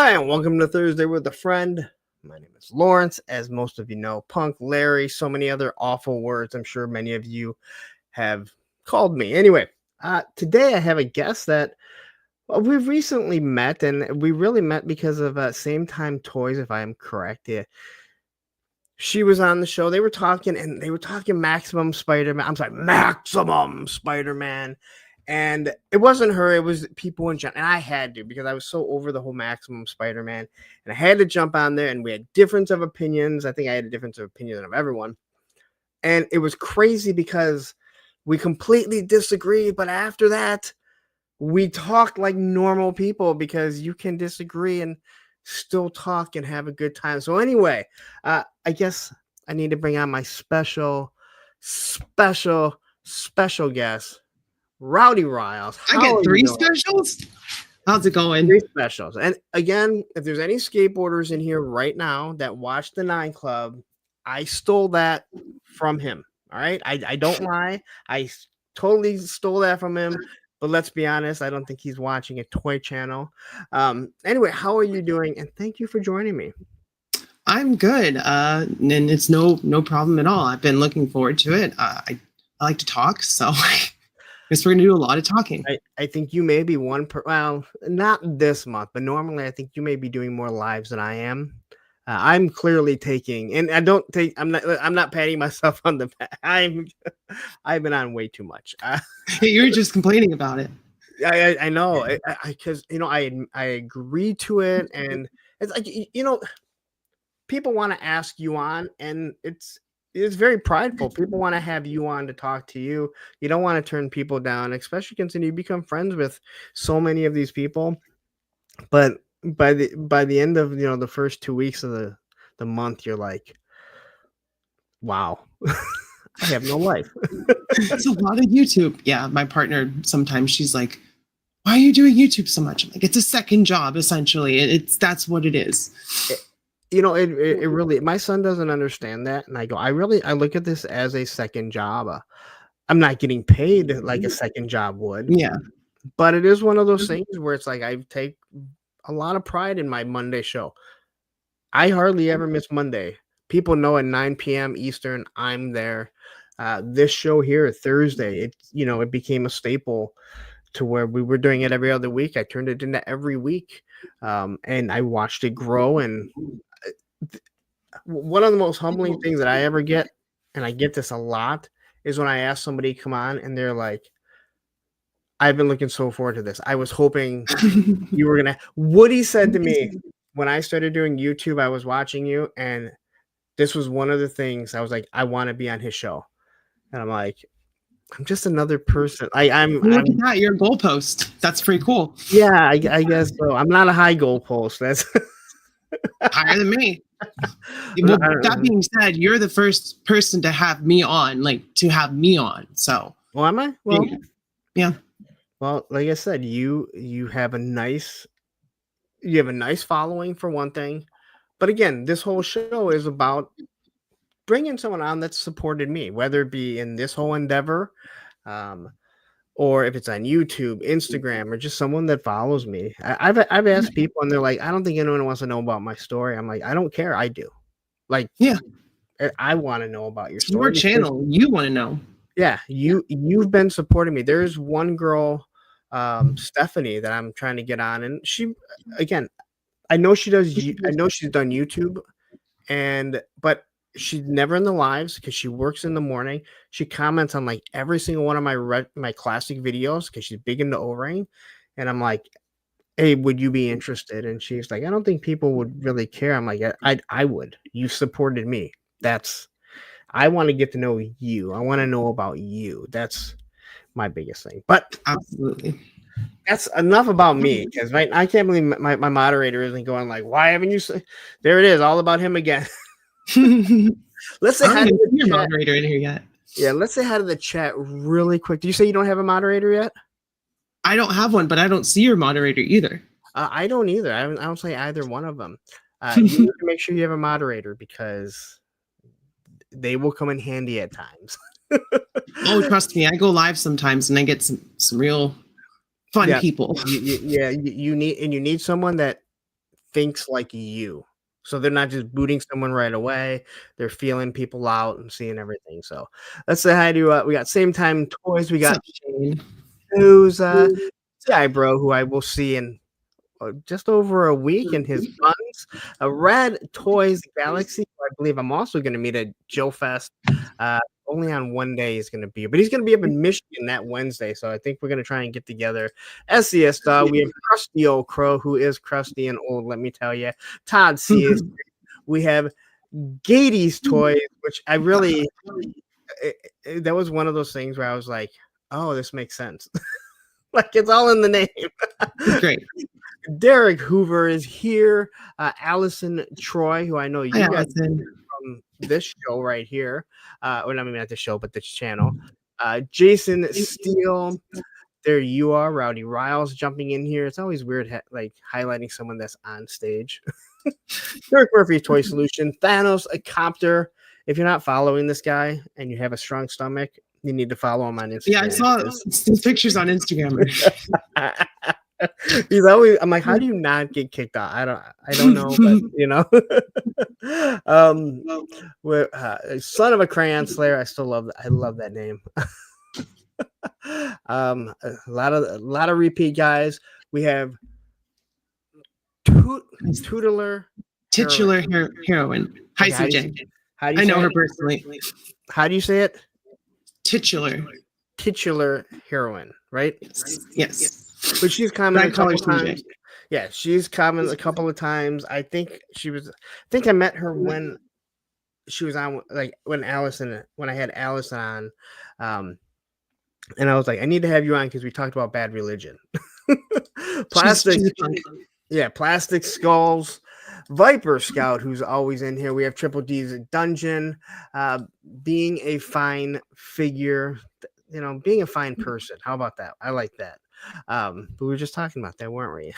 Hi, and welcome to Thursday with a Friend. My name is Lawrence, as most of you know, Punk, Larry, so many other awful words I'm sure many of you have called me. Anyway, today I have a guest that we've recently met, and we really met because of Same Time Toys, if I am correct. Yeah. She was on the show. They were talking Maximum Spider-Man. I'm sorry, Maximum Spider-Man. And it wasn't her, it was people in general. And I had to, because I was so over the whole Maximum Spider-Man. And I had to jump on there, and we had difference of opinions. I think I had a difference of opinion of everyone. And it was crazy because we completely disagreed. But after that, we talked like normal people, because you can disagree and still talk and have a good time. So anyway, I guess I need to bring on my special guest, Rowdy Rilez. I get three specials? How's it going? 3 specials. And again, if there's any skateboarders in here right now that watch the 9 Club, I stole that from him. All right. I don't lie. I totally stole that from him. But let's be honest, I don't think he's watching a toy channel. Anyway, how are you doing? And thank you for joining me. I'm good. And it's no problem at all. I've been looking forward to it. I like to talk, so I guess we're going to do a lot of talking. I think you may be well, not this month, but normally I think you may be doing more lives than I am. I'm clearly taking, and I'm not patting myself on the back. I've been on way too much. You're just complaining about it. I know, because I agree to it, and it's like, people want to ask you on, and it's very prideful. People want to have you on to talk to you. You don't want to turn people down, especially considering you become friends with so many of these people. But by the end of the first 2 weeks of the month, you're like, wow, I have no life. It's a lot of YouTube. Yeah, my partner, sometimes she's like, why are you doing YouTube so much? I'm like, it's a second job, essentially. That's what it is. It really, my son doesn't understand that. And I go, I look at this as a second job. I'm not getting paid like a second job would. Yeah. But it is one of those things where it's like, I take a lot of pride in my Monday show. I hardly ever miss Monday. People know at 9 p.m. Eastern, I'm there. This show here, Thursday, it became a staple to where we were doing it every other week. I turned it into every week. And I watched it grow. And one of the most humbling things that I ever get, and I get this a lot, is when I ask somebody to come on and they're like, I've been looking so forward to this. I was hoping you were going to. Woody said to me when I started doing YouTube, I was watching you, and this was one of the things I was like, I want to be on his show. And I'm like, I'm just another person. Look at that, you're a goalpost. That's pretty cool. Yeah, I guess so. I'm not a high goalpost. That's higher than me. Well, that being said, you're the first person to have me on. So. Well, am I? Well, yeah. Well, like I said, you have a nice following for one thing, but again, this whole show is about bringing someone on that's supported me, whether it be in this whole endeavor, or if it's on YouTube, Instagram, or just someone that follows me. I've asked people, and they're like, I don't think anyone wants to know about my story. I'm like, I don't care. I do. Like, yeah, I want to know about your story. Your channel, you want to know. Yeah, you've been supporting me. There's one girl, Stephanie, that I'm trying to get on, and she, again, I know she's done YouTube, but she's never in the lives because she works in the morning. She comments on like every single one of my classic videos because she's big into O-ring, and I'm like, hey, would you be interested? And she's like, I don't think people would really care. I'm like, I would. You supported me. I want to get to know you. I want to know about you. That's my biggest thing. But absolutely, that's enough about me, because I can't believe my moderator isn't going like, why haven't you? There it is, all about him again. Let's say hi to the moderator in here yet. Yeah, let's say hi to the chat really quick. Do you say you don't have a moderator yet? I don't have one, but I don't see your moderator either. I don't either. I don't say either one of them. You need to make sure you have a moderator, because they will come in handy at times. Oh, trust me, I go live sometimes and I get some real fun people. You need someone that thinks like you. So they're not just booting someone right away. They're feeling people out and seeing everything. So let's say hi to we got Same Time Toys. We What's got up, Shane? who's guy bro who I will see in just over a week in his buns. A Red Toys Galaxy. I believe I'm also going to meet at Joe Fest. Only on one day he's going to be, but he's going to be up in Michigan that Wednesday. So I think we're going to try and get together. SES we have Crusty Old Crow, who is crusty and old, let me tell you. Todd C is we have Gady's Toys, which I really that was one of those things where I was like, oh, this makes sense. Like it's all in the name. Great. Derek Hoover is here. Allison Troy, who I know you Hi, guys Allison. from this show right here. Or not even at the show, but this channel. Jason Steele. There you are. Rowdy Rilez jumping in here. It's always weird like highlighting someone that's on stage. Derek Murphy Toy Solution. Thanos, a copter. If you're not following this guy and you have a strong stomach, you need to follow him on Instagram. Yeah, I saw some pictures on Instagram. He's always. I'm like, how do you not get kicked out? I don't know, but you know. Son of a Crayon Slayer. I still love that. I love that name. A lot of repeat guys. We have Titular Heroine. Hi, okay, CJ. How do you I know her it? personally. How do you say it? Titular Heroine, right? Yes. But she's commented a couple CJ. times. Yeah, she's commented a couple of times. I think I met her when she was on, like when I had Allison on, and I was like, I need to have you on because we talked about Bad Religion. Plastic Skulls, Viper Scout, who's always in here. We have Triple D's Dungeon, being a fine figure, being a fine person. How about that? I like that. But we were just talking about that, weren't we?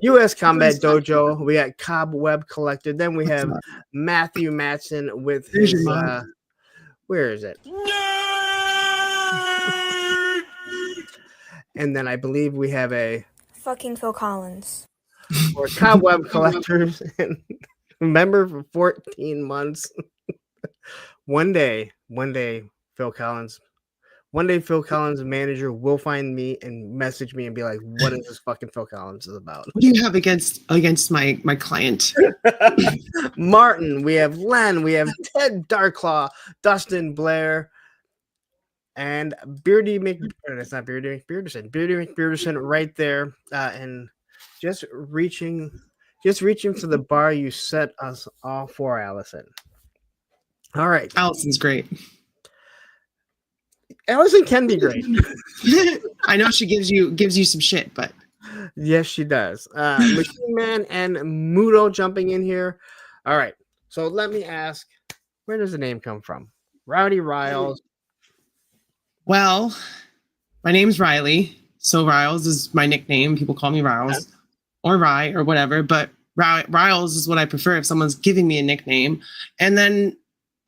U.S. Combat Dojo. We got Cobweb Collector. Then we have Matthew Matson with his. Where is it? And then I believe we have a fucking Phil Collins or Cobweb Collectors and member for 14 months. One day, Phil Collins manager will find me and message me and be like, what is this fucking Phil Collins is about? What do you have against my client? Martin, we have Len, we have Ted Darklaw, Dustin Blair, and Beardy McBearderson right there. And just reaching for the bar you set us all for, Allison. All right. Allison's great. Allison can be great. I know she gives you some shit, but yes, she does. Machine Man and Mudo jumping in here. All right. So let me ask, where does the name come from? Rowdy Rilez. Well, my name's Riley. So Riles is my nickname. People call me Riles or Rye or whatever, but Riles is what I prefer if someone's giving me a nickname. And then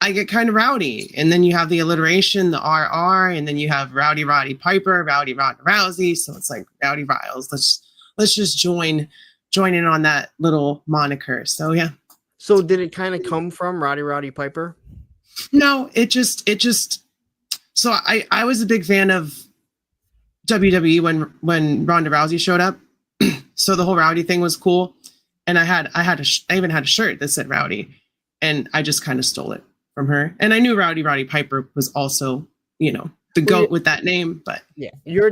I get kind of rowdy. And then you have the alliteration, the RR, and then you have Rowdy Roddy Piper, Rowdy Ronda Rousey. So it's like Rowdy Riles. Let's just join in on that little moniker. So yeah. So did it kind of come from Rowdy Roddy Piper? No, it just so I was a big fan of WWE when Ronda Rousey showed up. So the whole Rowdy thing was cool. And I even had a shirt that said Rowdy, and I just kind of stole it from her. And I knew Rowdy Roddy Piper was also, the GOAT with that name, but yeah, you're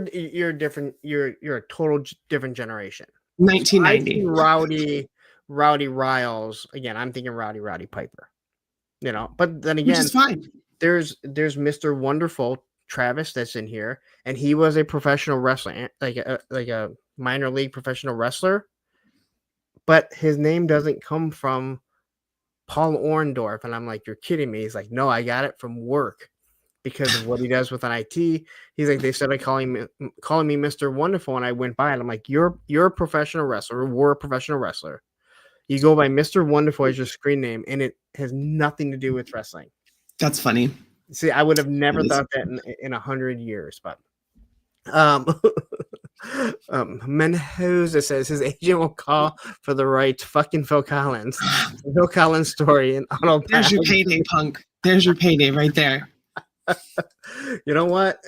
different. You're a total different generation. 1990. Rowdy Riles. Again, I'm thinking Rowdy Roddy Piper. But then again, which is fine. There's Mr. Wonderful Travis that's in here, and he was a professional wrestler, like a minor league professional wrestler. But his name doesn't come from Paul Orndorff. And I'm like, you're kidding me. He's like, no, I got it from work because of what he does with an IT. He's like, they started calling me Mr. Wonderful. And I went by and I'm like, you're a professional wrestler. We're a professional wrestler. You go by Mr. Wonderful as your screen name, and it has nothing to do with wrestling. That's funny. See, I would have never thought that in 100 years, but Mendoza says his agent will call for the rights. Fucking Phil Collins. Phil Collins story and Auto There's your payday, punk. There's your payday right there. You know what?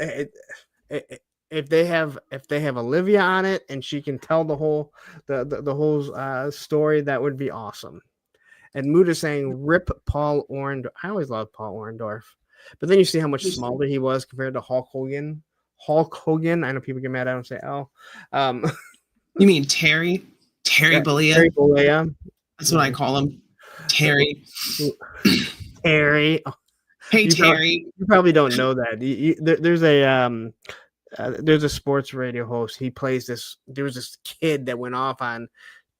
If they have Olivia on it and she can tell the whole story, that would be awesome. And Mood is saying, "Rip Paul Orndorff." I always loved Paul Orndorff, but then you see how much smaller he was compared to Hulk Hogan. Hulk Hogan. I know people get mad. I don't say L. You mean Terry? Terry Bollea? Terry Bollea. That's what I call him. Terry. Terry. Hey, Terry. You probably don't know that. There's a sports radio host. He plays this. There was this kid that went off on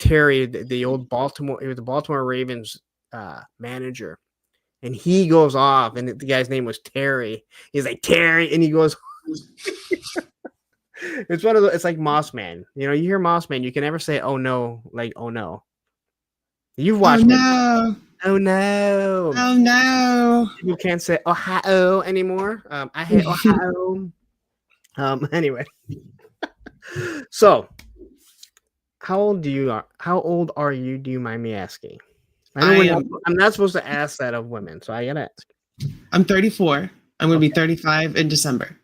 Terry, the old Baltimore. He was the Baltimore Ravens manager, and he goes off, and the guy's name was Terry. He's like Terry, and he goes. It's one of the. It's like Moss Man. You know, you hear Moss Man, you can never say "oh no," like "oh no." You've watched. Oh no. Oh no. Oh no. People can't say Ohio anymore. I hate Ohio. Anyway. So, how old are you? Do you mind me asking? I'm not supposed to ask that of women, so I gotta ask. I'm 34. I'm gonna be 35 in December.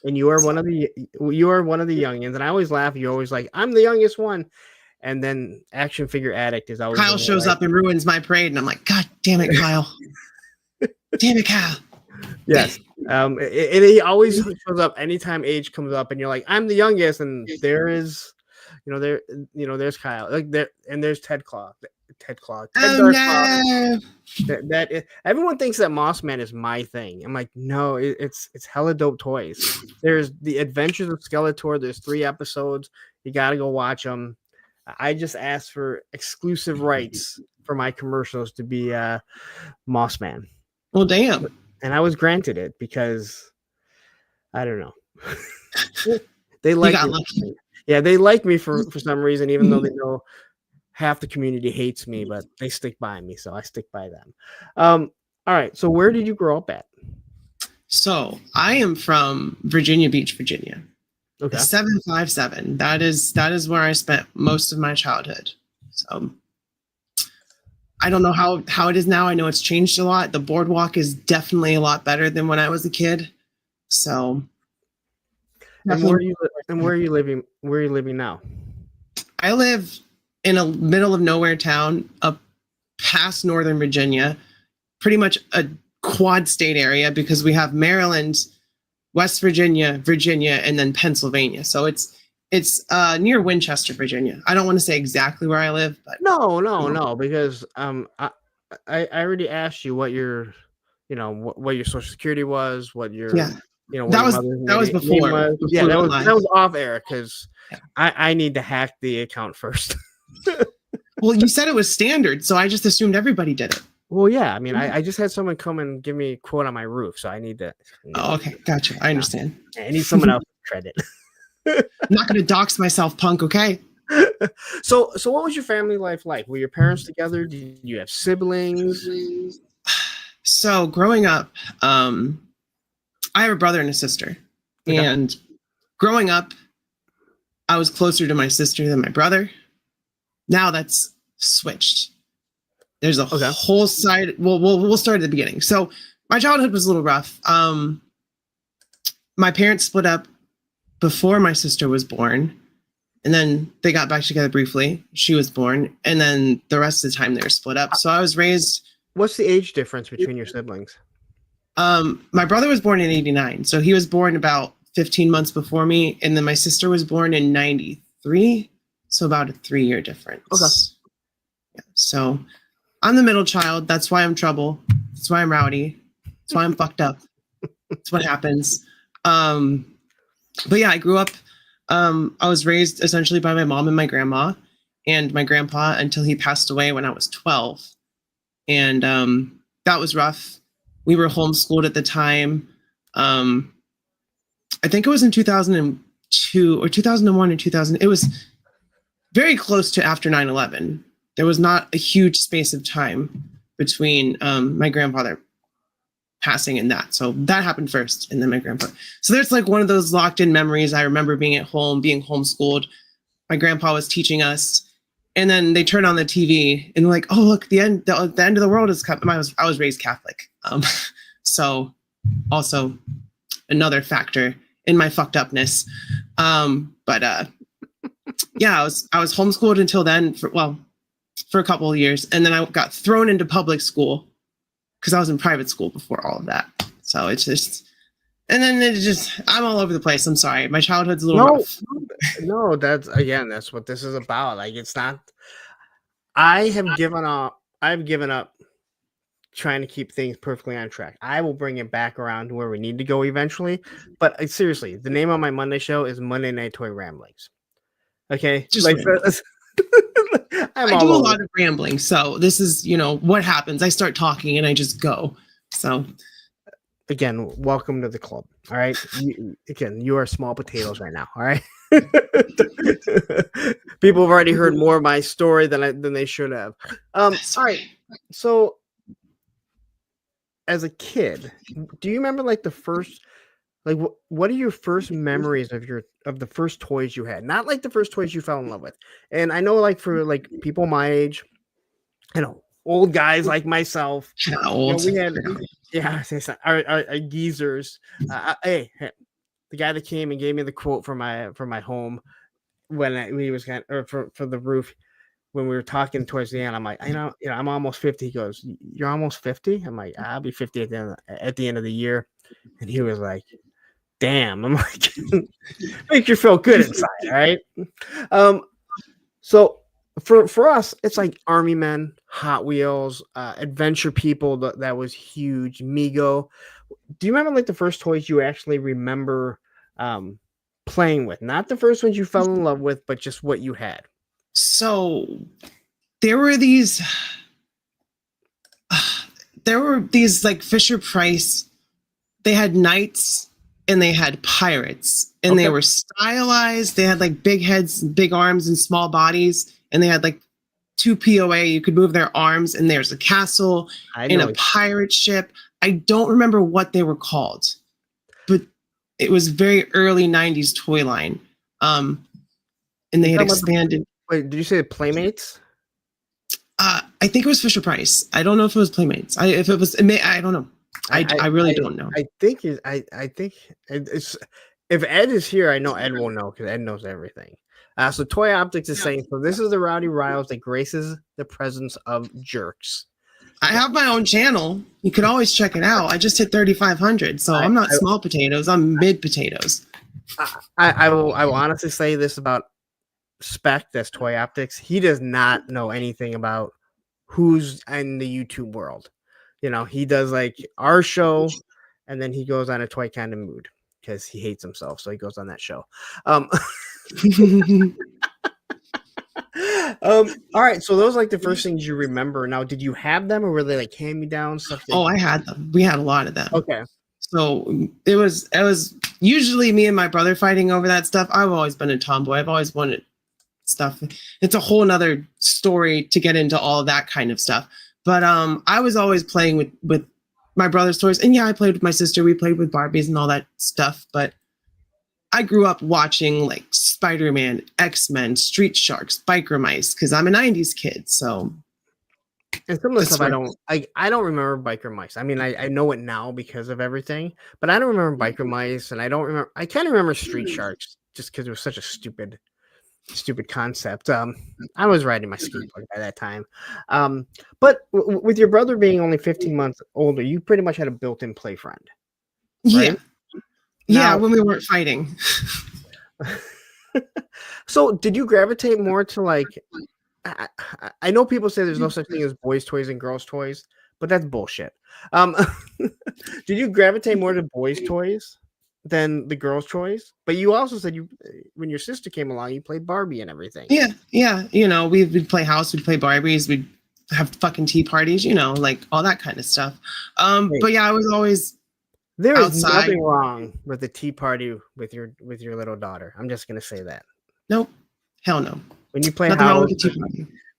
And you are one of the youngins, and I always laugh. You're always like, I'm the youngest one, and then Action Figure Addict is always. Kyle shows up and ruins my parade, and I'm like, God damn it, Kyle! Damn it, Kyle! Yes, he always shows up anytime age comes up, and you're like, I'm the youngest, and there's Kyle, like there, and there's Ted Claw. That is, everyone thinks that Moss Man is my thing. I'm like, no, it's hella dope toys. There's the Adventures of Skeletor. There's 3 episodes. You got to go watch them. I just asked for exclusive rights for my commercials to be Moss Man. Well, damn. And I was granted it because I don't know. They like me. Yeah, they like me for some reason, even though they know half the community hates me, but they stick by me, so I stick by them. All right. So where did you grow up at? So I am from Virginia Beach, Virginia. Okay. 757. That is where I spent most of my childhood. So I don't know how it is now. I know it's changed a lot. The boardwalk is definitely a lot better than when I was a kid. So and where are you living? Where are you living now? I live in a middle of nowhere town up past Northern Virginia, pretty much a quad state area because we have Maryland, West Virginia, and then Pennsylvania. So it's near Winchester, Virginia. I don't want to say exactly where I live, but no, because I already asked you what your what your social security was, what your that was before. That was off air because I need to hack the account first. Well, you said it was standard, so I just assumed everybody did it. Well, yeah. I mean, I just had someone come and give me a quote on my roof, so I need to. Oh, okay. Gotcha. I understand. I need someone else's credit. I'm not going to dox myself, punk, okay? So what was your family life like? Were your parents together? Did you have siblings? So growing up, I have a brother and a sister. Okay. And growing up, I was closer to my sister than my brother. Now that's switched. There's a whole side. Well, we'll start at the beginning. So my childhood was a little rough. My parents split up before my sister was born, and then they got back together briefly. She was born, and then the rest of the time they were split up. So I was raised. What's the age difference between your siblings? My brother was born in 1989, so he was born about 15 months before me, and then my sister was born in 1993. So about a 3-year difference. Okay. Yeah, so I'm the middle child. That's why I'm trouble. That's why I'm rowdy. That's why I'm fucked up. That's what happens. But yeah, I grew up. I was raised essentially by my mom and my grandma and my grandpa until he passed away when I was 12. And that was rough. We were homeschooled at the time. I think it was in 2002 or 2001 or 2000. It was very close to after 9/11. There was not a huge space of time between my grandfather passing in that. So that happened first, and then my grandpa. So there's like one of those locked in memories. I remember being at home, being homeschooled. My grandpa was teaching us, and then they turned on the TV and they're like, "Oh, look, the end of the world is coming." I was raised Catholic, so also another factor in my fucked upness. Yeah, I was homeschooled until then for a couple of years, and then I got thrown into public school because I was in private school before all of that. So it's just, and then I'm all over the place. I'm sorry, my childhood's a little rough. No, that's what this is about. Like, it's not. I've given up trying to keep things perfectly on track. I will bring it back around to where we need to go eventually. But seriously, the name of my Monday show is Monday Night Toy Ramblings. Okay, Just like I do a lot of rambling, so this is what happens. I start talking and I just go. So again, welcome to the club. All right, you are small potatoes right now. All right. People have already heard more of my story than they should have. All right, so as a kid, do you remember like the first, like what are your first memories of the first toys you had? Not like the first toys you fell in love with. And I know, like, for like people my age, old guys like myself, we had our geezers. Hey, the guy that came and gave me the quote for my home when he was for the roof. When we were talking towards the end, I'm like, I'm almost 50. He goes, "You're almost 50?" I'm like, "I'll be 50 at the end of the year." And he was like, "Damn." I'm like, "Make you feel good inside, all right?" So for us, it's like Army Men, Hot Wheels, Adventure People. That was huge. Mego. Do you remember like the first toys you actually remember playing with? Not the first ones you fell in love with, but just what you had. So there were these like Fisher Price. They had knights and they had pirates, and they were stylized. They had like big heads, big arms, and small bodies, and they had like 2 POA. You could move their arms, and there's a castle and a pirate ship. I don't remember what they were called, but it was very early 90s toy line. And they had expanded. Wait, did you say Playmates? I think it was Fisher Price. I don't know if it was Playmates. I don't know. I really don't know. I think it's, if Ed is here, I know Ed will know because Ed knows everything. So Toy Optics is saying, so this is the Rowdy Rilez that graces the presence of jerks. I have my own channel. You could always check it out. I just hit 3,500, so I'm not small potatoes. I'm mid potatoes. I will honestly say this about Spec, that's Toy Optics. He does not know anything about who's in the YouTube world. He does like our show, and then he goes on a toy kind of mood because he hates himself, so he goes on that show. All right, so those are like the first things you remember. Now, did you have them, or were they like hand-me-down stuff? I had them. We had a lot of them. Okay. So it was usually me and my brother fighting over that stuff. I've always been a tomboy. I've always wanted stuff. It's a whole nother story to get into all of that kind of stuff. But I was always playing with my brother's toys. And yeah, I played with my sister. We played with Barbies and all that stuff. But I grew up watching like Spider-Man, X-Men, Street Sharks, Biker Mice, because I'm a 90s kid. So, and some of the stuff I don't remember Biker Mice. I mean, I know it now because of everything, but I don't remember Biker Mice, and I kind of remember Street Sharks just because it was such a stupid concept. I was riding my skateboard by that time. But with your brother being only 15 months older, you pretty much had a built-in play friend. Right? Yeah, when we weren't fighting. So did you gravitate more to like, I know people say there's no such thing as boys' toys and girls' toys, but that's bullshit. Did you gravitate more to boys' toys than the girls' toys? But you also said when your sister came along, you played Barbie and everything. Yeah. We'd play house, we'd play Barbies, we'd have fucking tea parties, like all that kind of stuff. But yeah, I was always there is nothing wrong with the tea party with your little daughter. I'm just gonna say that. Nope, hell no. When you play house,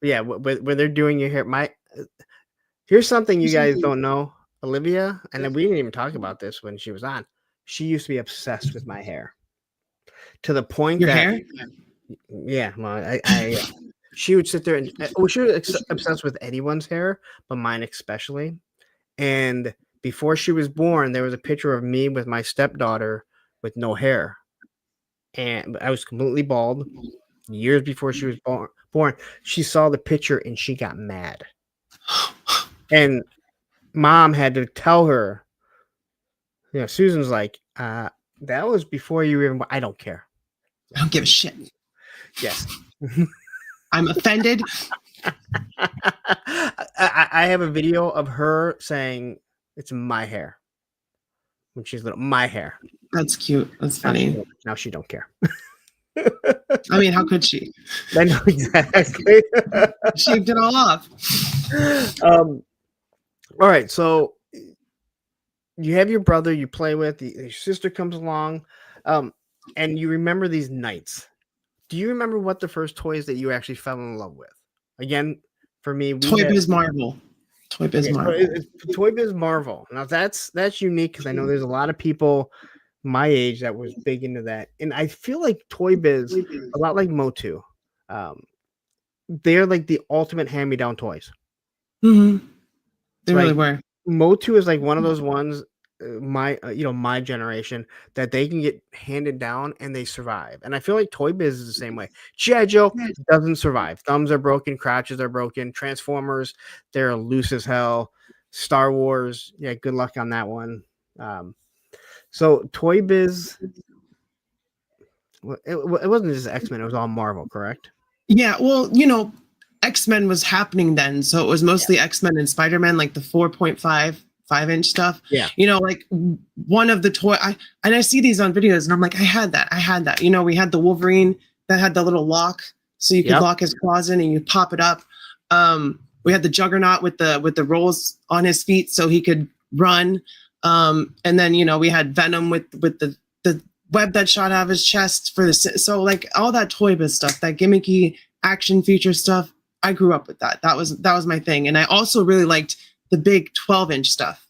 yeah, when they're doing your hair, here's something you guys don't know. Olivia, and then we didn't even talk about this when she was on. She used to be obsessed with my hair to the point Your that hair? yeah, well, she would sit there and she was obsessed with anyone's hair, but mine especially. And before she was born, there was a picture of me with my stepdaughter with no hair, and I was completely bald. Years before she was born, she saw the picture and she got mad. And mom had to tell her, Susan's like, that was before you were even. I don't care. I don't give a shit. Yes. I'm offended. I have a video of her saying it's my hair when she's little. My hair. That's cute. That's funny. Now she don't care. I mean, how could she? I know exactly. Shaved it all off. All right, so you have your brother you play with. Your sister comes along, and you remember these nights. Do you remember what the first toys that you actually fell in love with? Again, for me, Toy Biz Marvel. Toy Biz Marvel. Toy Biz Marvel. Now that's unique because I know there's a lot of people my age that was big into that, and I feel like Toy Biz, a lot like Motu, they're like the ultimate hand-me-down toys. Mm-hmm. They really were. Motu is like one of those ones, my generation, that they can get handed down and they survive. And I feel like Toy Biz is the same way. G.I. Joe doesn't survive. Thumbs are broken, crotches are broken. Transformers, they're loose as hell. Star Wars, yeah, good luck on that one. So Toy Biz, it wasn't just X-Men, it was all Marvel, correct? Yeah, well, X-Men was happening then, so it was mostly X-Men and Spider-Man, like the 4.5-inch stuff. Yeah. Like one of the I see these on videos and I'm like, I had that. We had the Wolverine that had the little lock, so you could lock his claws in and you pop it up. We had the Juggernaut with the rolls on his feet so he could run. And then, we had Venom with the web that shot out of his chest so like all that Toy Biz stuff, that gimmicky action feature stuff. I grew up with that. That was my thing. And I also really liked the big 12-inch stuff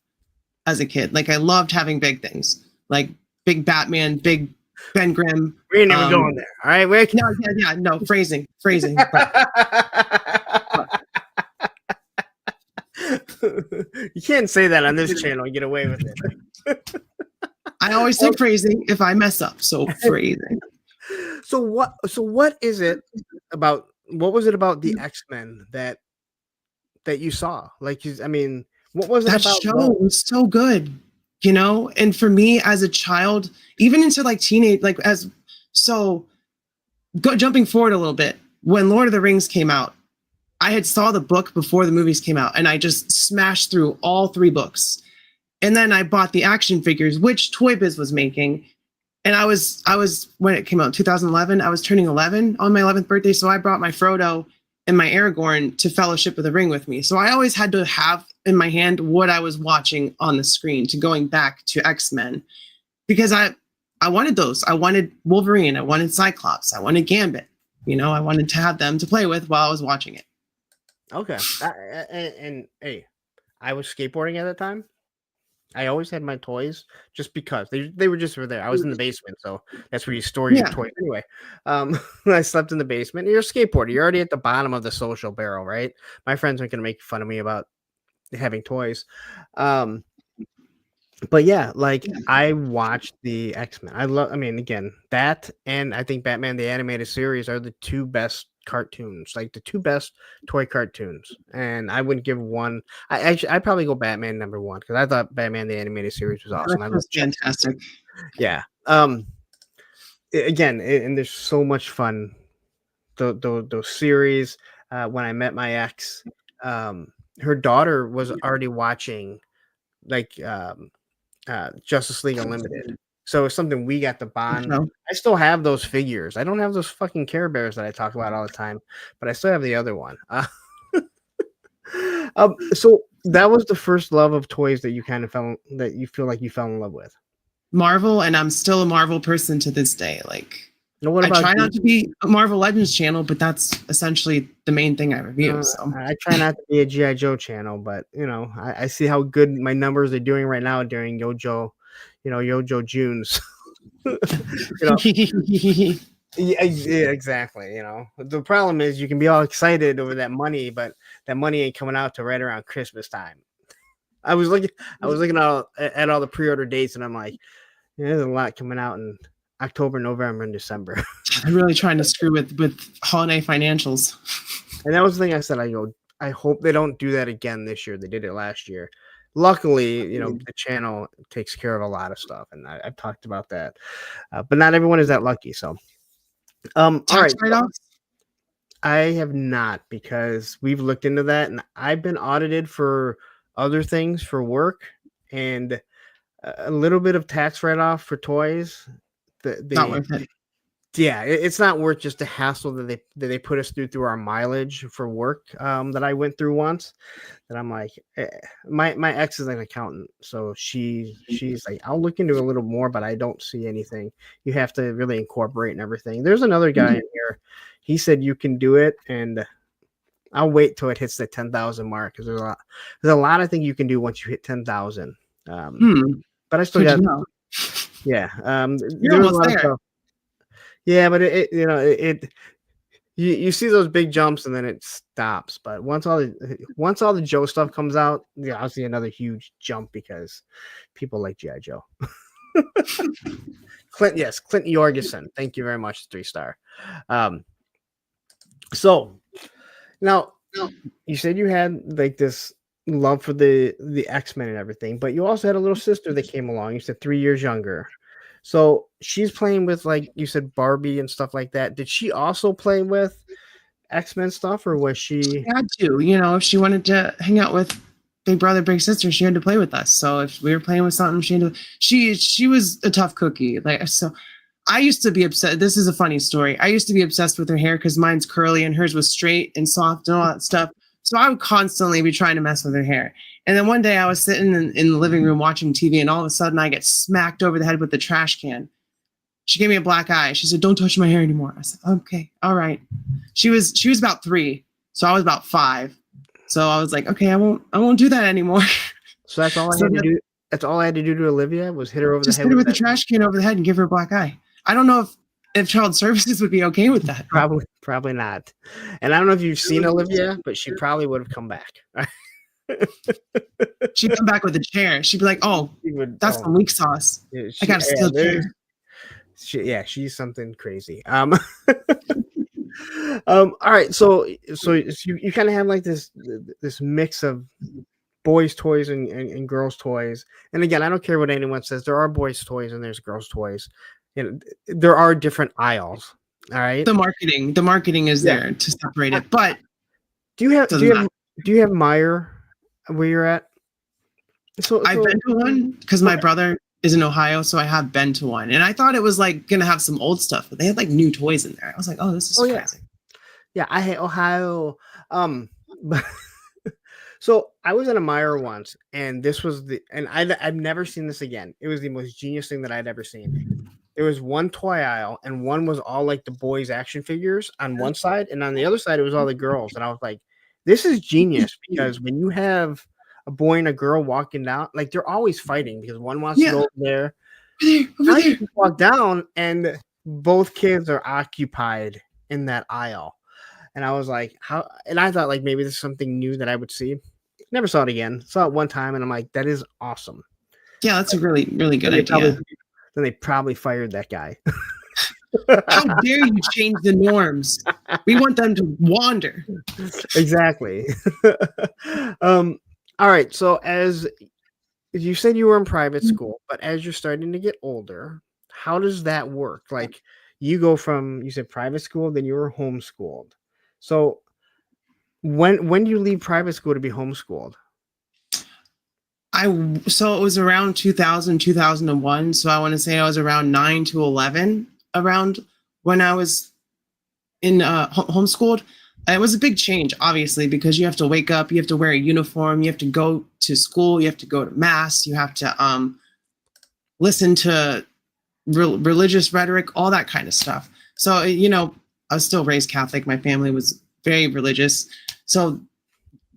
as a kid. Like I loved having big things, like big Batman, big Ben Grimm. We ain't never going there. All right, Rick. No, phrasing. You can't say that on this channel and get away with it. I always say phrasing if I mess up. So phrasing. So what is it about? What was it about the X-Men that you saw? Like, I mean, what was it that about? Show was so good, And for me as a child, even into like teenage, jumping forward a little bit, when Lord of the Rings came out, I had saw the book before the movies came out, and I just smashed through all 3 books. And then I bought the action figures, which Toy Biz was making. And I was when it came out, 2011, I was turning 11 on my 11th birthday. So I brought my Frodo and my Aragorn to Fellowship of the Ring with me. So I always had to have in my hand what I was watching on the screen, to going back to X-Men, because I wanted those. I wanted Wolverine. I wanted Cyclops. I wanted Gambit. I wanted to have them to play with while I was watching it. Okay. And hey, I was skateboarding at that time. I always had my toys just because they were just there. I was in the basement, so that's where you store your toys anyway. I slept in the basement. You're a skateboarder. You're already at the bottom of the social barrel, right? My friends aren't going to make fun of me about having toys. But yeah, I watched the X-Men. Again, that and I think Batman the Animated Series are the 2 best cartoons, like the 2 best toy cartoons. And I wouldn't give one. I'd probably go Batman number 1 because I thought Batman the Animated Series was awesome. That was fantastic. Yeah. Again, and there's so much fun. Those series. When I met my ex, her daughter was already watching Justice League Unlimited. So it's something we got to bond. I still have those figures. I don't have those fucking Care Bears that I talk about all the time, but I still have the other one. So that was the first love of toys that you feel like you fell in love with. Marvel, and I'm still a Marvel person to this day. Like Now, what I about try you? not to be a Marvel Legends channel, but that's essentially the main thing I review. So I try not to be a GI Joe channel, but I see how good my numbers are doing right now during Yojo Junes. Yeah, exactly. The problem is you can be all excited over that money, but that money ain't coming out till right around Christmas time. I was looking at all the pre-order dates, and I'm like, there's a lot coming out in October, November, and December. I'm really trying to screw with holiday financials. And that was the thing I said. I hope they don't do that again this year. They did it last year. Luckily, the channel takes care of a lot of stuff, and I've talked about that. But not everyone is that lucky. So, all right. Write-offs? I have not, because we've looked into that, and I've been audited for other things for work, and a little bit of tax write-off for toys. Not worth it. Yeah, it's not worth just the hassle that they put us through our mileage for work that I went through once. That I'm like, my ex is an accountant, so she's like, I'll look into a little more, but I don't see anything. You have to really incorporate and everything. There's another guy in here. He said you can do it, and I'll wait till it hits the 10,000 mark, because there's a lot of things you can do once you hit 10,000. But I still got, yeah. You're almost there. Stuff. Yeah, but you see those big jumps and then it stops. But once all the Joe stuff comes out, yeah, I'll see another huge jump, because people like GI Joe. Clinton Jorgensen, thank you very much, 3-star. So now you said you had like this love for the X-Men and everything, but you also had a little sister that came along. You said 3 years younger. So she's playing with, like you said, Barbie and stuff like that. Did she also play with X-Men stuff, or was she? She had to, if she wanted to hang out with big brother, big sister, she had to play with us. So if we were playing with something, she was a tough cookie. So I used to be obsessed. This is a funny story. I used to be obsessed with her hair, because mine's curly and hers was straight and soft and all that stuff. So I would constantly be trying to mess with her hair. And then one day I was sitting in the living room watching TV, and all of a sudden I get smacked over the head with the trash can. She gave me a black eye. She said, "Don't touch my hair anymore." I said, "Okay, all right." She was about 3, so I was about 5. So I was like, "Okay, I won't do that anymore." So that's all I had to do. That's all I had to do to Olivia, was hit her over the head. Hit her with the trash can over the head and give her a black eye. I don't know if Child Services would be okay with that. Probably not. And I don't know if you've seen Olivia, but she probably would have come back. She'd come back with a chair. She'd be like, "Oh, that's the weak sauce. I got to steal chair." She's something crazy. All right. So you kind of have like this mix of boys' toys and girls' toys. And again, I don't care what anyone says. There are boys' toys and there's girls' toys. There are different aisles. All right. The marketing is there to separate it. But do you have Meyer where you're at? So I've been to one, because my brother is in Ohio, so I have been to one, and I thought it was like gonna have some old stuff, but they had like new toys in there. I was like, "Oh, this is crazy." Yeah, I hate Ohio. But so I was at a Meyer once, and this was I've never seen this again. It was the most genius thing that I'd ever seen. There was one toy aisle, and one was all like the boys' action figures on one side, and on the other side it was all the girls. And I was like, "This is genius," because when you have a boy and a girl walking down, like they're always fighting, because one wants to go over there. Now you can walk down, and both kids are occupied in that aisle. And I was like, "How?" And I thought like maybe this is something new that I would see. Never saw it again. Saw it one time, and I'm like, "That is awesome." Yeah, that's a really, really good idea. Then they probably fired that guy. How dare you change the norms? We want them to wander. Exactly. All right. So as you said, you were in private school, but as you're starting to get older, how does that work? Like you go from, you said private school, then you were homeschooled. So when do you leave private school to be homeschooled? So it was around 2000, 2001. So I want to say I was around 9 to 11 around when I was in homeschooled. It was a big change, obviously, because you have to wake up, you have to wear a uniform, you have to go to school, you have to go to mass, you have to listen to religious rhetoric, all that kind of stuff. So, you know, I was still raised Catholic. My family was very religious. So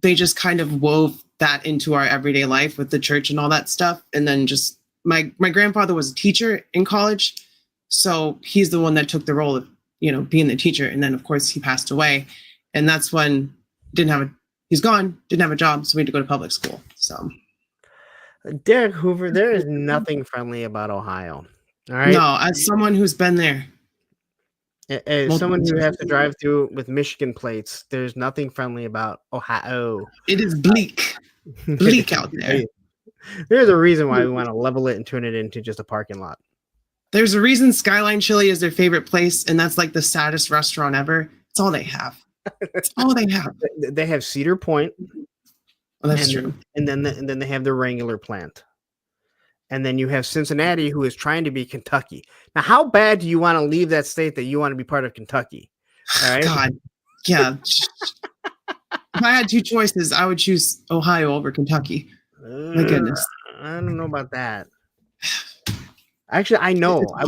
they just kind of wove that into our everyday life with the church and all that stuff. And then just my grandfather was a teacher in college. So he's the one that took the role of, you know, being the teacher. And then, of course, he passed away. And that's when he's gone, didn't have a job. So we had to go to public school. So Derek Hoover, there is nothing friendly about Ohio. All right. no, as someone who's been there. As someone who has to drive through with Michigan plates, there's nothing friendly about Ohio. It is bleak out there. There's a reason why we want to level it and turn it into just a parking lot. There's a reason Skyline Chili is their favorite place, and that's like the saddest restaurant ever. It's all they have. It's all they have. They have Cedar Point. Oh, that's true. And then they have their Wrangler plant. And then you have Cincinnati, who is trying to be Kentucky. Now, how bad do you want to leave that state that you want to be part of Kentucky? All right? God, yeah. If I had two choices, I would choose Ohio over Kentucky. My goodness. I don't know about that. Actually, I know. I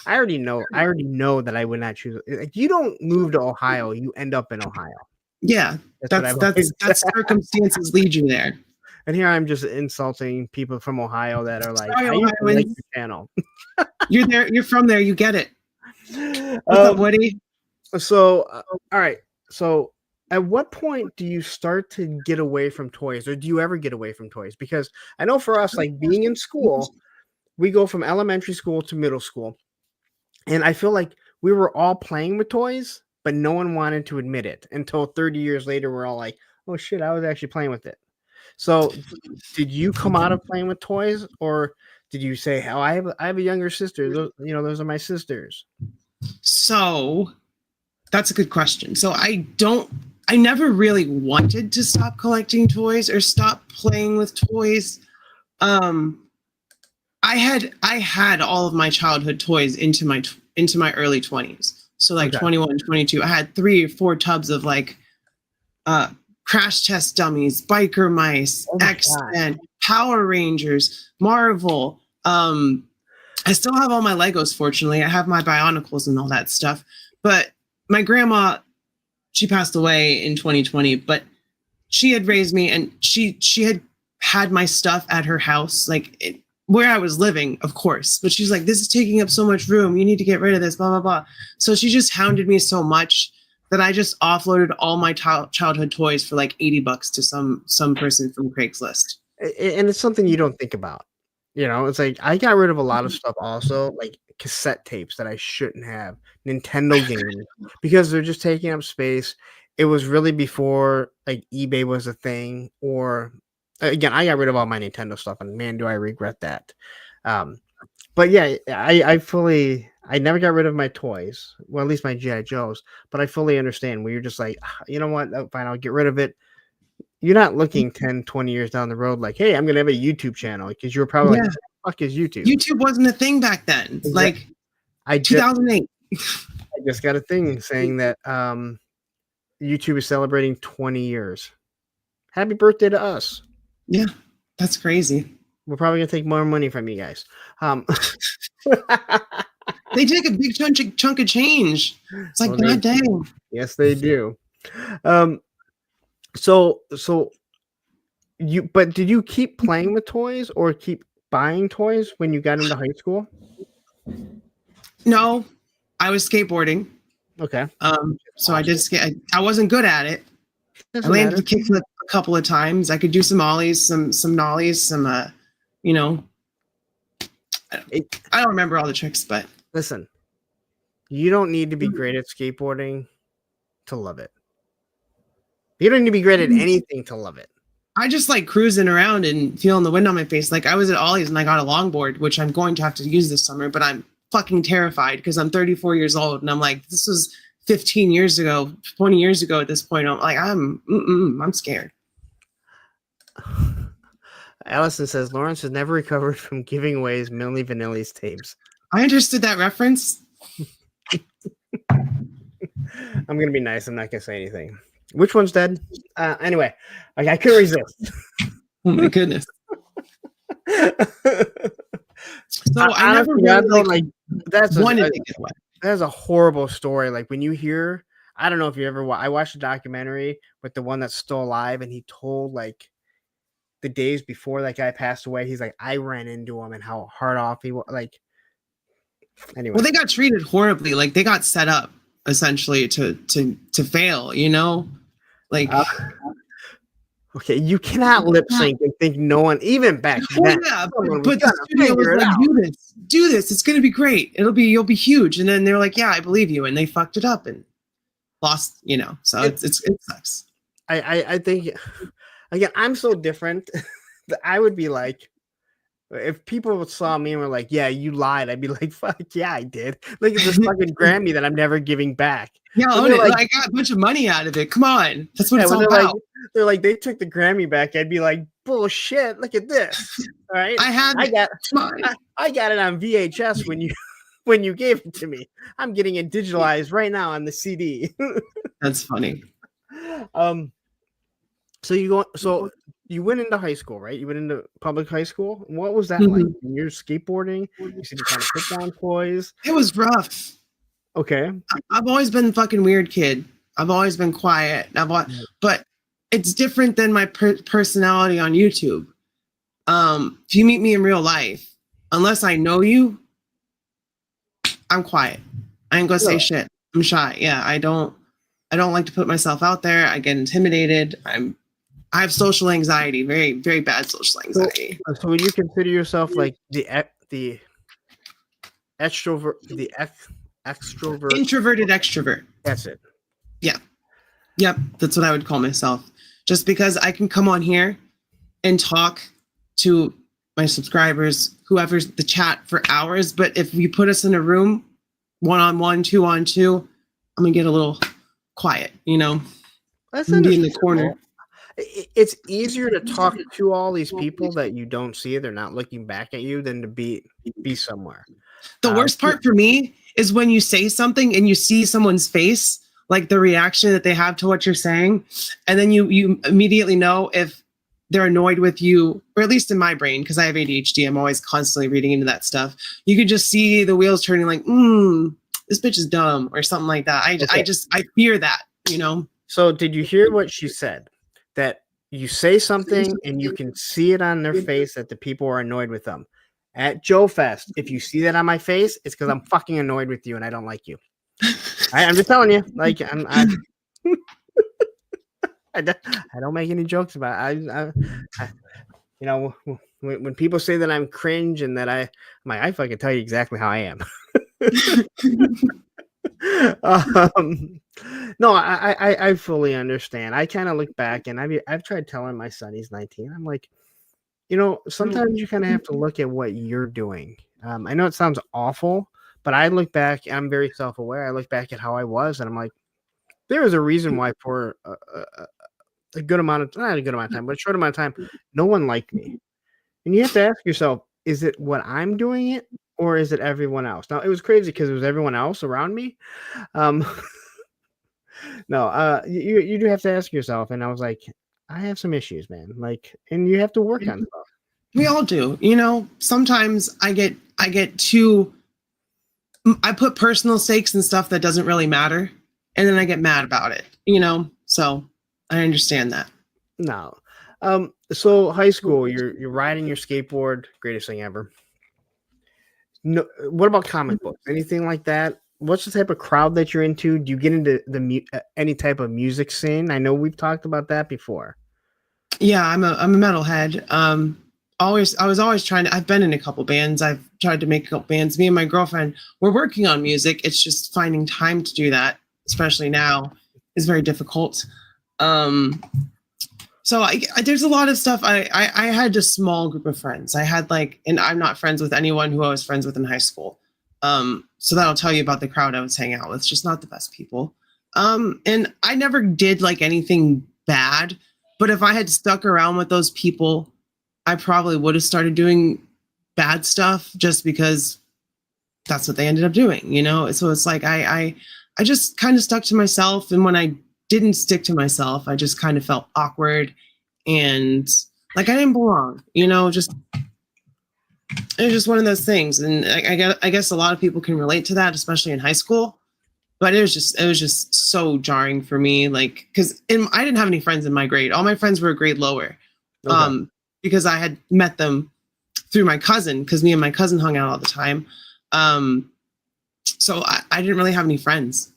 already know. I already know that I would not choose. Like, you don't move to Ohio; you end up in Ohio. Yeah, that's circumstances lead you there. And here I'm just insulting people from Ohio that are like, I used to like your channel. You're there. You're from there. You get it. What's up, Woody? So, all right. So, at what point do you start to get away from toys, or do you ever get away from toys? Because I know for us, like being in school, we go from elementary school to middle school, and I feel like we were all playing with toys, but no one wanted to admit it until 30 years later. We're all like, "Oh shit, I was actually playing with it." So, did you come out of playing with toys, or did you say, "Oh, I have a younger sister. Those are my sisters"? So, that's a good question. So I never really wanted to stop collecting toys or stop playing with toys. I had all of my childhood toys into my early 20s. So like 21, 22, I had 3 or 4 tubs of like Crash Test dummies, Biker Mice, X-Men, Power Rangers, Marvel. I still have all my Legos, fortunately. I have my Bionicles and all that stuff. But my grandma, she passed away in 2020, but she had raised me, and she had my stuff at her house, like where I was living, of course. But she's like, this is taking up so much room. You need to get rid of this, blah, blah, blah. So she just hounded me so much that I just offloaded all my childhood toys for like $80 to some person from Craigslist. And it's something you don't think about. It's like I got rid of a lot of stuff also, like cassette tapes that I shouldn't have, Nintendo games, because they're just taking up space. It was really before like eBay was a thing, or again, I got rid of all my Nintendo stuff, and man, do I regret that. But yeah, I never got rid of my toys. Well, at least my G.I. Joes, but I fully understand where you're just like, you know what? Oh, fine, I'll get rid of it. You're not looking 10, 20 years down the road like, hey, I'm going to have a YouTube channel, because you were probably like, what the fuck is YouTube? YouTube wasn't a thing back then. Like 2008. I just got a thing saying that YouTube is celebrating 20 years. Happy birthday to us. Yeah, that's crazy. We're probably going to take more money from you guys. They take a big chunk of change. It's like, God dang. Yes, they do. So but did you keep playing with toys or keep buying toys when you got into high school? No, I was skateboarding. Okay. So I did skate. I wasn't good at it. I landed the kickflip a couple of times. I could do some ollies, some nollies, some I don't remember all the tricks, but listen, you don't need to be great at skateboarding to love it. You don't need to be great at anything to love it. I just like cruising around and feeling the wind on my face. Like I was at Ollie's and I got a longboard, which I'm going to have to use this summer, but I'm fucking terrified because I'm 34 years old. And I'm like, this was 15 years ago, 20 years ago at this point. I'm like, I'm scared. Allison says, Lawrence has never recovered from giving away his Milli Vanilli's tapes. I understood that reference. I'm going to be nice. I'm not going to say anything. Which one's dead? Anyway, I couldn't resist. Oh my goodness. So I never really that's wanted to get away. That's a horrible story. Like when you hear, I don't know if you ever. I watched a documentary with the one that's still alive, and he told like the days before that guy passed away. He's like, I ran into him and how hard off he was. Like, anyway. Well, they got treated horribly. Like they got set up essentially to fail. You know, like. Okay, you cannot lip sync and think no one, even back then. Yeah, but the studio was like, do this. It's gonna be great. You'll be huge. And then they're like, yeah, I believe you. And they fucked it up and lost. You know, so it sucks. I think, again, I'm so different that I would be like, if people saw me and were like, yeah, you lied, I'd be like, fuck yeah, I did. Look at this fucking Grammy that I'm never giving back. Yeah, like, I got a bunch of money out of it. Come on. That's what it's all about. They're like, they took the Grammy back. I'd be like, bullshit, look at this. All right. I got it on VHS when you gave it to me. I'm getting it digitalized right now on the CD. That's funny. So you went into high school, right? You went into public high school. What was that like? You're skateboarding. You said you kind of put down toys. It was rough. Okay. I've always been a fucking weird kid. I've always been quiet. But it's different than my personality on YouTube. If you meet me in real life, unless I know you, I'm quiet. I ain't gonna say shit. I'm shy. Yeah, I don't like to put myself out there. I get intimidated. I have social anxiety, very, very bad social anxiety. So would you consider yourself like the extrovert, extrovert, introverted extrovert? That's it. Yeah. Yep. That's what I would call myself. Just because I can come on here and talk to my subscribers, whoever's the chat for hours. But if you put us in a room, 1-on-1, 2-on-2, I'm gonna get a little quiet, you know. That's be in the corner. It's easier to talk to all these people that you don't see, they're not looking back at you, than to be somewhere. The worst part for me is when you say something and you see someone's face, like the reaction that they have to what you're saying, and then you immediately know if they're annoyed with you, or at least in my brain, because I have ADHD, I'm always constantly reading into that stuff. You could just see the wheels turning, like, this bitch is dumb, or something like that. I fear that, you know. So did you hear what she said? That you say something and you can see it on their face that the people are annoyed with them. At Joe Fest, if you see that on my face, it's because I'm fucking annoyed with you and I don't like you. I'm just telling you. Like I don't make any jokes about it. I you know, when people say that I'm cringe and that I'm like, I fucking tell you exactly how I am. No, I fully understand. I kind of look back and I've tried telling my son, he's 19. I'm like, you know, sometimes you kind of have to look at what you're doing. I know it sounds awful, but I look back, I'm very self-aware. I look back at how I was and I'm like, there was a reason why for a good amount of, not a good amount of time, but a short amount of time, no one liked me. And you have to ask yourself, is it what I'm doing it? Or is it everyone else? Now, it was crazy because it was everyone else around me. No, you do have to ask yourself. And I was like, I have some issues, man. Like, and you have to work on stuff. We all do. You know, sometimes I get too, I put personal stakes in stuff that doesn't really matter. And then I get mad about it, you know? So I understand that. No. So high school, you're riding your skateboard, greatest thing ever. No, what about comic books? Anything like that? What's the type of crowd that you're into? Do you get into any type of music scene? I know we've talked about that before. Yeah, I'm a metalhead. I was always trying to. I've been in a couple bands. I've tried to make a couple bands. Me and my girlfriend, we're working on music. It's just finding time to do that, especially now, is very difficult. So there's a lot of stuff. I had a small group of friends. I had and I'm not friends with anyone who I was friends with in high school. So that'll tell you about the crowd I was hanging out with. Just not the best people. And I never did anything bad, but if I had stuck around with those people, I probably would have started doing bad stuff just because that's what they ended up doing, you know? So it's like, I just kind of stuck to myself. And when I didn't stick to myself, I just kind of felt awkward and like I didn't belong, you know, just It's just one of those things, and I guess a lot of people can relate to that, especially in high school. But it was just so jarring for me, like because I didn't have any friends in my grade. All my friends were a grade lower, Okay. because I had met them through my cousin, because me and my cousin hung out all the time. So I didn't really have any friends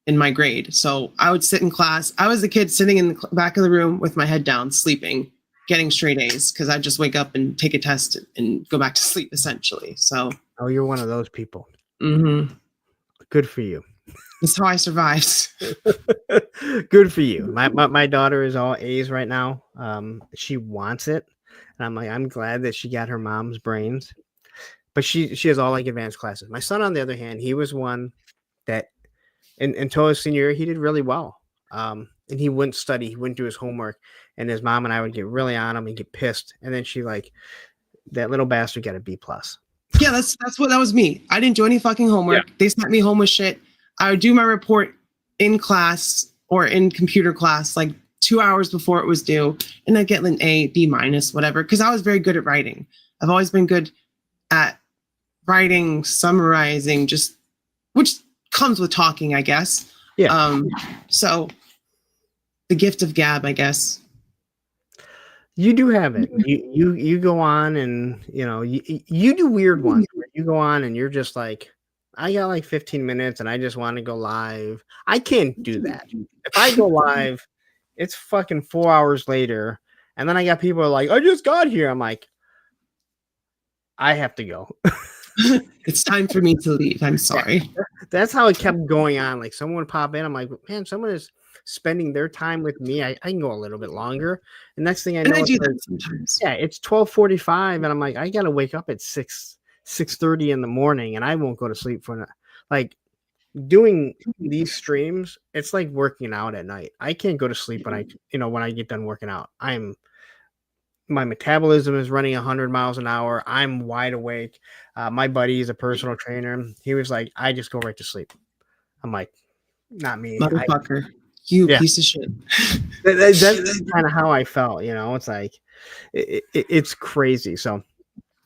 in my grade. So I would sit in class. I was the kid sitting in the back of the room with my head down, sleeping, getting straight A's, because I'd just wake up and take a test and go back to sleep, essentially. So. Oh, you're one of those people. Mm-hmm. Good for you. That's how I survived. Good for you. My daughter is all A's right now. She wants it, and I'm like, I'm glad that she got her mom's brains. But she has all like advanced classes. My son, on the other hand, he was one that until his senior year, he did really well. And he wouldn't study, he wouldn't do his homework, and his mom and I would get really on him and get pissed. And then she like, that little bastard got a B plus. Yeah, that was me. I didn't do any fucking homework. Yeah. They sent me home with shit. I would do my report in class or in computer class like 2 hours before it was due, and I'd get an A, B minus, whatever, because I was very good at writing. I've always been good at writing, summarizing, just which comes with talking, I guess. Yeah. So the gift of gab, I guess. You do have it. You go on and you do weird ones where you go on and you're just like, I got like 15 minutes and I just want to go live. I can't do that. If I go live, it's fucking 4 hours later. And then I got people like, I just got here. I'm like, I have to go. It's time for me to leave. I'm sorry. That's how it kept going on. Like someone would pop in. I'm like, man, someone is spending their time with me. I can go a little bit longer. And next thing I know, I do that sometimes. Yeah, it's 12:45 and I'm like, I got to wake up at 6:30 in the morning and I won't go to sleep for like doing these streams. It's like working out at night. I can't go to sleep when I get done working out. My metabolism is running 100 miles an hour. I'm wide awake. My buddy is a personal trainer. He was like, I just go right to sleep. I'm like, not me. Motherfucker. Piece of shit. That's kind of how I felt. It's like, it's crazy. So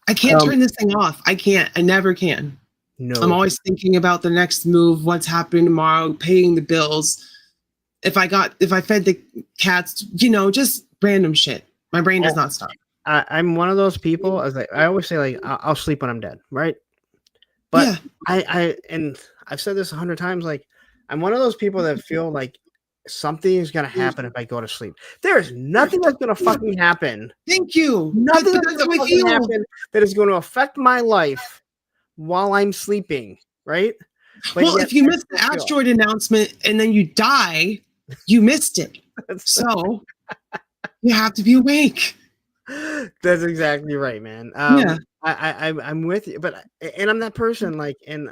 I can't turn this thing off. I can't. I never can. No. I'm always thinking about the next move, what's happening tomorrow, paying the bills. If I fed the cats, just random shit. My brain does not stop. I'm one of those people. I always say, like, I'll sleep when I'm dead, right? But yeah. And I've said this 100 times. Like, I'm one of those people that feel like something is gonna happen if I go to sleep. There is nothing that's gonna fucking happen. Thank you. Nothing that's gonna fucking happen that is going to affect my life while I'm sleeping, right? But well, if you missed the asteroid announcement and then you die, you missed it. So. You have to be awake. That's exactly right, man. Yeah. I'm with you, and I'm that person. Like, and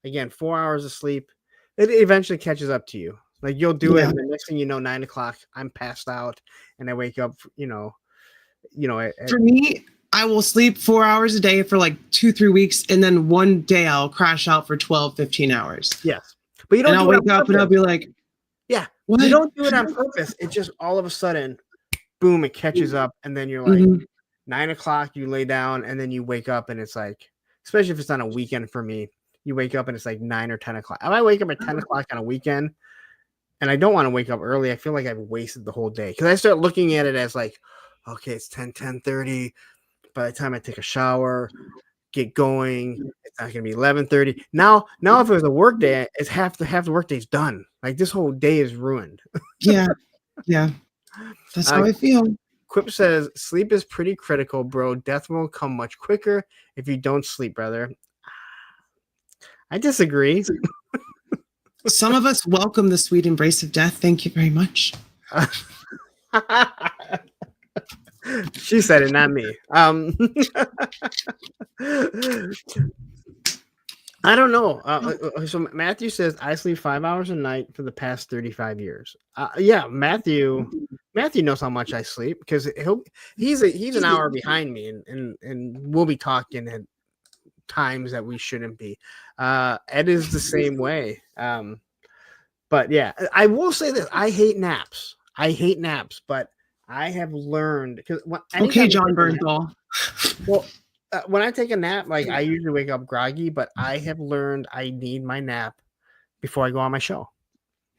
again, 4 hours of sleep, it eventually catches up to you. Like you'll do it, and the next thing you know, 9 o'clock, I'm passed out, and I wake up. For me, I will sleep 4 hours a day for like 2-3 weeks, and then one day I'll crash out for 12-15 hours. Yes, but you don't. And I'll wake up and I'll be like. Yeah, what? You don't do it on purpose. It just all of a sudden, boom, it catches up, and then you're like 9 o'clock. You lay down, and then you wake up, and it's like, especially if it's on a weekend for me, you wake up and it's like 9 or 10 o'clock. If I wake up at 10 o'clock on a weekend, and I don't want to wake up early, I feel like I've wasted the whole day because I start looking at it as like, okay, it's 10:30. By the time I take a shower, get going, it's not gonna be 11:30. Now if it was a work day, it's half the work day's done. Like this whole day is ruined. Yeah. That's how I feel. Quip says sleep is pretty critical, bro. Death will come much quicker if you don't sleep, brother. I disagree. Some of us welcome the sweet embrace of death. Thank you very much. She said it, not me. I don't know. So Matthew says I sleep 5 hours a night for the past 35 years. Yeah, Matthew knows how much I sleep because he's an hour behind me, and we'll be talking at times that we shouldn't be. Ed is the same way. But yeah, I will say this: I hate naps, but I have learned because okay, John Bernthal. Well, When I take a nap, like I usually wake up groggy, but I have learned I need my nap before I go on my show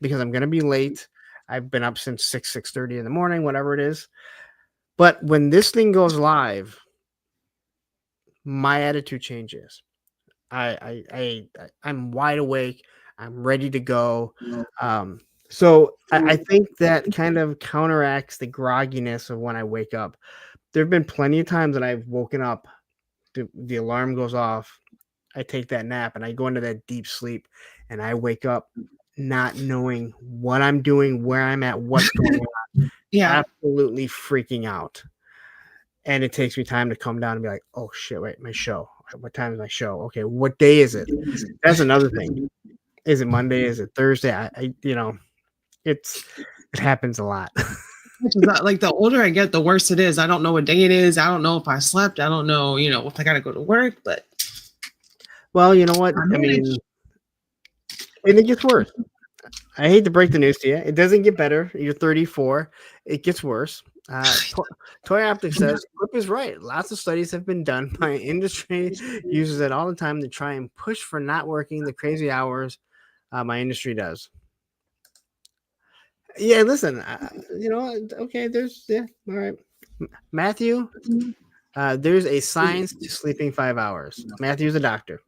because I'm going to be late. I've been up since 6:30 in the morning, whatever it is. But when this thing goes live, my attitude changes. I'm wide awake. I'm ready to go. So I think that kind of counteracts the grogginess of when I wake up. There have been plenty of times that I've woken up, the alarm goes off, I take that nap, and I go into that deep sleep, and I wake up not knowing what I'm doing, where I'm at, what's going on. Yeah. Absolutely freaking out. And it takes me time to come down and be like, oh shit, wait, my show. What time is my show? Okay, what day is it? That's another thing. Is it Monday? Is it Thursday? It happens a lot. Like the older I get, the worse it is. I don't know what day it is. I don't know if I slept. I don't know, if I got to go to work. But well, you know what? I mean, and it gets worse. I hate to break the news to you. It doesn't get better. You're 34. It gets worse. Toy Optics says Clip is right. Lots of studies have been done. My industry uses it all the time to try and push for not working the crazy hours my industry does. Yeah, listen, okay, all right. Matthew, there's a science to sleeping 5 hours. Matthew's a doctor.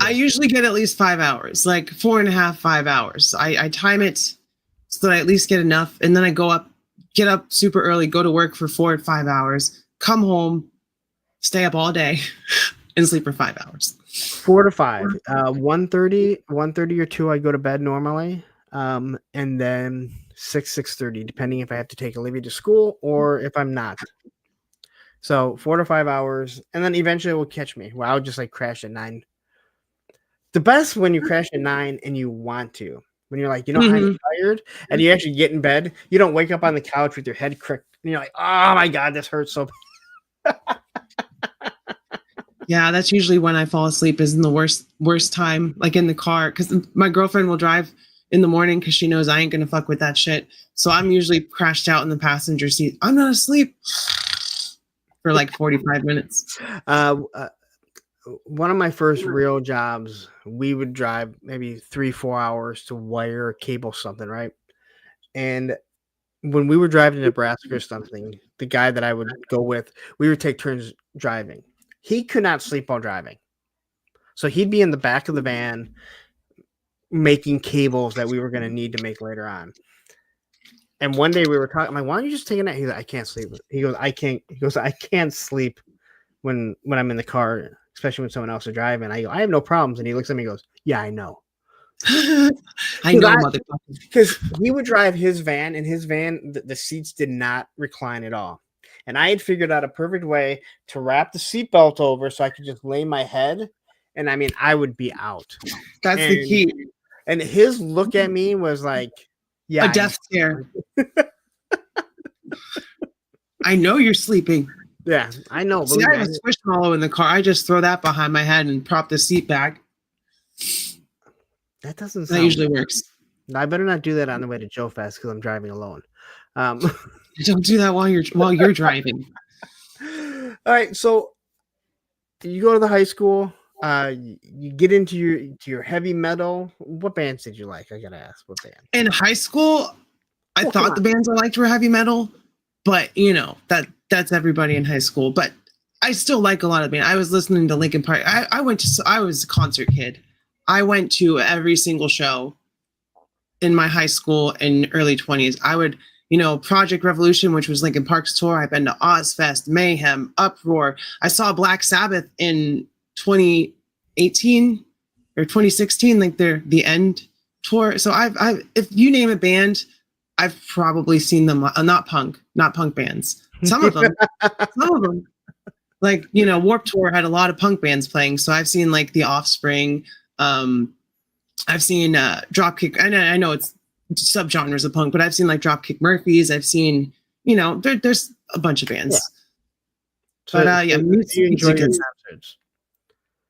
I usually get at least 5 hours, like 4.5, 5 hours. I time it so that I at least get enough. And then I get up super early, go to work for 4 or 5 hours, come home, stay up all day and sleep for 5 hours. 4 to 5, 1:30 or 2, I go to bed normally. And then 6:30, depending if I have to take Olivia to school or if I'm not. So 4 to 5 hours, and then eventually it will catch me. Well, I'll just like crash at 9. The best when you crash at 9 and you want to, when you're like, I'm tired, and you actually get in bed. You don't wake up on the couch with your head cricked, and you're like, oh my god, this hurts so bad. Yeah, that's usually when I fall asleep. Is in the worst time, like in the car, because my girlfriend will drive in the morning because she knows I ain't gonna fuck with that shit. So I'm usually crashed out in the passenger seat. I'm not asleep for like 45 minutes. One of my first real jobs, we would drive maybe 3-4 hours to wire or cable something, right? And when we were driving to Nebraska or something, the guy that I would go with, we would take turns driving. He could not sleep while driving. So he'd be in the back of the van making cables that we were going to need to make later on. And one day we were talking, I'm like, why don't you just take a nap? He's like, I can't sleep. He goes, I can't sleep when I'm in the car, especially when someone else is driving. I go, I have no problems. And he looks at me and goes, yeah, I know. I know, motherfucker. Because he would drive his van, and his van, the seats did not recline at all. And I had figured out a perfect way to wrap the seatbelt over so I could just lay my head. And I mean, I would be out. That's the key. And his look at me was like, yeah, a death stare. I know you're sleeping. Yeah, I know. See, I have a Squishmallow in the car. I just throw that behind my head and prop the seat back. That doesn't sound. That usually works. I better not do that on the way to Joe Fest because I'm driving alone. Don't do that while you're driving. All right, so you go to the high school. You get into your heavy metal. What bands did you like? I gotta ask. What band? In high school, I thought the bands I liked were heavy metal, but that's everybody in high school. But I still like a lot of bands. I was listening to Linkin Park. I was a concert kid. I went to every single show in my high school and early 20s. I would, Project Revolution, which was Linkin Park's tour. I've been to Ozfest, Mayhem, Uproar. I saw Black Sabbath in 2018 or 2016, like the end tour. So I've if you name a band, I've probably seen them. Not punk bands. Some of them, like Warped Tour had a lot of punk bands playing. So I've seen like The Offspring. I've seen Dropkick. I know it's subgenres of punk, but I've seen like Dropkick Murphys. I've seen there's a bunch of bands. Yeah. But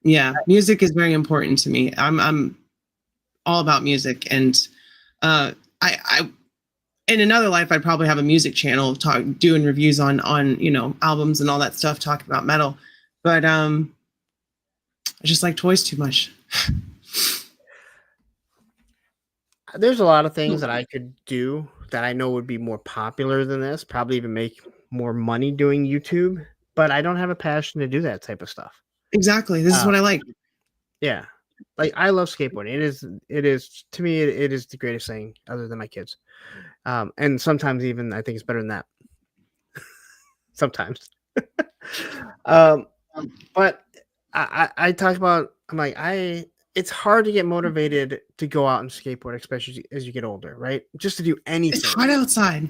yeah, music is very important to me. I'm all about music, and I in another life I'd probably have a music channel doing reviews on albums and all that stuff, talking about metal. But I just like toys too much. There's a lot of things that I could do that I know would be more popular than this, probably even make more money doing YouTube, but I don't have a passion to do that type of stuff. Exactly. This is what I like. Yeah. Like I love skateboarding. It is to me, it is the greatest thing other than my kids. And sometimes even I think it's better than that. Sometimes. But I talk about, I'm like, it's hard to get motivated to go out and skateboard, especially as you get older, right? Just to do anything. It's hot outside.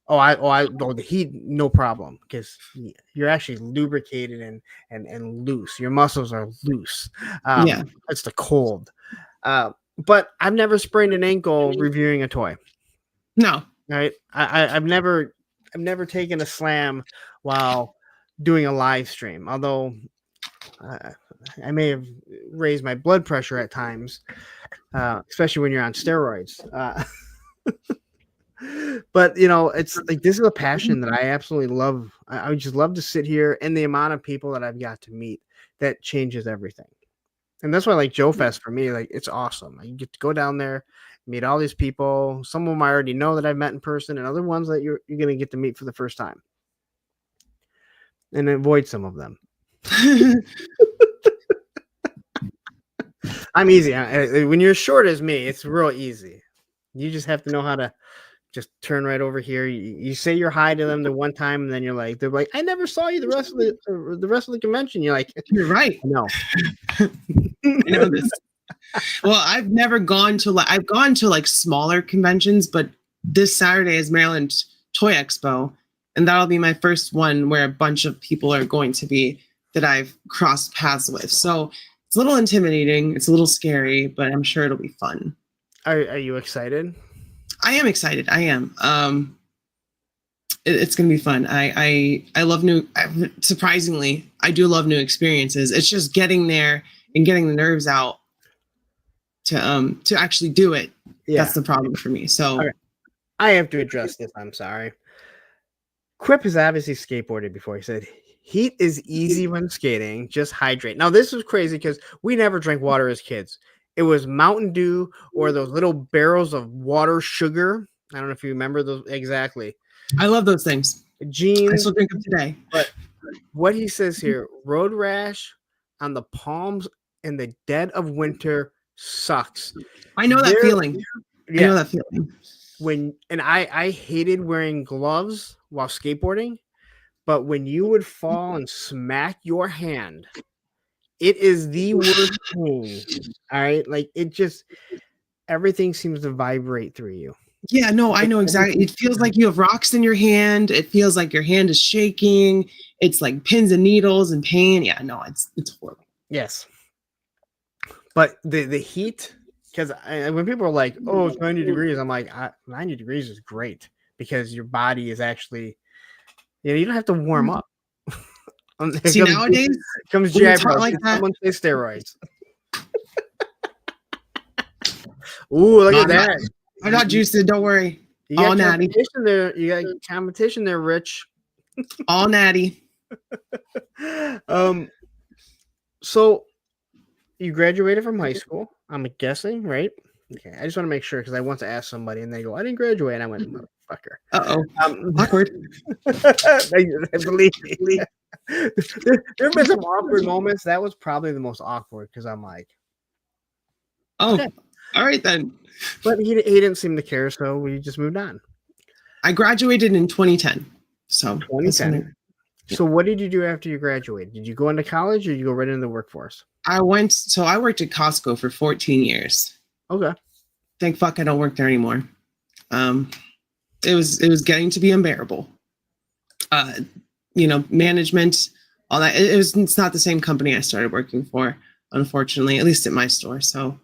The heat, no problem, because you're actually lubricated and loose. Your muscles are loose. Yeah. It's the cold. But I've never sprained an ankle reviewing a toy. No. Right? I've never taken a slam while doing a live stream, although I may have raised my blood pressure at times, especially when you're on steroids. But it's like, this is a passion that I absolutely love. I would just love to sit here, and the amount of people that I've got to meet, that changes everything. And that's why, like, Joe Fest for me, like, it's awesome. You get to go down there, meet all these people. Some of them I already know that I've met in person, and other ones that you're going to get to meet for the first time, and avoid some of them. I'm easy. When you're as short as me, it's real easy. You just have to know how to just turn right over here. You say you're hi to them the one time, and then they're like, I never saw you the rest of the convention. You're like, you're right. No. I know this. Well, I've gone to like smaller conventions, but this Saturday is Maryland Toy Expo, and that'll be my first one where a bunch of people are going to be that I've crossed paths with. So it's a little intimidating. It's a little scary, but I'm sure it'll be fun. Are you excited? I am excited. I am. It's going to be fun. I love surprisingly, I do love new experiences. It's just getting there and getting the nerves out to actually do it. Yeah. That's the problem for me. So okay. I have to address this. I'm sorry. Quip has obviously skateboarded before. He said, heat is easy when skating. Just hydrate. Now, this was crazy because we never drank water as kids. It was Mountain Dew or those little barrels of water sugar. I don't know if you remember those exactly. I love those things. Jeans. I still drink them today. But what he says here, road rash on the palms in the dead of winter sucks. I know that feeling. Yeah. I know that feeling. I hated wearing gloves while skateboarding, but when you would fall and smack your hand, it is the worst pain. All right. Like, it just, everything seems to vibrate through you. Yeah, no, I know exactly. It feels like you have rocks in your hand. It feels like your hand is shaking. It's like pins and needles and pain. Yeah, no, it's horrible. Yes. But the heat, because when people are like, oh, it's 90 degrees, I'm like, 90 degrees is great because your body is actually, you don't have to warm up. See, nowadays, comes Jabber, like someone say steroids. Ooh, look at that. I'm not juiced. Don't worry. You got competition there. You got competition there, Rich. All natty. So you graduated from high school, I'm guessing, right? Okay. I just want to make sure because I once asked somebody and they go, I didn't graduate. And I went, motherfucker. Awkward. Believe me. There have been some awkward moments. That was probably the most awkward because I'm like, oh, okay. All right then. But he didn't seem to care, so we just moved on. I graduated in 2010. So 2010. So what did you do after you graduated? Did you go into college or did you go right into the workforce? I worked at Costco for 14 years. Okay. Thank fuck I don't work there anymore. It was getting to be unbearable. Management, all that. It's not the same company I started working for, unfortunately, at least at my store. So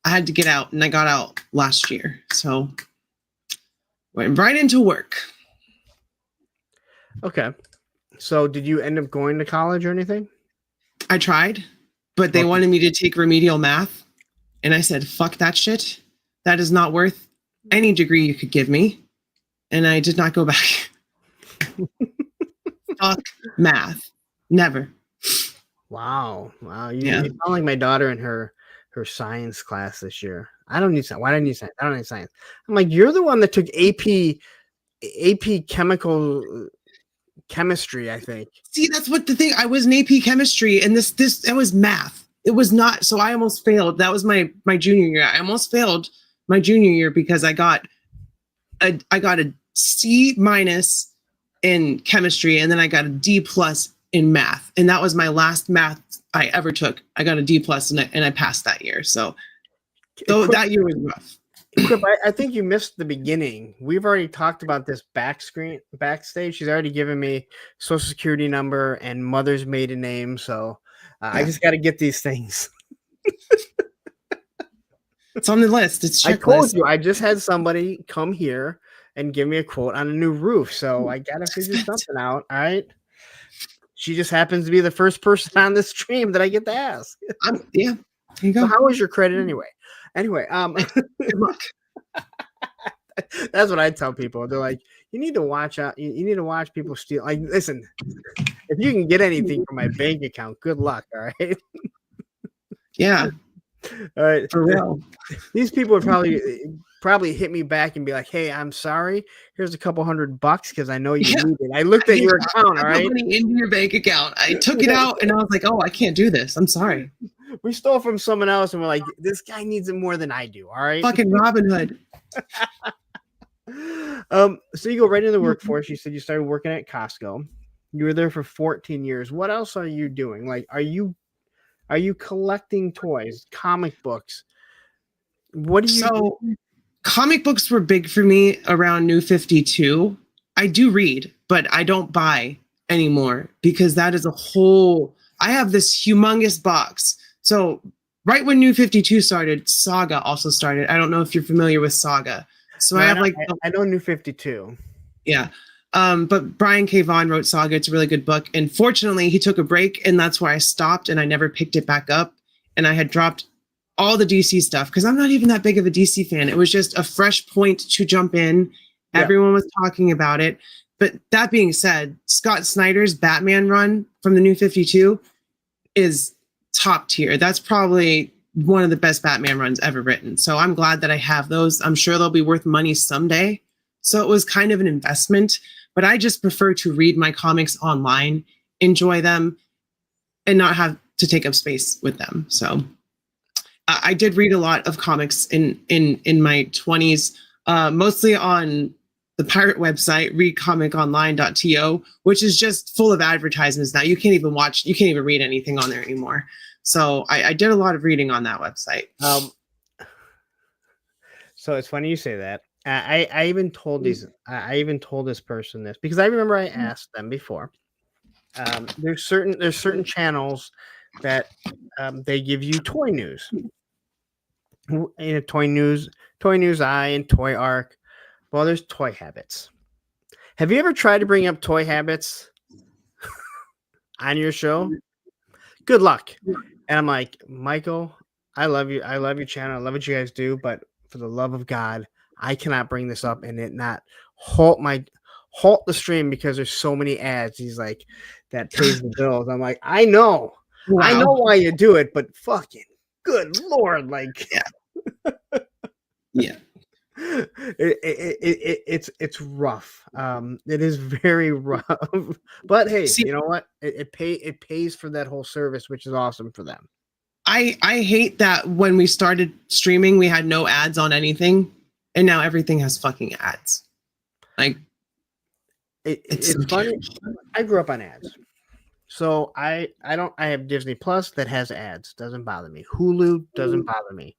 I had to get out, and I got out last year. So went right into work. Okay. So did you end up going to college or anything? I tried, but they wanted me to take remedial math. And I said, fuck that shit. That is not worth any degree you could give me. And I did not go back. Fuck math. Never. Wow. Wow. You Yeah. sound like my daughter in her science class this year. I don't need science. Why do I need science? I don't need science. I'm like, you're the one that took AP chemistry, I think. See, that's what the thing. I was in AP chemistry, and this that was math. It was not. So I almost failed. That was my junior year. I almost failed my junior year because I got a C minus in chemistry, and then I got a D plus in math, and that was my last math I ever took. I got a D plus, and I passed that year. So that year was rough. Quip, I think you missed the beginning. We've already talked about this backstage. She's already given me social security number and mother's maiden name. So I just got to get these things. It's on the list. It's checklist. I told you, I just had somebody come here and give me a quote on a new roof. So I got to figure something out. All right. She just happens to be the first person on this stream that I get to ask. Yeah. Here you go. So how was your credit anyway? Anyway, Good luck. That's what I tell people. They're like, you need to watch out. You need to watch people steal. Like, listen, if you can get anything from my bank account, good luck. All right. Yeah. All right. For real. These people would probably hit me back and be like, hey, I'm sorry. Here's a couple $100 because I know you need it. I looked at your account. All right. Money into your bank account. I took it out and I was like, oh, I can't do this. I'm sorry. We stole from someone else and we're like, this guy needs it more than I do. All right. Fucking Robin Hood. So you go right into the workforce. You said you started working at Costco. You were there for 14 years. What else are you doing? Like, are you collecting toys, comic books? What do you So comic books were big for me around New 52. I do read, but I don't buy anymore because that is I have this humongous box. So right when New 52 started, Saga also started. I don't know if you're familiar with Saga. So I know New 52. Yeah. But Brian K. Vaughan wrote Saga. It's a really good book. And fortunately, he took a break, and that's where I stopped, and I never picked it back up. And I had dropped all the DC stuff because I'm not even that big of a DC fan. It was just a fresh point to jump in. Yeah. Everyone was talking about it. But that being said, Scott Snyder's Batman run from the New 52 is top tier. That's probably one of the best Batman runs ever written. So I'm glad that I have those. I'm sure they'll be worth money someday. So it was kind of an investment, but I just prefer to read my comics online, enjoy them, and not have to take up space with them. So I did read a lot of comics in my 20s, mostly on the pirate website, readcomiconline.to, which is just full of advertisements now. You can't even read anything on there anymore. So I did a lot of reading on that website. So it's funny you say that. I even told this person this because I remember I asked them before. There's certain channels that they give you toy news. Toy news Eye and Toy Arc. Well, there's Toy Habits. Have you ever tried to bring up Toy Habits on your show? Good luck. And I'm like, Michael, I love you. I love your channel. I love what you guys do. But for the love of God, I cannot bring this up and it not halt the stream because there's so many ads. He's like, that pays the bills. I'm like, I know. Wow. I know why you do it, but fucking good Lord. Like, yeah. It's rough. It is very rough. But hey, you know what? It pays for that whole service, which is awesome for them. I hate that when we started streaming, we had no ads on anything, and now everything has fucking ads. Like, it's funny. I grew up on ads, so I have Disney Plus that has ads. Doesn't bother me. Hulu doesn't bother me.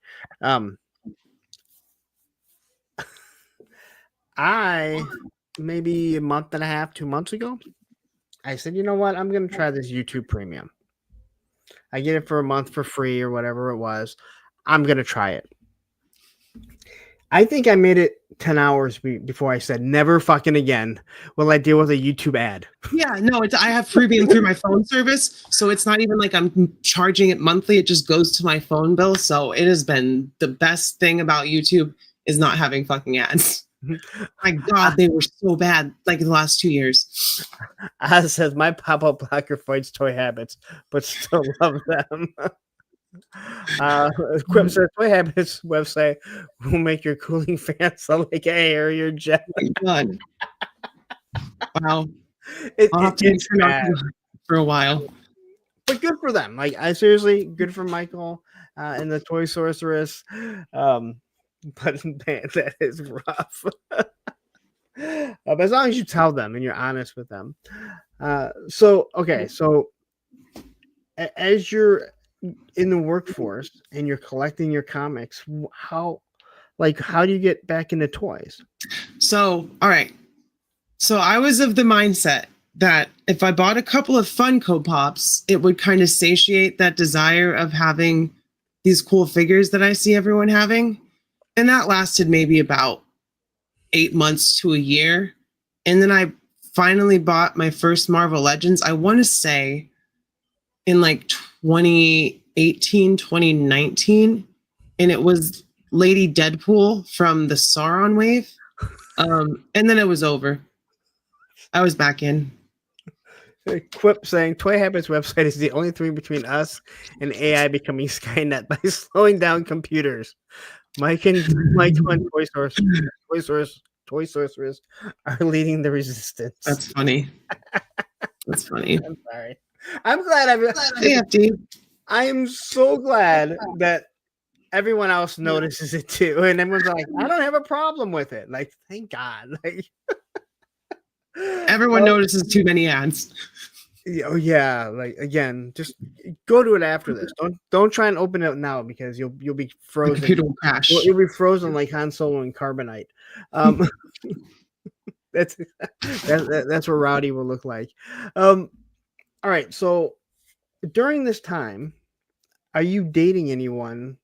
I maybe a month and a half, 2 months ago, I said, you know what? I'm going to try this YouTube Premium. I get it for a month for free or whatever it was. I'm going to try it. I think I made it 10 hours before I said, never fucking again will I deal with a YouTube ad. Yeah, no, I have freebie through my phone service. So it's not even like I'm charging it monthly. It just goes to my phone bill. So it has been the best thing about YouTube is not having fucking ads. My God, they were so bad. Like the last 2 years. Oz says my pop-up blocker fights toy habits, but still love them. Quip says toy habits website will make your cooling fan sound like an air your jet. Oh my God. Wow. It, I'll have to it's turn bad. off for a while. But good for them. Like I seriously, good for Michael and the toy sorceress. But man, that is rough. But as long as you tell them and you're honest with them. So as you're in the workforce and you're collecting your comics, how do you get back into toys? So, all right. So I was of the mindset that if I bought a couple of Funko Pops, it would kind of satiate that desire of having these cool figures that I see everyone having. And that lasted maybe about 8 months to a year. And then I finally bought my first Marvel Legends, I want to say in like 2018, 2019. And it was Lady Deadpool from the Sauron wave. And then it was over. I was back in. Quip saying Toy Habits website is the only thing between us and AI becoming Skynet by slowing down computers. Mike and Toy Sorcerers are leading the resistance. That's funny. That's funny. I'm sorry. I'm glad I am so glad that everyone else notices it too, and everyone's like, I don't have a problem with it. Like, thank God. Like, everyone notices too many ads. Oh yeah, like again, just go to it after this. Don't try and open it now because you'll be frozen. The computer will crash. You'll be frozen like Han Solo and Carbonite. That's what Rowdy will look like. All right, so during this time, are you dating anyone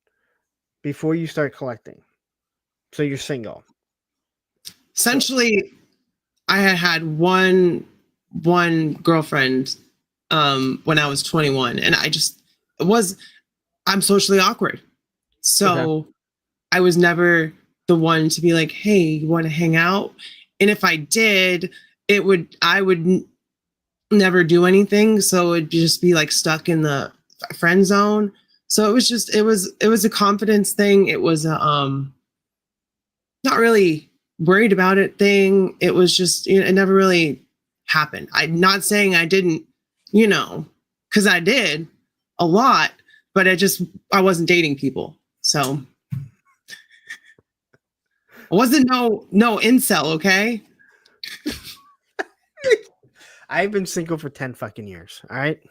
before you start collecting? So you're single. Essentially, I had one girlfriend when I was 21, and I'm socially awkward. So I was never the one to be like, hey, you want to hang out? And if I did, I would never do anything. So it'd just be like stuck in the friend zone. So it was a confidence thing. It was not really worried about it thing. It was just, it never really happened. I'm not saying I didn't, because I did a lot, but I wasn't dating people. So I wasn't no incel, okay? I've been single for 10 fucking years. All right.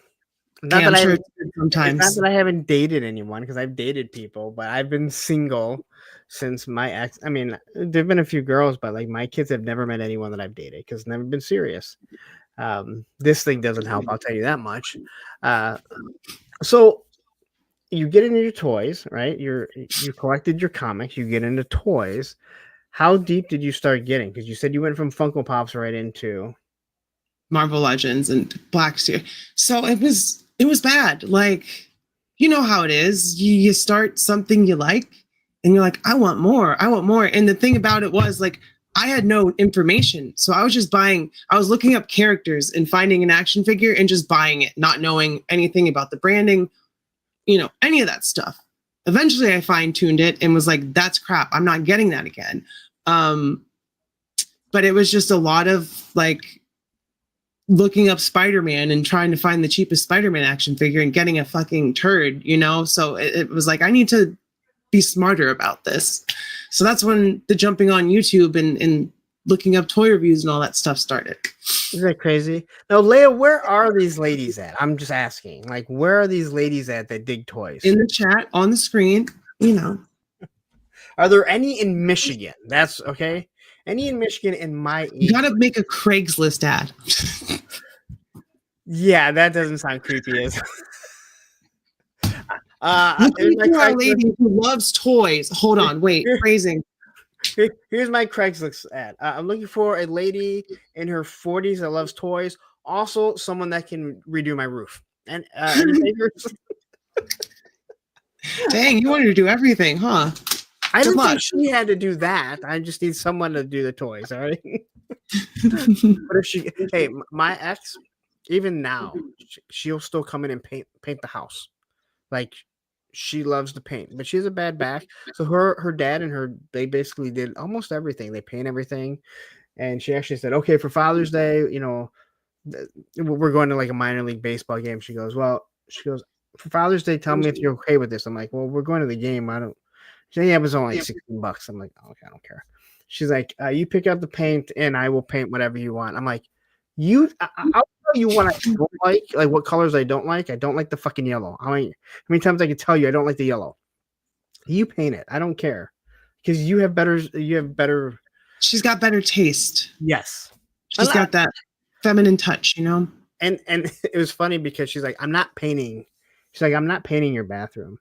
Sometimes. Not that I haven't dated anyone, because I've dated people, but I've been single since my ex. I mean, there've been a few girls, but like my kids have never met anyone that I've dated because it's never been serious. This thing doesn't help, I'll tell you that much. So you get into your toys, right? You collected your comics, you get into toys. How deep did you start getting? Because you said you went from Funko Pops right into Marvel Legends and Black Series. So it was bad. Like, you know how it is. You start something you like and you're like, I want more. And the thing about it was like, I had no information. So I was looking up characters and finding an action figure and just buying it, not knowing anything about the branding, any of that stuff. Eventually I fine-tuned it and was like, that's crap. I'm not getting that again. But it was just a lot of like looking up Spider-Man and trying to find the cheapest Spider-Man action figure and getting a fucking turd, So it was like, I need to be smarter about this. So that's when the jumping on YouTube and looking up toy reviews and all that stuff started. Isn't that crazy? Now, Leia, where are these ladies at? I'm just asking. Like, where are these ladies at that dig toys? In the chat, on the screen, Are there any in Michigan? That's okay. Any in Michigan in my age? You gotta make a Craigslist ad. Yeah, that doesn't sound creepy as looking for a lady who loves toys. Hold on, wait, phrasing. Here's my Craigslist ad. I'm looking for a lady in her 40s that loves toys. Also, someone that can redo my roof. And dang, you wanted to do everything, huh? I Good didn't luck. think she had to do that. I just need someone to do the toys. All right. But if she, hey, my ex, even now, she'll still come in and paint the house. Like she loves to paint, but she has a bad back. So her dad and they basically did almost everything. They paint everything, and she actually said, "Okay, for Father's Day, we're going to like a minor league baseball game." She goes, "For Father's Day, tell me if you're okay with this." I'm like, "Well, we're going to the game. I don't." She said, "Yeah, it was only like $16." I'm like, oh, "Okay, I don't care." She's like, "You pick out the paint, and I will paint whatever you want." I'm like, I'll tell you what I don't like what colors I don't like. I don't like the fucking yellow. How many times I can tell you I don't like the yellow? You paint it. I don't care because you have better. She's got better taste. Yes, She's got that feminine touch, And it was funny because she's like, "I'm not painting." She's like, "I'm not painting your bathroom."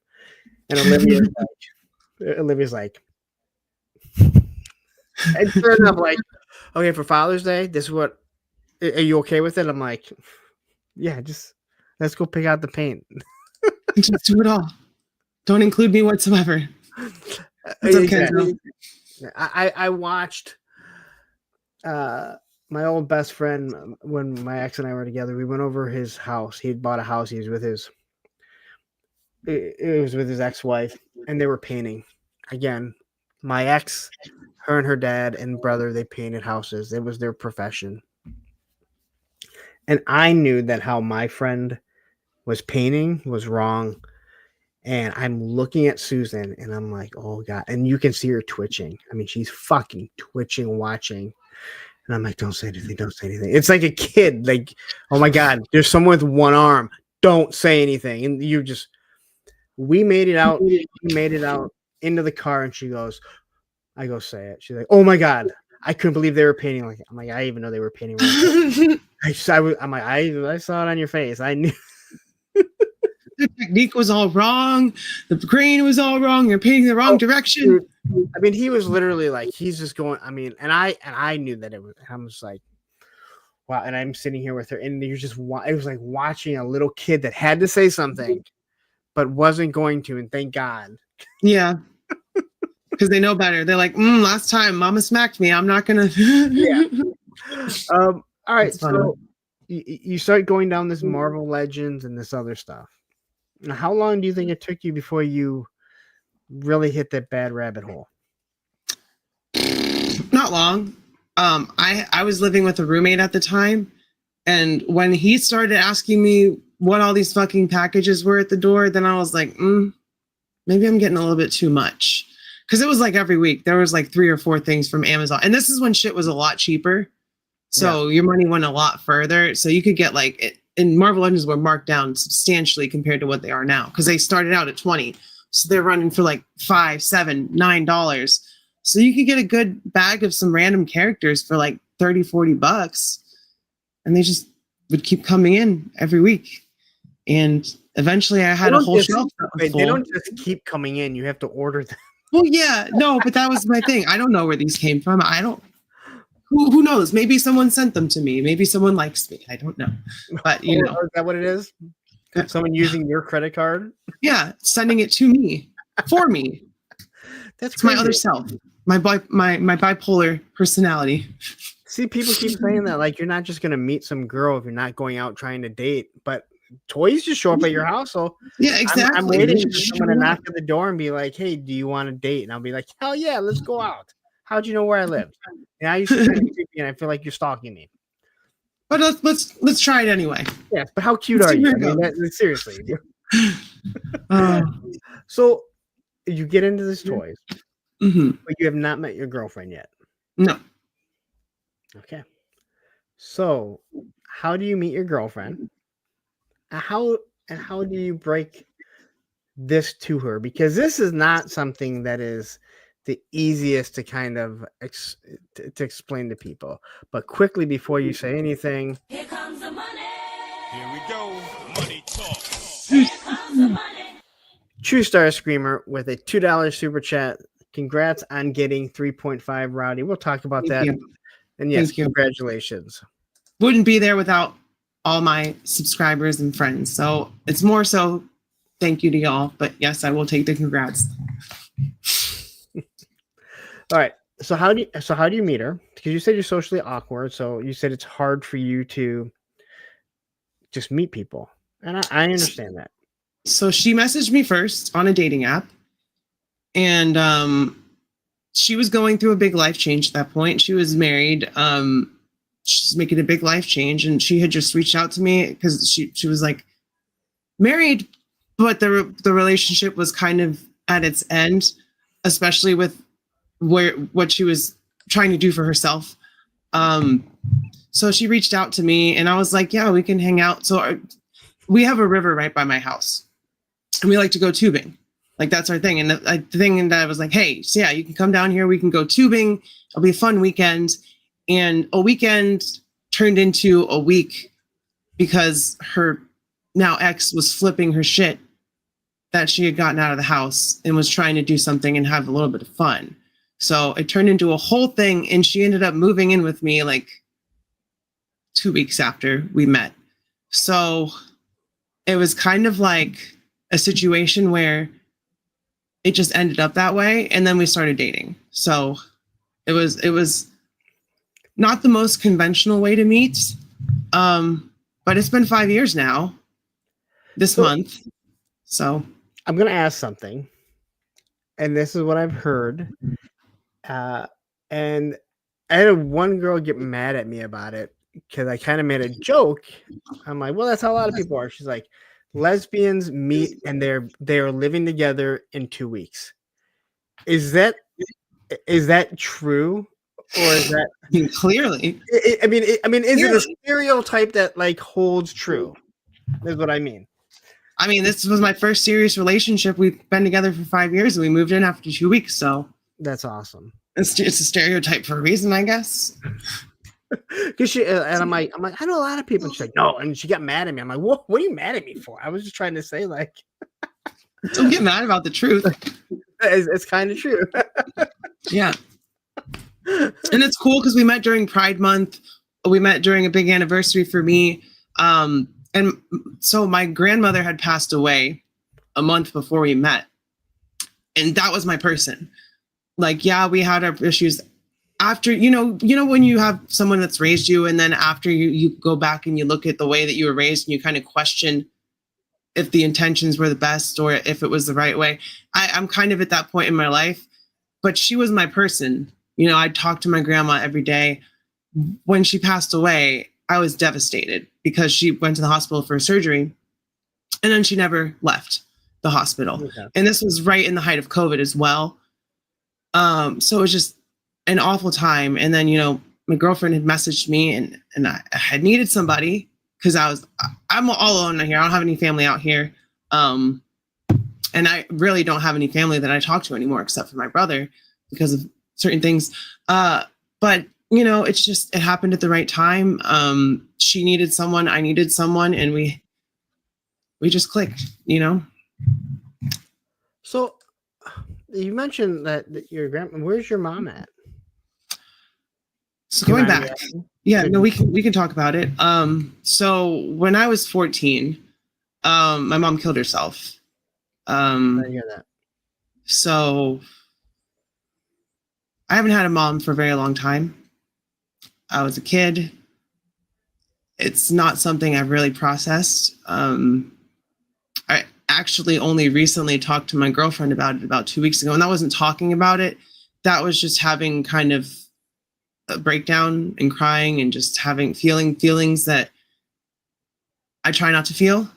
And Olivia's like, and sure enough, like, okay, for Father's Day, this is what. Are you okay with it? I'm like, yeah, just let's go pick out the paint. Just do it all. Don't include me whatsoever. It's okay. I watched my old best friend when my ex and I were together. We went over his house. He had bought a house. He was with his ex-wife, and they were painting. Again, my ex, her and her dad and brother, they painted houses. It was their profession. And I knew that how my friend was painting was wrong. And I'm looking at Susan and I'm like, oh God. And you can see her twitching. I mean, she's fucking twitching, watching. And I'm like, don't say anything. Don't say anything. It's like a kid. Like, oh my God, there's someone with one arm. Don't say anything. And we made it out. We made it out into the car. And I go, say it. She's like, oh my God. I couldn't believe they were painting like it. I'm like, I even know they were painting. I'm like, I saw it on your face. I knew the technique was all wrong. The grain was all wrong. You're painting the wrong direction. Dude. I mean, he was literally like, he's just going. I mean, and I knew that it was. I'm just like, wow. And I'm sitting here with her, and you're just. It was like watching a little kid that had to say something, but wasn't going to. And thank God. Yeah. Because they know better. They're like, last time Mama smacked me. I'm not gonna. Yeah. All right. So you start going down this Marvel Legends and this other stuff. Now, how long do you think it took you before you really hit that bad rabbit hole? Not long. I was living with a roommate at the time, and when he started asking me what all these fucking packages were at the door, then I was like, maybe I'm getting a little bit too much. Because it was like every week there was like 3 or 4 things from Amazon, and this is when shit was a lot cheaper, so your money went a lot further. So you could get and Marvel Legends were marked down substantially compared to what they are now, because they started out at $20, so they're running for like $5, $7, $9. So you could get a good bag of some random characters for like $30-$40, and they just would keep coming in every week. And eventually I had a whole shelf. They don't just keep coming in. You have to order them. Well, yeah, no, but that was my thing. I don't know where these came from. Who knows? Maybe someone sent them to me. Maybe someone likes me. I don't know. But is that what it is? Someone using your credit card? Yeah, sending it to me for me. That's my other self. My bipolar personality. See, people keep saying that, like, you're not just gonna meet some girl if you're not going out trying to date, but toys just show up at your house. So yeah, exactly. I'm waiting for someone to knock at the door and be like, "Hey, do you want to date?" And I'll be like, "Hell yeah, let's go out." How'd you know where I live? And I used to kind of creepy, and I feel like you're stalking me. But let's try it anyway. Yeah, but how cute are you? I mean, seriously. So you get into this toys, but you have not met your girlfriend yet. No. Okay. So how do you meet your girlfriend? How do you break this to her? Because this is not something that is the easiest to kind of to explain to people. But quickly, before you say anything, here comes the money. Here we go. Money talk. Here comes the money. True Star Screamer with a $2 super chat. Congrats on getting 3.5, Rowdy. We'll talk about that. And yes, congratulations. Wouldn't be there without all my subscribers and friends. So it's more so thank you to y'all. But yes, I will take the congrats. All right. So how do you meet her? Because you said you're socially awkward. So you said it's hard for you to just meet people, and I understand that. So she messaged me first on a dating app, and she was going through a big life change at that point. She was married. She's making a big life change, and she had just reached out to me because she was like married, but the relationship was kind of at its end, especially with what she was trying to do for herself. So she reached out to me, and I was like, yeah, we can hang out. So we have a river right by my house, and we like to go tubing. Like, that's our thing. And the thing that I was like, hey, so yeah, you can come down here. We can go tubing. It'll be a fun weekend. And a weekend turned into a week because her now ex was flipping her shit that she had gotten out of the house and was trying to do something and have a little bit of fun. So it turned into a whole thing. And she ended up moving in with me like 2 weeks after we met. So it was kind of like a situation where it just ended up that way. And then we started dating. So it was not the most conventional way to meet. But it's been 5 years now this month. So I'm going to ask something, and this is what I've heard. And I had one girl get mad at me about it because I kind of made a joke. I'm like, well, that's how a lot of people are. She's like, lesbians meet and they're living together in 2 weeks. Is that true, or is that? I mean, clearly, I mean, is it a stereotype that like holds true? Is what I mean. I mean, this was my first serious relationship. We've been together for 5 years, and we moved in after 2 weeks. So that's awesome. It's a stereotype for a reason, I guess. Because she and I'm like, I know a lot of people. And she's like, no, and she got mad at me. I'm like, what are you mad at me for? I was just trying to say, like, don't get mad about the truth. It's kind of true. Yeah. And it's cool because we met during Pride Month. We met during a big anniversary for me. And so my grandmother had passed away a month before we met. And that was my person. Like, yeah, we had our issues after, you know, when you have someone that's raised you, and then after you go back and you look at the way that you were raised and you kind of question if the intentions were the best or if it was the right way. I'm kind of at that point in my life, but she was my person. You know, I'd talk to my grandma every day. When she passed away, I was devastated because she went to the hospital for surgery, and then she never left the hospital. Okay. And this was right in the height of COVID as well. So it was just an awful time. And then, you know, my girlfriend had messaged me, and I had needed somebody because I'm all alone here. I don't have any family out here. And I really don't have any family that I talk to anymore except for my brother because of certain things. But you know, it happened at the right time. She needed someone, I needed someone, and we just clicked, you know? So you mentioned that your grandma, where's your mom at? So going back, yeah, no, we can talk about it. So when I was 14, my mom killed herself. I hear that. So I haven't had a mom for a very long time. I was a kid. It's not something I've really processed. I actually only recently talked to my girlfriend about it about 2 weeks ago, and that wasn't talking about it. That was just having kind of a breakdown and crying and just feeling feelings that I try not to feel.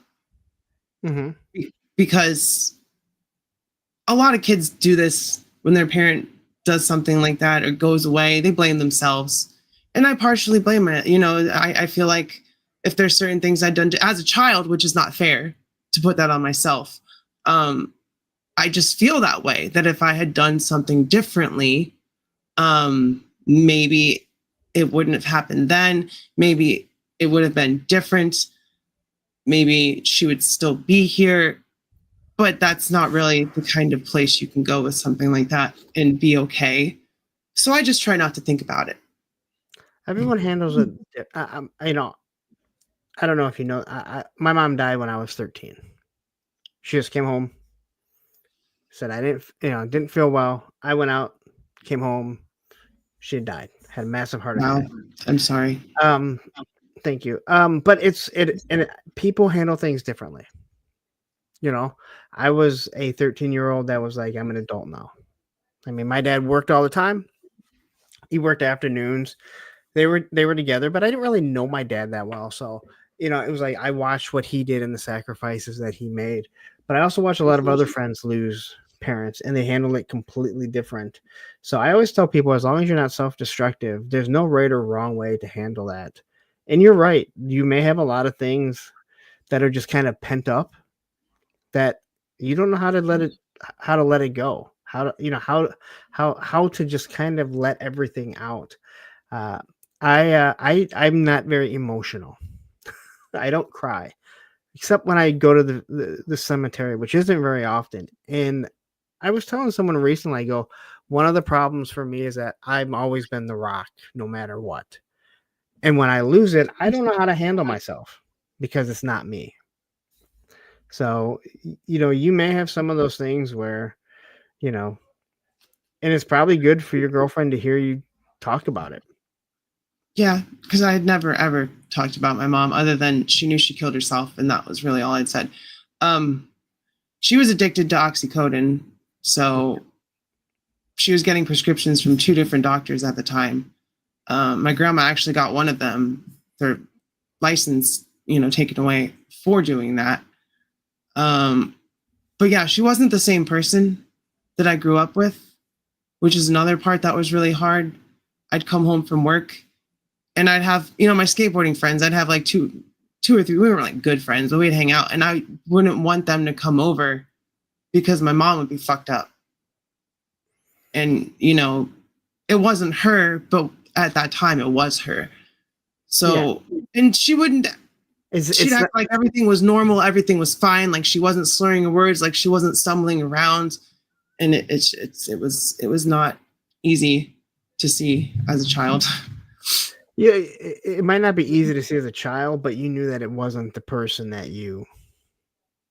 Mm-hmm. Because a lot of kids do this when their parent does something like that or goes away. They blame themselves. And I partially blame it. You know, I feel like if there's certain things I've done as a child, which is not fair to put that on myself, I just feel that way, that if I had done something differently, maybe it wouldn't have happened then. Maybe it would have been different. Maybe she would still be here. But that's not really the kind of place you can go with something like that and be okay. So I just try not to think about it. Everyone handles it. You know, I don't know if you know. My mom died when I was 13. She just came home. Said I didn't feel well. I went out, came home, she had died, had a massive heart Wow. attack. I'm sorry. Thank you. But people handle things differently. You know, I was a 13-year-old that was like, I'm an adult now. I mean, my dad worked all the time. He worked afternoons. They were together, but I didn't really know my dad that well. So, you know, it was like I watched what he did and the sacrifices that he made. But I also watched a lot of other friends lose parents, and they handle it completely different. So I always tell people, as long as you're not self-destructive, there's no right or wrong way to handle that. And you're right. You may have a lot of things that are just kind of pent up that you don't know how to let it go. How to, you know, how to just kind of let everything out. I'm not very emotional. I don't cry except when I go to the cemetery, which isn't very often. And I was telling someone recently, I go, one of the problems for me is that I've always been the rock no matter what. And when I lose it, I don't know how to handle myself because it's not me. So, you know, you may have some of those things where, you know, and it's probably good for your girlfriend to hear you talk about it. Yeah, because I had never ever talked about my mom other than she knew she killed herself, and that was really all I'd said. She was addicted to oxycodone, so she was getting prescriptions from 2 different doctors at the time. My grandma actually got one of them, their license, you know, taken away for doing that. But yeah, she wasn't the same person that I grew up with, which is another part that was really hard. I'd come home from work and I'd have, you know, my skateboarding friends, I'd have like two or three, we were like good friends, but we'd hang out and I wouldn't want them to come over because my mom would be fucked up. And, you know, it wasn't her, but at that time it was her. So, yeah. And she wouldn't, she'd act like everything was normal, everything was fine, like she wasn't slurring words, like she wasn't stumbling around. And it was not easy to see as a child. Yeah, it might not be easy to see as a child, but you knew that it wasn't the person that you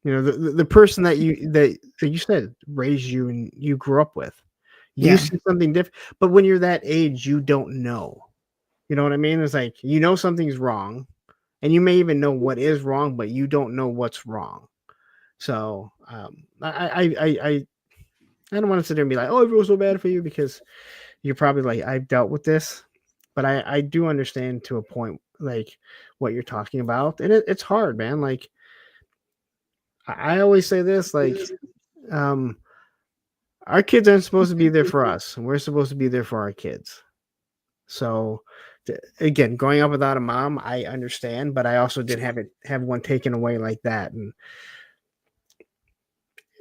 know, the person that you said raised you and you grew up with. You see something different, but when you're that age, you don't know. You know what I mean? It's like, you know, something's wrong, and you may even know what is wrong, but you don't know what's wrong. So I don't want to sit there and be like, oh, it feels so bad for you, because you're probably like, I've dealt with this. But I do understand to a point, like, what you're talking about. And it's hard, man. Like, I always say this, like, our kids aren't supposed to be there for us, and we're supposed to be there for our kids. So, again, growing up without a mom, I understand, but I also did have one taken away like that. And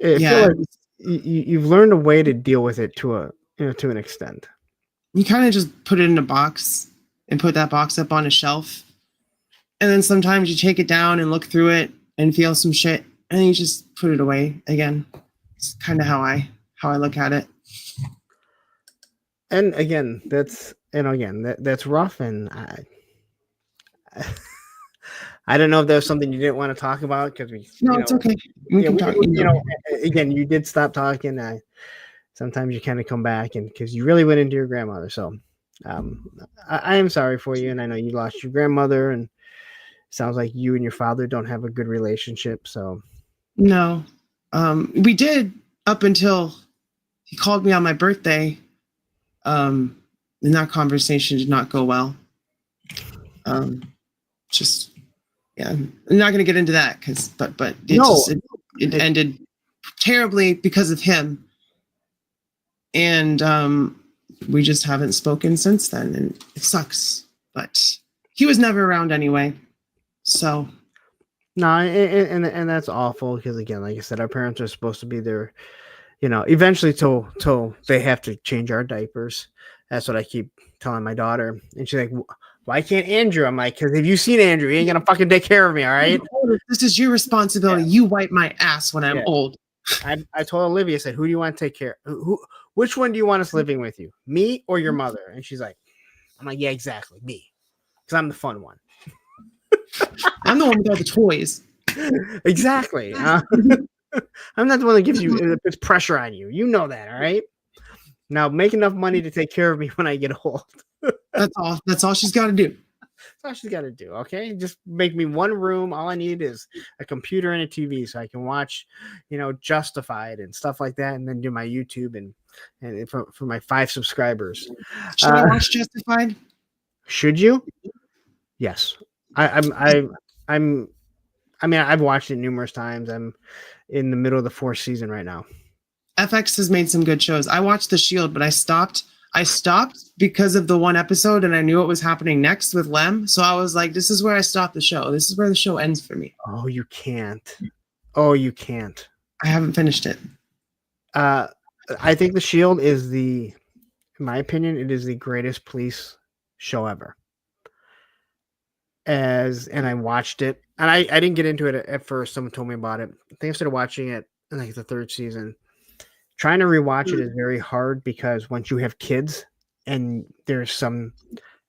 I feel like you've learned a way to deal with it to an extent. You kind of just put it in a box and put that box up on a shelf. And then sometimes you take it down and look through it and feel some shit, and then you just put it away again. It's kind of how I look at it. And again, that's rough. And I don't know if that was something you didn't want to talk about, because it's okay. We can talk. Again, you did stop talking. Sometimes you kind of come back, and because you really went into your grandmother. So I am sorry for you. And I know you lost your grandmother, and it sounds like you and your father don't have a good relationship. So no, we did up until he called me on my birthday. And that conversation did not go well. I'm not going to get into that but it ended terribly because of him. And we just haven't spoken since then, and it sucks. But he was never around anyway. So no, and that's awful, because again, like I said, our parents are supposed to be there, you know, eventually till they have to change our diapers. That's what I keep telling my daughter. And she's like, why can't Andrew? I'm like, because if you seen Andrew, he ain't gonna fucking take care of me, all right? This is your responsibility. Yeah. You wipe my ass when I'm old. I told Olivia, I said, who do you want to take care of? Which one do you want us living with you? Me or your mother? And she's like, I'm like, yeah, exactly, me. Because I'm the fun one. I'm the one with all the toys. Exactly. I'm not the one that gives you puts pressure on you. You know that, all right? Now make enough money to take care of me when I get old. That's all she's got to do. That's all she's got to do. Okay, just make me one room. All I need is a computer and a TV, so I can watch, Justified and stuff like that, and then do my YouTube and for my 5 subscribers. Should I watch Justified? Should you? Yes, I'm. I mean, I've watched it numerous times. I'm in the middle of the 4th season right now. FX has made some good shows. I watched The Shield, but I stopped because of the one episode, and I knew what was happening next with Lem. So I was like, this is where I stop the show. This is where the show ends for me. Oh, you can't. Oh, you can't. I haven't finished it. I think The Shield is in my opinion, it is the greatest police show ever. And I watched it, and I didn't get into it at first. Someone told me about it. I think I started watching it in like the 3rd season. Trying to rewatch it is very hard because once you have kids and there's some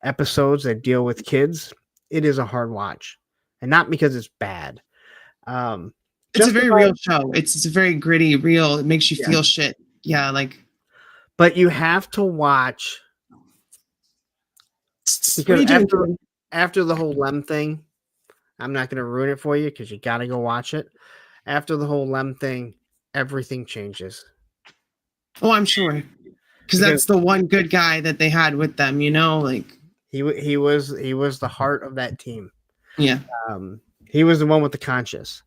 episodes that deal with kids, it is a hard watch, and not because it's bad. It's a very real show. It's a very gritty, real. It makes you feel shit. Yeah, like. But you have to watch because after the whole Lem thing, I'm not going to ruin it for you because you got to go watch it. After the whole Lem thing, everything changes. Oh, I'm sure, because that's the one good guy that they had with them. Like he was the heart of that team. Yeah, he was the one with the conscience.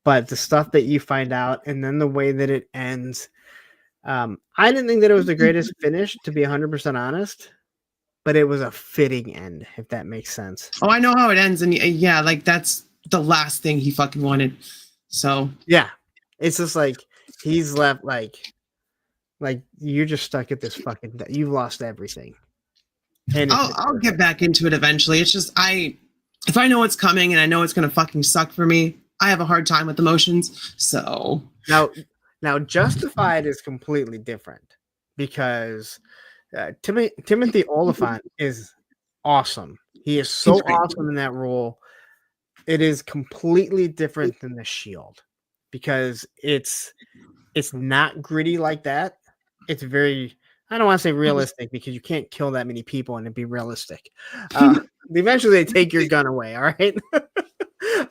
But the stuff that you find out, and then the way that it ends, I didn't think that it was the greatest finish, to be 100% honest. But it was a fitting end, if that makes sense. Oh, I know how it ends, and yeah, like that's the last thing he fucking wanted. So yeah, it's just like he's left like you're just stuck at this fucking. You've lost everything. And I'll get back into it eventually. It's just if I know what's coming and I know it's gonna fucking suck for me, I have a hard time with emotions. So now Justified is completely different because Timothy Oliphant is awesome. He is so awesome in that role. It is completely different than The Shield because it's not gritty like that. It's very, I don't want to say realistic because you can't kill that many people and it'd be realistic. Eventually they take your gun away. All right.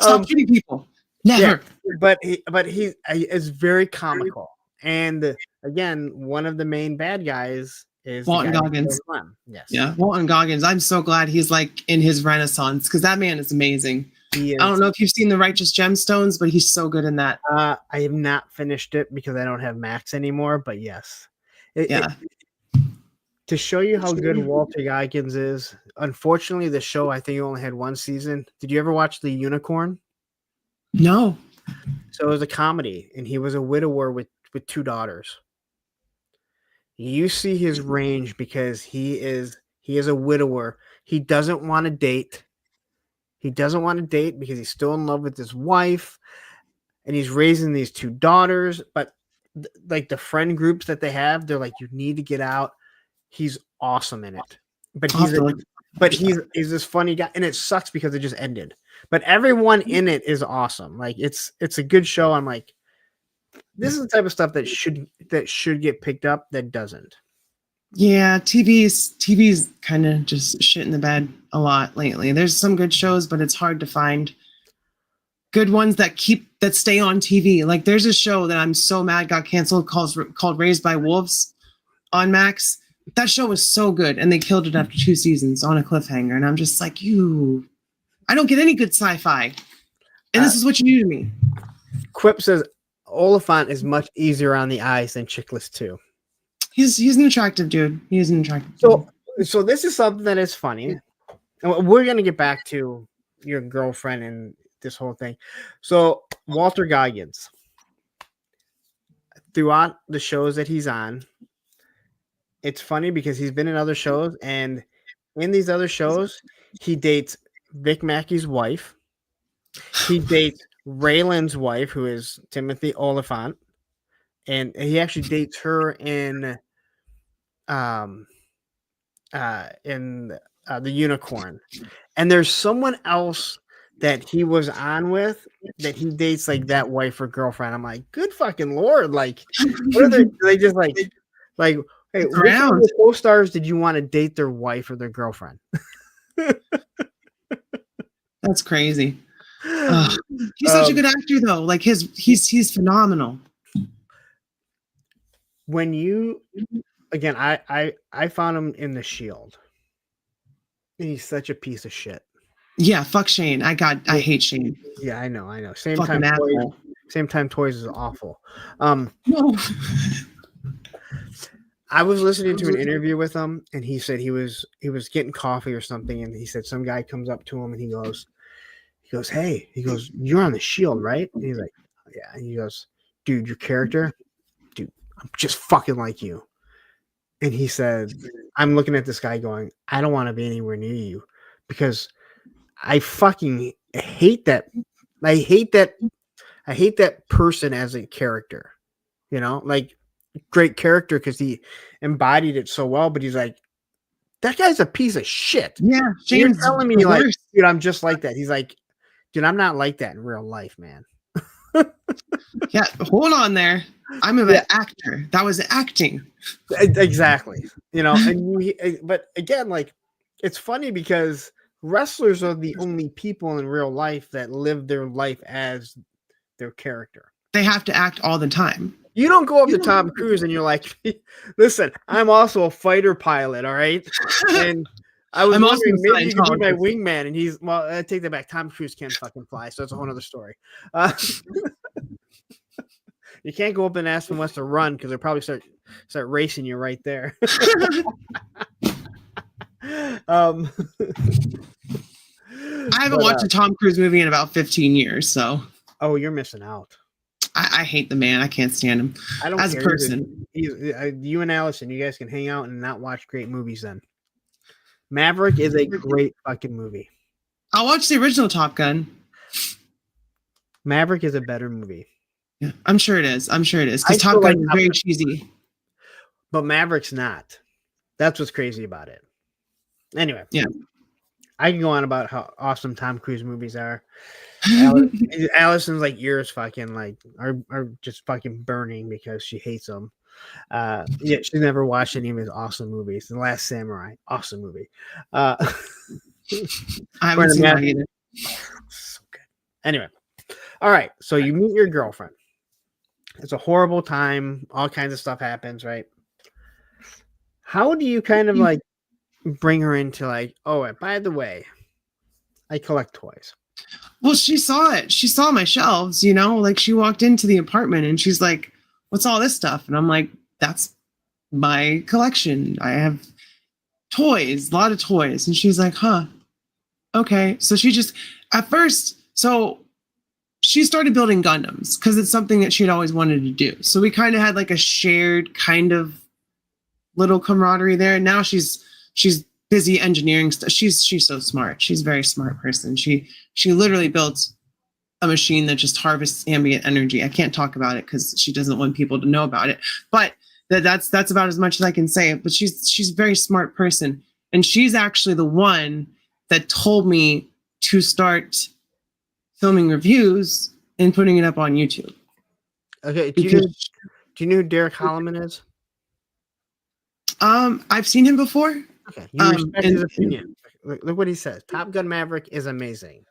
Stop shooting people. Never. Yeah, but he is very comical. And again, one of the main bad guys is Walton Goggins. Yes. Yeah. Walton Goggins. I'm so glad he's like in his renaissance because that man is amazing. I don't know if you've seen The Righteous Gemstones, but he's so good in that. I have not finished it because I don't have Max anymore, but yes. To show you how good Walter Goggins is, unfortunately, the show, I think, only had 1 season. Did you ever watch The Unicorn? No. So it was a comedy, and he was a widower with 2 daughters. You see his range because he is a widower. He doesn't want to date. He doesn't want to date because he's still in love with his wife, and he's raising these 2 daughters. But like the friend groups that they have, they're like, you need to get out. He's awesome in it. But he's this funny guy, and it sucks because it just ended. But everyone in it is awesome. Like it's a good show. I'm like, this is the type of stuff that should get picked up that doesn't. Yeah, TV's kind of just shit in the bed a lot lately. There's some good shows, but it's hard to find good ones that stay on TV. Like there's a show that I'm so mad got canceled called Raised by Wolves on Max. That show was so good, and they killed it after 2 seasons on a cliffhanger. And I'm just like, I don't get any good sci-fi, and this is what you do to me. Quip says Oliphant is much easier on the eyes than Chickless 2. He's an attractive dude. He's an attractive dude. So this is something that is funny. And we're going to get back to your girlfriend and this whole thing. So Walter Goggins, throughout the shows that he's on, it's funny because he's been in other shows, and in these other shows, he dates Vic Mackey's wife. He dates Raylan's wife, who is Timothy Oliphant, and he actually dates her in The Unicorn. And there's someone else that he was on with that he dates like that wife or girlfriend. I'm like, good fucking Lord. Like, what are they just like Hey, It's which one of around. the co-stars did you want to date their wife or their girlfriend? That's crazy. He's such a good actor, though. Like he's phenomenal. When you again, I found him in The Shield. He's such a piece of shit. Yeah, fuck Shane. I hate Shane. Yeah, I know. Same Fucking time, asshole. Toys is awful. No. I was listening to an interview with him, and he said he was getting coffee or something, and he said some guy comes up to him and he goes, hey, he goes, you're on The Shield, right? And he's like, yeah. And he goes, dude, your character, dude, I'm just fucking like you. And he said, I'm looking at this guy going, I don't want to be anywhere near you because I fucking hate that. I hate that person as a character, like great character because he embodied it so well, but he's like, that guy's a piece of shit. Yeah, You're Shane's telling me like, dude, I'm just like that. He's like, dude, I'm not like that in real life, man. Yeah, hold on there. I'm an actor. That was acting. Exactly. But again, like, it's funny because wrestlers are the only people in real life that live their life as their character. They have to act all the time. You don't go up to Tom Cruise and you're like, listen, I'm also a fighter pilot, all right? And I was wondering, maybe you could be my wingman. And he's, well, I take that back. Tom Cruise can't fucking fly, so that's a whole other story. You can't go up and ask them what's to run because they'll probably start racing you right there. I haven't watched a Tom Cruise movie in about 15 years, so. Oh, you're missing out. I hate the man. I can't stand him. I don't as care a person. You and Allison, you guys can hang out and not watch great movies then. Maverick is a great fucking movie. I'll watch the original Top Gun. Maverick is a better movie. Yeah, I'm sure it is. Because Top Gun is very cheesy. But Maverick's not. That's what's crazy about it. Anyway. Yeah. I can go on about how awesome Tom Cruise movies are. Allison's like ears fucking like are just fucking burning because she hates them. Yeah, she's never watched any of his awesome movies. The Last Samurai, awesome movie. I haven't seen that either. So good. Anyway, all right. So you meet your girlfriend. It's a horrible time. All kinds of stuff happens, right? How do you kind of like bring her into like, oh, and by the way, I collect toys? Well, she saw it. She saw my shelves, like she walked into the apartment and she's like, what's all this stuff? And I'm like, that's my collection. I have toys, a lot of toys. And she's like, huh, okay. So she just, at first, she started building Gundams because it's something that she'd always wanted to do. So we kind of had like a shared kind of little camaraderie there. And now she's busy engineering stuff. She's so smart. She's a very smart person. She literally built a machine that just harvests ambient energy. I can't talk about it because she doesn't want people to know about it. But that's about as much as I can say. But she's a very smart person. And she's actually the one that told me to start filming reviews and putting it up on YouTube. Okay. Do you know who Derek Holloman is? I've seen him before. Okay. You respect his opinion. Look what he says. Top Gun Maverick is amazing.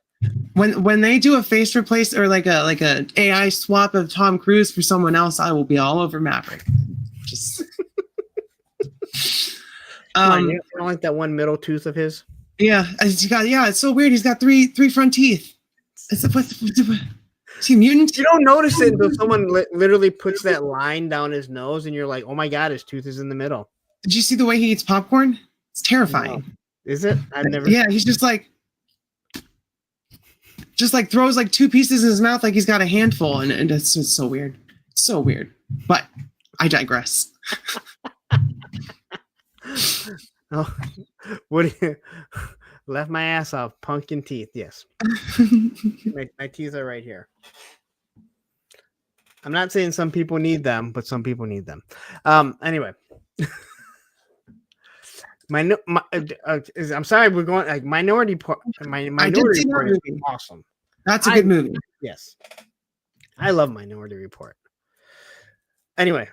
When they do a face replace or like a AI swap of Tom Cruise for someone else, I will be all over Maverick. Just you don't like that one middle tooth of his? Yeah, it's so weird. He's got three front teeth. Is he a mutant? You don't notice it until someone literally puts that line down his nose, and you're like, "Oh my god, his tooth is in the middle." Did you see the way he eats popcorn? It's terrifying. No. Is it? I've never. Yeah, he's just like throws like two pieces in his mouth like he's got a handful, and it's just so weird. It's so weird. But I digress. Oh, what? Left my ass off. Pumpkin teeth. Yes, my teeth are right here. I'm not saying some people need them, but some people need them. Anyway. I'm sorry, we're going like Minority Report. Minority Report is awesome. That's a good movie. Yes, I love Minority Report. Anyway,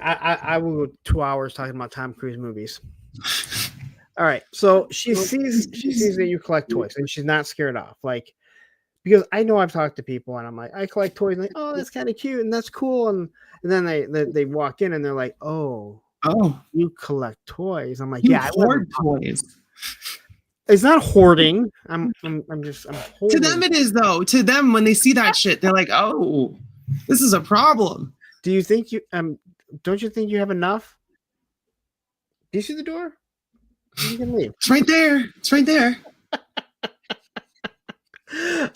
I will go 2 hours talking about Tom Cruise movies. All right, so she sees that you collect toys, and she's not scared off. Like, because I know I've talked to people, and I'm like, I collect toys, and like, oh, that's kind of cute, and that's cool, and then they walk in, and they're like, oh, you collect toys. I'm like, You yeah, I hoard toys. It's not hoarding. I'm holding. To them it is though. To them, when they see that shit, they're like, oh, this is a problem. Do you think you don't you think you have enough? Do you see the door? You can leave. It's right there. It's right there.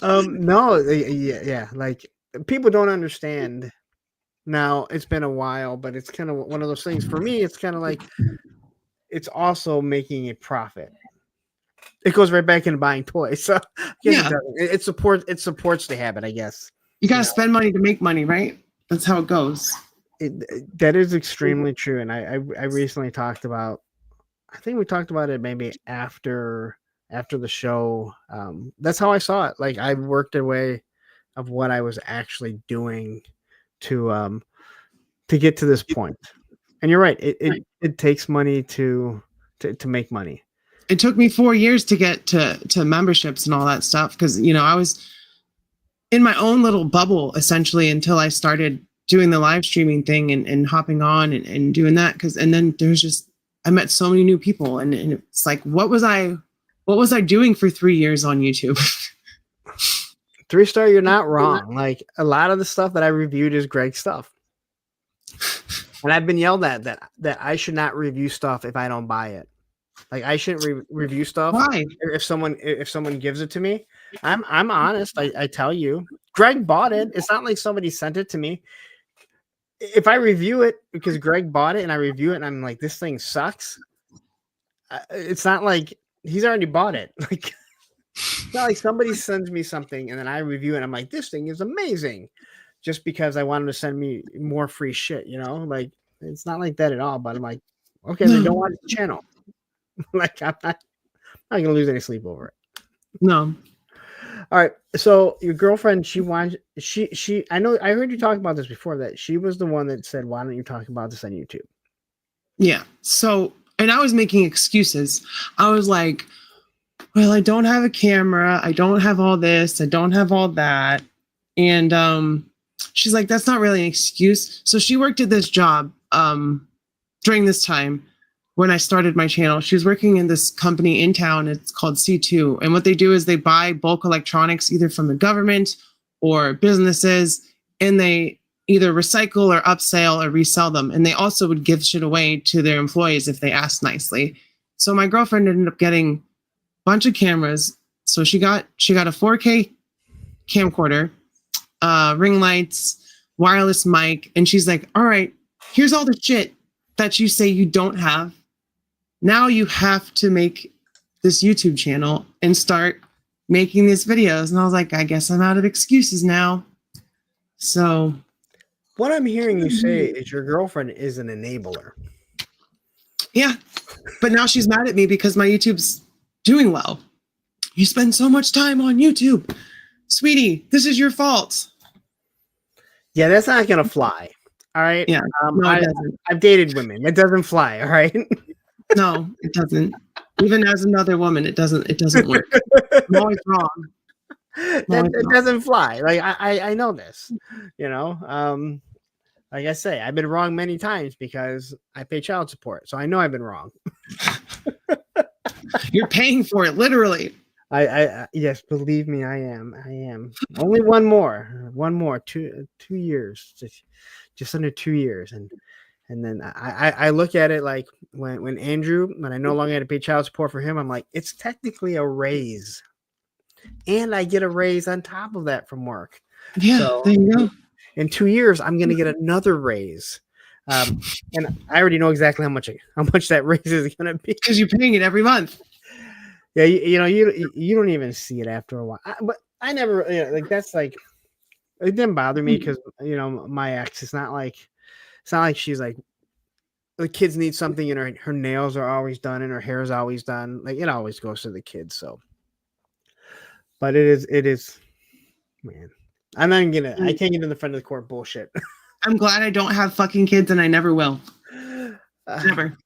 No, yeah, like people don't understand. Now it's been a while, but it's kind of one of those things for me. It's kind of like it's also making a profit. It goes right back into buying toys. So yeah, it supports the habit, I guess. You gotta spend money to make money, right? That's how it goes. That is extremely true. And I recently talked about, I think we talked about it maybe after the show. That's how I saw it. Like I worked a way of what I was actually doing to get to this point. And you're right. It takes money to make money. It took me 4 years to get to memberships and all that stuff because I was in my own little bubble essentially until I started doing the live streaming thing and hopping on and doing that and then there's just I met so many new people and it's like what was I doing for 3 years on YouTube? 3-star, you're not wrong. Like a lot of the stuff that I reviewed is Greg's stuff. And I've been yelled at that I should not review stuff if I don't buy it. Like I shouldn't review stuff. Why? If someone gives it to me, I'm honest. I tell you, Greg bought it. It's not like somebody sent it to me. If I review it because Greg bought it and I review it and I'm like, this thing sucks. It's not like he's already bought it. Like it's not like somebody sends me something and then I review it and I'm like, this thing is amazing, just because I want him to send me more free shit. Like it's not like that at all. But I'm like, okay, then don't watch the channel. Like I'm not gonna lose any sleep over it. No. All right. So your girlfriend, she I know I heard you talk about this before, that she was the one that said, why don't you talk about this on YouTube? Yeah. So and I was making excuses. I was like, well, I don't have a camera, I don't have all this, I don't have all that. And she's like, that's not really an excuse. So she worked at this job during this time. When I started my channel, she was working in this company in town. It's called C2. And what they do is they buy bulk electronics either from the government or businesses, and they either recycle or upsell or resell them. And they also would give shit away to their employees if they asked nicely. So my girlfriend ended up getting a bunch of cameras. So she got a 4K camcorder, ring lights, wireless mic. And she's like, all right, here's all the shit that you say you don't have. Now you have to make this YouTube channel and start making these videos. And I was like, I guess I'm out of excuses now. So what I'm hearing you say is your girlfriend is an enabler. Yeah. But now she's mad at me because my YouTube's doing well. You spend so much time on YouTube. Sweetie, this is your fault. Yeah, that's not going to fly. All right. Yeah. No, I've dated women. It doesn't fly. All right. No, it doesn't. Even as another woman, it doesn't work. I'm always wrong. It doesn't fly. Like I know this, like I say, I've been wrong many times because I pay child support. So I know I've been wrong. You're paying for it, literally. I yes, believe me, I am. Only one more, 2 years, just under 2 years. And then I look at it like when I no longer had to pay child support for him, I'm like, it's technically a raise. And I get a raise on top of that from work. Yeah, so, there you go. In 2 years, I'm going to get another raise. And I already know exactly how much that raise is going to be. Because you're paying it every month. Yeah, you don't even see it after a while. But I never, that's like, it didn't bother me because, my ex, it's not like she's like, the kids need something and her nails are always done and her hair is always done. Like it always goes to the kids. So, but it is, man, I can't get in the front of the court bullshit. I'm glad I don't have fucking kids, and I never will. Never.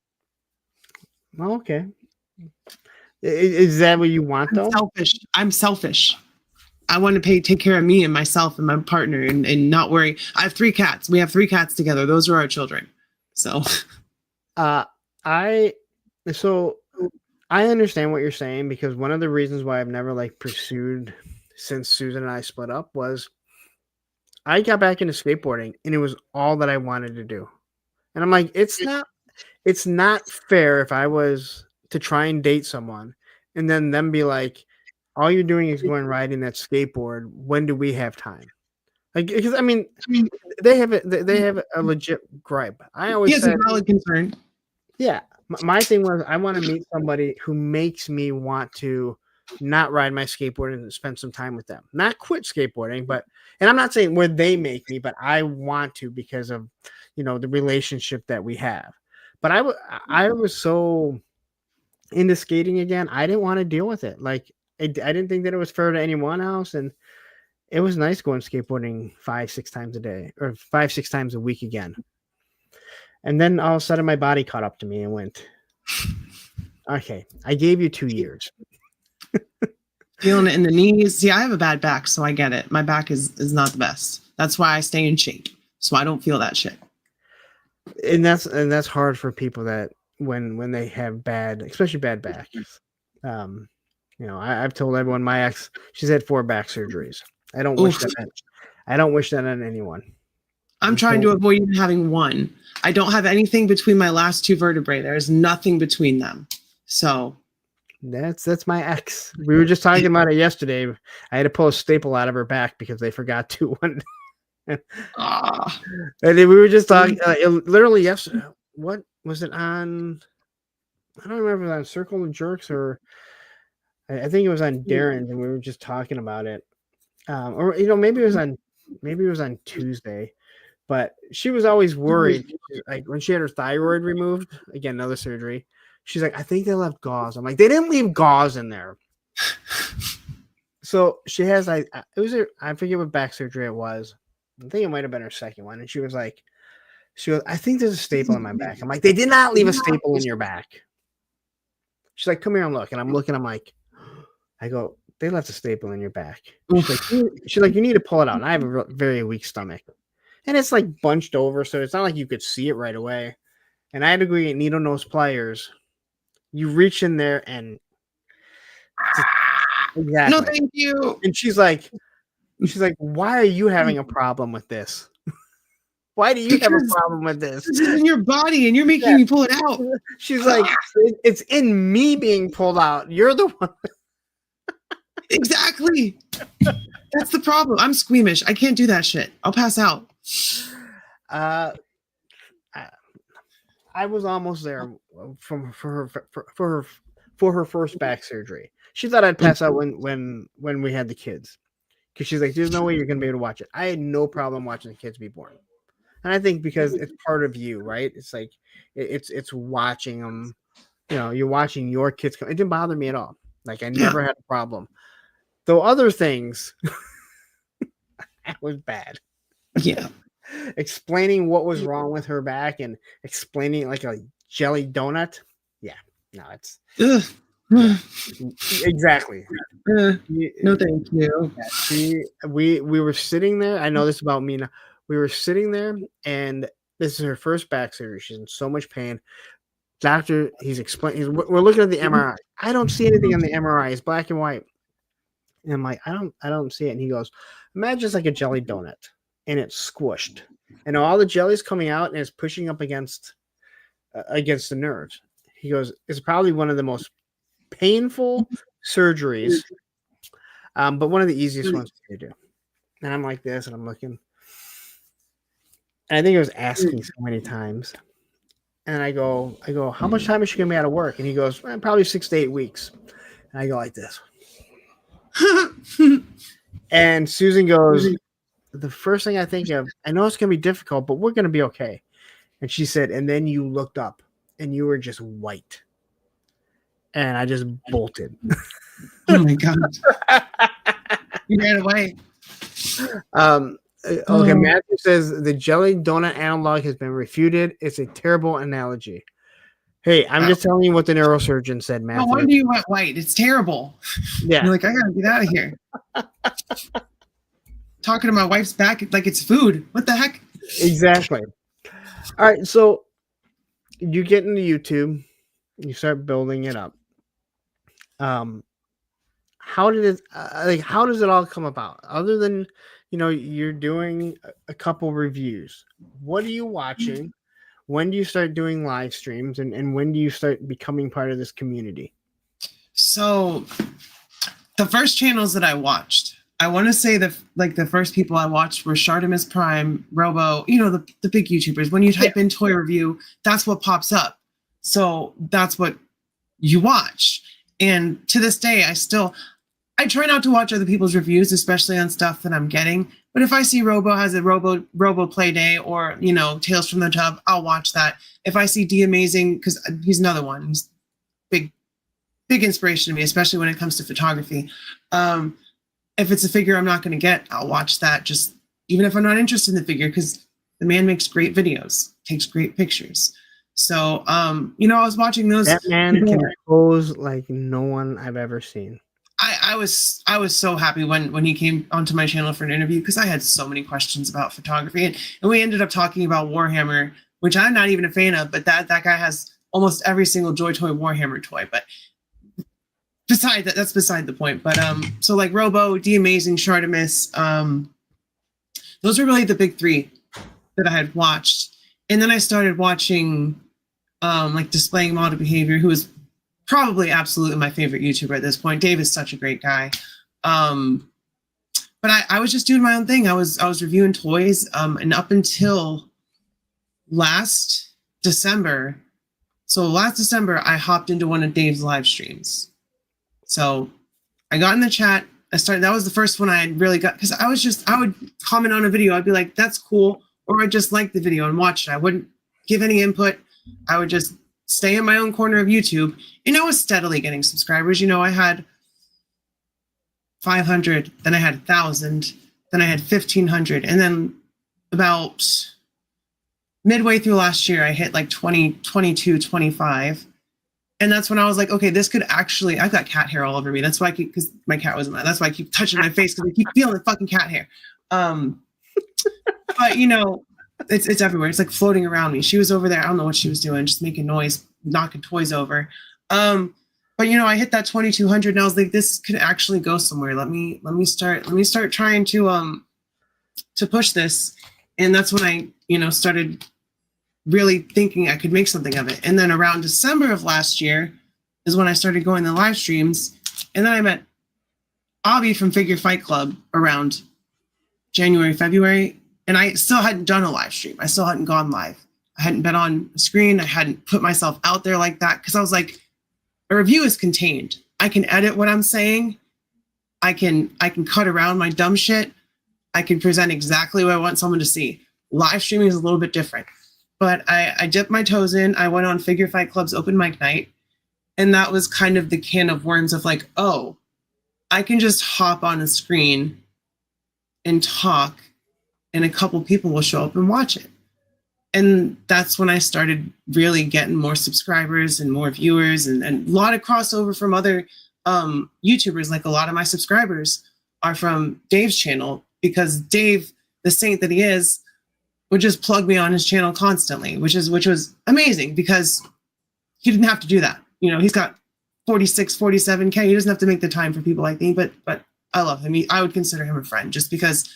Well, okay. Is that what you want, though? I'm selfish. I want to take care of me and myself and my partner and not worry. I have 3 cats. We have 3 cats together. Those are our children. So, I understand what you're saying, because one of the reasons why I've never like pursued since Susan and I split up was I got back into skateboarding and it was all that I wanted to do. And I'm like, it's not fair if I was to try and date someone and then them be like, all you're doing is going riding that skateboard. When do we have time? Like, because I mean, they have a legit gripe. I always said, a valid concern. Yeah, my thing was I want to meet somebody who makes me want to not ride my skateboard and spend some time with them. Not quit skateboarding, but, and I'm not saying where they make me, but I want to because of, the relationship that we have. But I was so into skating again. I didn't want to deal with it. Like, I didn't think that it was fair to anyone else. And it was nice going skateboarding 5-6 times a day, or 5-6 times a week again. And then all of a sudden my body caught up to me and went, okay, I gave you 2 years. Feeling it in the knees. See, I have a bad back, so I get it. My back is not the best. That's why I stay in shape, so I don't feel that shit. And that's hard for people that when they have especially bad backs. I've told everyone my ex, she's had 4 back surgeries. I don't wish that on anyone. I'm trying to avoid even having one. I don't have anything between my last 2 vertebrae. There's nothing between them. So that's my ex. We were just talking about it yesterday. I had to pull a staple out of her back because they forgot to. And we were just talking literally yesterday. What was it on? I don't remember if it was on Circle of Jerks or I think it was on Darren's, and we were just talking about it. Or maybe it was on Tuesday. But she was always worried, like when she had her thyroid removed, again, another surgery. She's like, I think they left gauze. I'm like, they didn't leave gauze in there. So she has, I forget what back surgery it was. I think it might have been her second one. And she was like, I think there's a staple in my back. I'm like, they did not leave a staple in your back. She's like, come here and look. And I'm looking, I go, they left a staple in your back. She's like, you need to pull it out. And I have a very weak stomach. And it's like bunched over, so it's not like you could see it right away. And I had to go get needle nose pliers. You reach in there and exactly. No, thank you. And she's like, why are you having a problem with this? Why do you have a problem with this? This is in your body, and you're making me pull it out. She's like, it's in me being pulled out. You're the one. Exactly. That's the problem. I'm squeamish. I can't do that shit. I'll pass out. I was almost there for her first back surgery. She thought I'd pass out when we had the kids, because she's like, "There's no way you're gonna be able to watch it." I had no problem watching the kids be born, and I think because it's part of you, right? It's like it's watching them. You're watching your kids come. It didn't bother me at all. Like, I never had a problem. Though other things, that was bad. Yeah. Explaining what was wrong with her back and explaining it like a jelly donut. Yeah. No, it's exactly. No, thank you. We were sitting there. I know this about me now. We were sitting there, and this is her first back surgery. She's in so much pain. Doctor, he's explaining. We're looking at the MRI. I don't see anything on the MRI. It's black and white. And I'm like, I don't see it. And he goes, imagine it's like a jelly donut, and it's squished, and all the jelly's coming out and it's pushing up against the nerves. He goes, it's probably one of the most painful surgeries, but one of the easiest ones to do. And I'm like this, and I'm looking, and I think I was asking so many times. And I go, how much time is she gonna be out of work? And he goes, probably 6 to 8 weeks. And I go like this. And Susan goes, the first thing I think of, I know it's going to be difficult, but we're going to be okay. And she said, and then you looked up and you were just white. And I just bolted. Oh my God. You ran away. Okay, Matthew says the jelly donut analog has been refuted. It's a terrible analogy. Hey, I'm just telling you what the neurosurgeon said, No Matthew. wonder you went white. It's terrible. Yeah. You're like, I gotta get out of here. Talking to my wife's back like it's food. What the heck? Exactly. All right, so you get into YouTube, you start building it up. How did it how does it all come about? Other than you're doing a couple reviews. What are you watching? When do you start doing live streams, and when do you start becoming part of this community? So the first channels that I watched, I want to say the first people I watched were Shartimus Prime, Robo, the big YouTubers. When you type in toy review, that's what pops up. So that's what you watch. And to this day, I try not to watch other people's reviews, especially on stuff that I'm getting. But if I see Robo has a Robo Play Day or, Tales from the Tub, I'll watch that. If I see D Amazing, because he's another one, he's big inspiration to me, especially when it comes to photography. If it's a figure I'm not going to get, I'll watch that, just even if I'm not interested in the figure, because the man makes great videos, takes great pictures. So, I was watching those. That man can pose like no one I've ever seen. I was so happy when he came onto my channel for an interview, because I had so many questions about photography, and we ended up talking about Warhammer, which I'm not even a fan of, but that guy has almost every single Joy Toy Warhammer toy. But that's beside the point. But so like Robo, D Amazing, Shartimus, those are really the big three that I had watched. And then I started watching like Displaying Model Behavior, who is probably absolutely my favorite YouTuber at this point. Dave is such a great guy. But I was just doing my own thing. I was reviewing toys, and up until last December. So last December, I hopped into one of Dave's live streams. So I got in the chat. That was the first one I had really got, because I would comment on a video. I'd be like, that's cool. Or I'd just like the video and watch it. I wouldn't give any input. I would just stay in my own corner of YouTube. And I was steadily getting subscribers. I had 500, then I had 1,000, then I had 1,500. And then about midway through last year, I hit like 20, 22, 25. And that's when I was like, okay, this could actually, I've got cat hair all over me. That's why because my cat wasn't there. That's why I keep touching my face, because I keep feeling the fucking cat hair. But it's everywhere. It's like floating around me. She was over there. I don't know what she was doing, just making noise, knocking toys over. But I hit that 2,200 and I was like, this could actually go somewhere. Let me start trying to push this. And that's when I, started really thinking I could make something of it. And then around December of last year is when I started going to live streams. And then I met Abby from Figure Fight Club around January, February. And I still hadn't done a live stream. I still hadn't gone live. I hadn't been on a screen. I hadn't put myself out there like that, because I was like, a review is contained. I can edit what I'm saying. I can cut around my dumb shit. I can present exactly what I want someone to see. Live streaming is a little bit different. But I dipped my toes in. I went on Figure Fight Club's open mic night. And that was kind of the can of worms of like, oh, I can just hop on a screen and talk, and a couple people will show up and watch it. And that's when I started really getting more subscribers and more viewers, and a lot of crossover from other YouTubers. Like a lot of my subscribers are from Dave's channel, because Dave, the saint that he is, would just plug me on his channel constantly, which was amazing, because he didn't have to do that. He's got 46, 47K. He doesn't have to make the time for people like me, but I love him. I would consider him a friend, just because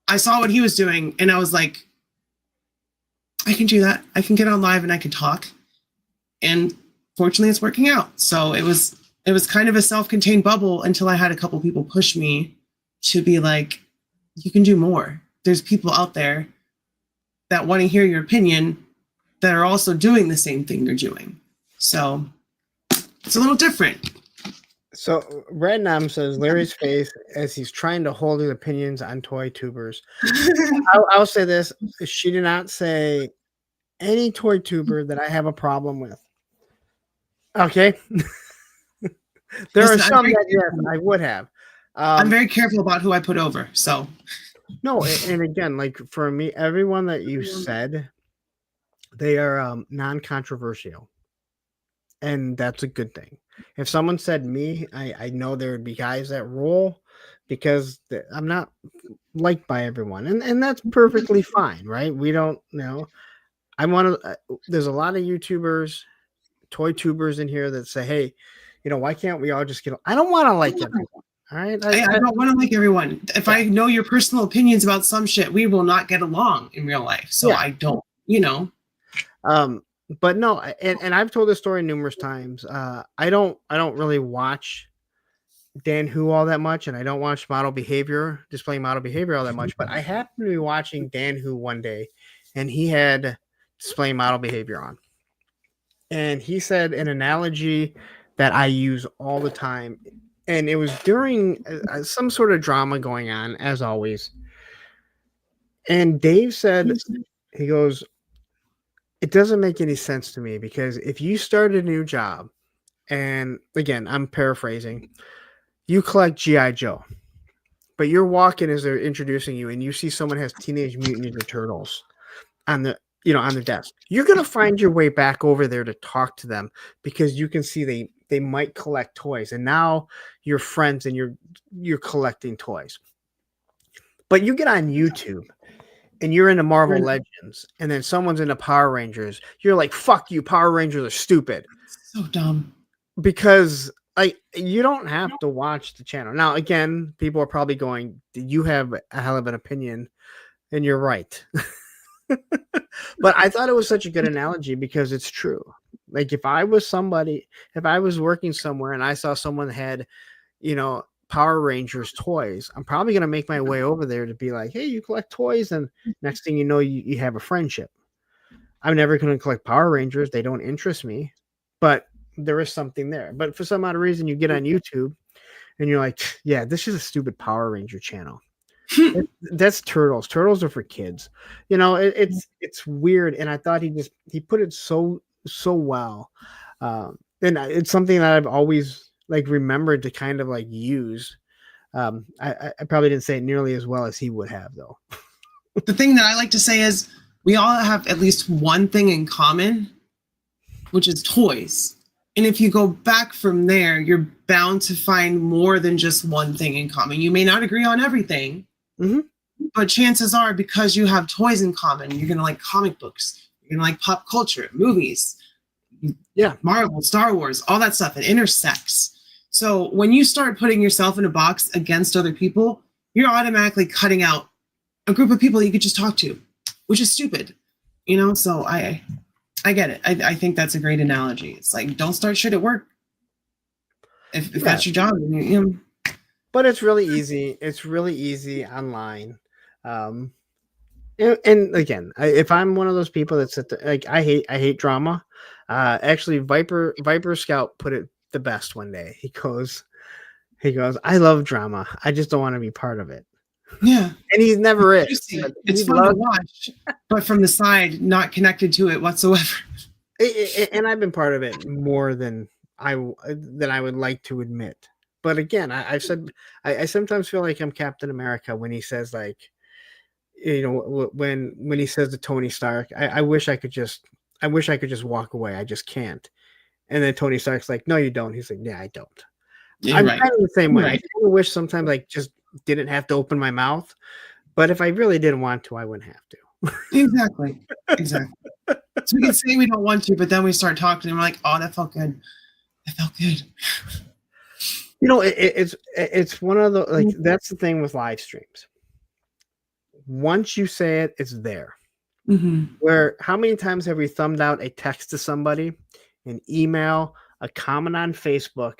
I saw what he was doing and I was like, I can do that. I can get on live and I can talk. And fortunately it's working out. So it was kind of a self-contained bubble until I had a couple people push me to be like, you can do more. There's people out there that want to hear your opinion that are also doing the same thing you're doing. So it's a little different. So Red Nam says Larry's face as he's trying to hold his opinions on toy tubers. I'll say this. She did not say any toy tuber that I have a problem with. Okay. There are some that, yes, I would have. I'm very careful about who I put over. So No, and again, like for me, everyone that you said, they are non-controversial, and that's a good thing. If someone said me, I know there would be guys that roll because I'm not liked by everyone, and that's perfectly fine, right? We don't know. I want to. There's a lot of YouTubers, toy tubers in here that say, "Hey, why can't we all just get?" I don't want to like everyone. All right, I don't want to like everyone. If I know your personal opinions about some shit, we will not get along in real life. So I don't, But no, and I've told this story numerous times. I don't really watch Dan Who all that much, and I don't watch displaying model behavior all that much. But I happened to be watching Dan Who one day, and he had displaying model behavior on, and he said an analogy that I use all the time, and it was during some sort of drama going on, as always. And Dave said, he goes, it doesn't make any sense to me because if you start a new job, and again, I'm paraphrasing, you collect G.I. Joe, but you're walking as they're introducing you and you see someone has Teenage Mutant Ninja Turtles on the on the desk. You're gonna find your way back over there to talk to them because you can see they might collect toys, and now you're friends and you're collecting toys. But you get on YouTube and you're into Marvel Legends, and then someone's into Power Rangers, you're like, fuck you, Power Rangers are stupid. So dumb. Because you don't have to watch the channel. Now, again, people are probably going, you have a hell of an opinion, and you're right. But I thought it was such a good analogy because it's true. Like if I was working somewhere and I saw someone had, Power Rangers toys, I'm probably going to make my way over there to be like, hey, you collect toys. And next thing you know, you have a friendship. I'm never going to collect Power Rangers. They don't interest me, but there is something there. But for some odd reason, you get on YouTube and you're like, yeah, this is a stupid Power Ranger channel. That's Turtles. Turtles are for kids. It's weird. And I thought he put it so well. And it's something that I've always remembered to kind of use. I probably didn't say it nearly as well as he would have, though. The thing that I like to say is we all have at least one thing in common, which is toys. And if you go back from there, you're bound to find more than just one thing in common. You may not agree on everything, but chances are because you have toys in common, you're going to like comic books, you're going to like pop culture, movies, Marvel, Star Wars, all that stuff. It intersects. So when you start putting yourself in a box against other people, you're automatically cutting out a group of people you could just talk to, which is stupid, So I get it. I think that's a great analogy. It's like, don't start shit at work. If that's your job, But it's really easy. It's really easy online. And again, if I'm one of those people that's I hate drama. Actually, Viper Scout put it the best one day. He goes, I love drama. I just don't want to be part of it. Yeah. And he never is. It's fun to watch, but from the side, not connected to it whatsoever. And I've been part of it more than I would like to admit. But again, I sometimes feel like I'm Captain America when he says when he says to Tony Stark, I wish I could just walk away. I just can't. And then Tony Stark's like, no, you don't. He's like, yeah, I don't. I'm kind of the same way. I kind of wish sometimes I just didn't have to open my mouth. But if I really didn't want to, I wouldn't have to. Exactly. So we can say we don't want to, but then we start talking and we're like, oh, that felt good. That felt good. It's one of the that's the thing with live streams. Once you say it, it's there. Where how many times have we thumbed out a text to somebody, an email, a comment on Facebook,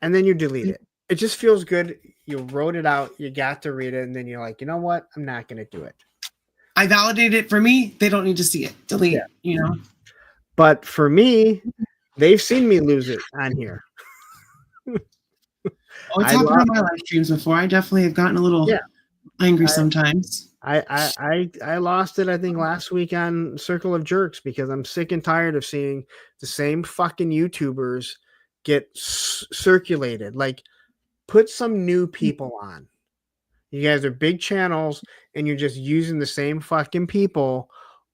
and then you delete it? It just feels good. You wrote it out, you got to read it, and then you're like, you know what? I'm not going to do it. I validated it for me. They don't need to see it. Delete, But for me, they've seen me lose it on here. Oh, it's happened on my live streams before. I definitely have gotten a little angry sometimes. I lost it, I think, last week on Circle of Jerks because I'm sick and tired of seeing the same fucking YouTubers get circulated. Like, put some new people on. You guys are big channels, and you're just using the same fucking people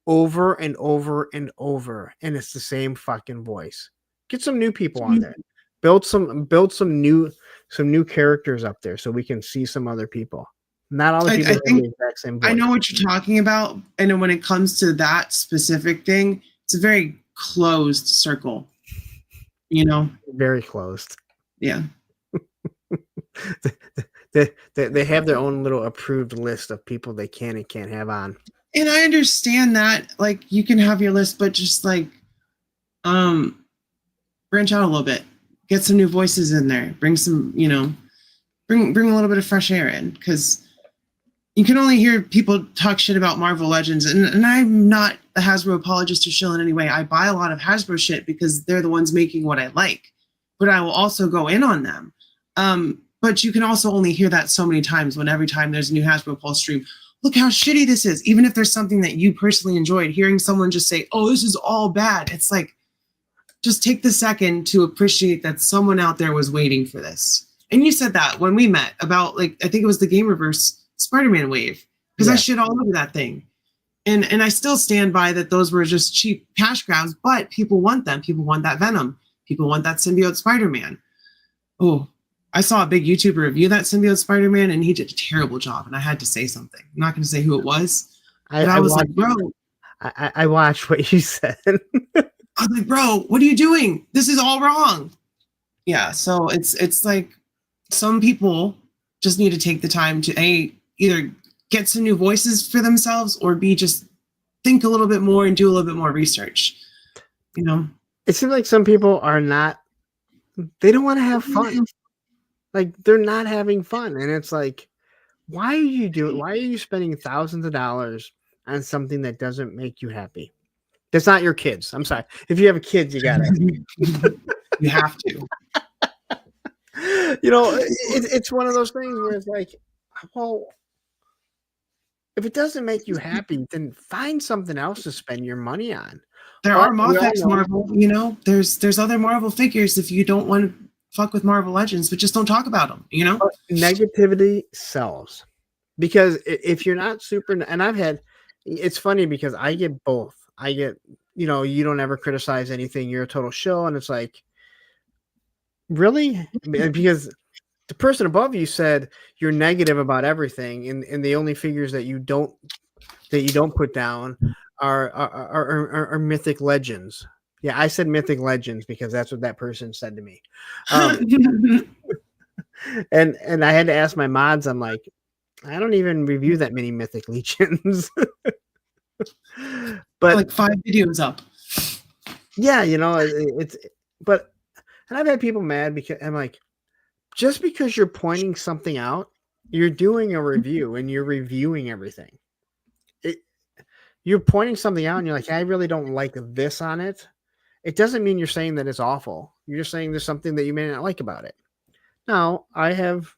over and over and over, and it's the same fucking voice. Get some new people on there. Build some new characters up there so we can see some other people. Not all the people I have think the exact same voice. I know what you're talking about, and when it comes to that specific thing, it's a very closed circle. You know, Very closed. yeah. They have their own little approved list of people they can and can't have on. And I understand that, like, you can have your list, but just like, branch out a little bit, get some new voices in there, bring some, you know, bring a little bit of fresh air in, because you can only hear people talk shit about Marvel Legends, and I'm not a Hasbro apologist or shill in any way. I buy a lot of Hasbro shit because they're the ones making what I like, but I will also go in on them. But you can also only hear that so many times when every time there's a new Hasbro Pulse stream, look how shitty this is. Even if there's something that you personally enjoyed, hearing someone just say, oh, this is all bad. It's like, just take the second to appreciate that someone out there was waiting for this. And you said that when we met about, like, I think it was the Game Reverse Spider-Man wave, because I shit all over that thing. And I still stand by that those were just cheap cash grabs, but people want them. People want that Venom. People want that symbiote Spider-Man. Oh, I saw a big YouTuber review that symbiote Spider-Man, and he did a terrible job, and I had to say something. I'm not going to say who it was, but I was like, bro. I watched what you said. I was like, bro, what are you doing? This is all wrong. Yeah, so it's like some people just need to take the time to either get some new voices for themselves, or B, just think a little bit more and do a little bit more research. You know, it seems like some people are not. They don't want to have fun. Like, they're not having fun, and it's like, why are you doing? Why are you spending thousands of dollars on something that doesn't make you happy? That's not your kids. I'm sorry. If you have a kid, you gotta. You have to. You know, it's one of those things where it's like, well, if it doesn't make you happy, then find something else to spend your money on. There are Moth-X Marvel, you know. There's other Marvel figures if you don't want to fuck with Marvel Legends, but just don't talk about them, you know. Negativity sells, because if you're not super, and it's funny because I get both. I get, you know, you don't ever criticize anything, you're a total shill, and it's like, really? Because the person above you said you're negative about everything, and the only figures that you don't put down are mythic legends. Yeah, I said mythic legends because that's what that person said to me. And I had to ask my mods. I'm like, I don't even review that many mythic legions. But like 5 videos up. Yeah, you know, and I've had people mad because I'm like, just because you're pointing something out, you're doing a review and you're reviewing everything. You're pointing something out and you're like, I really don't like this on it. It doesn't mean you're saying that it's awful. You're just saying there's something that you may not like about it. Now, I have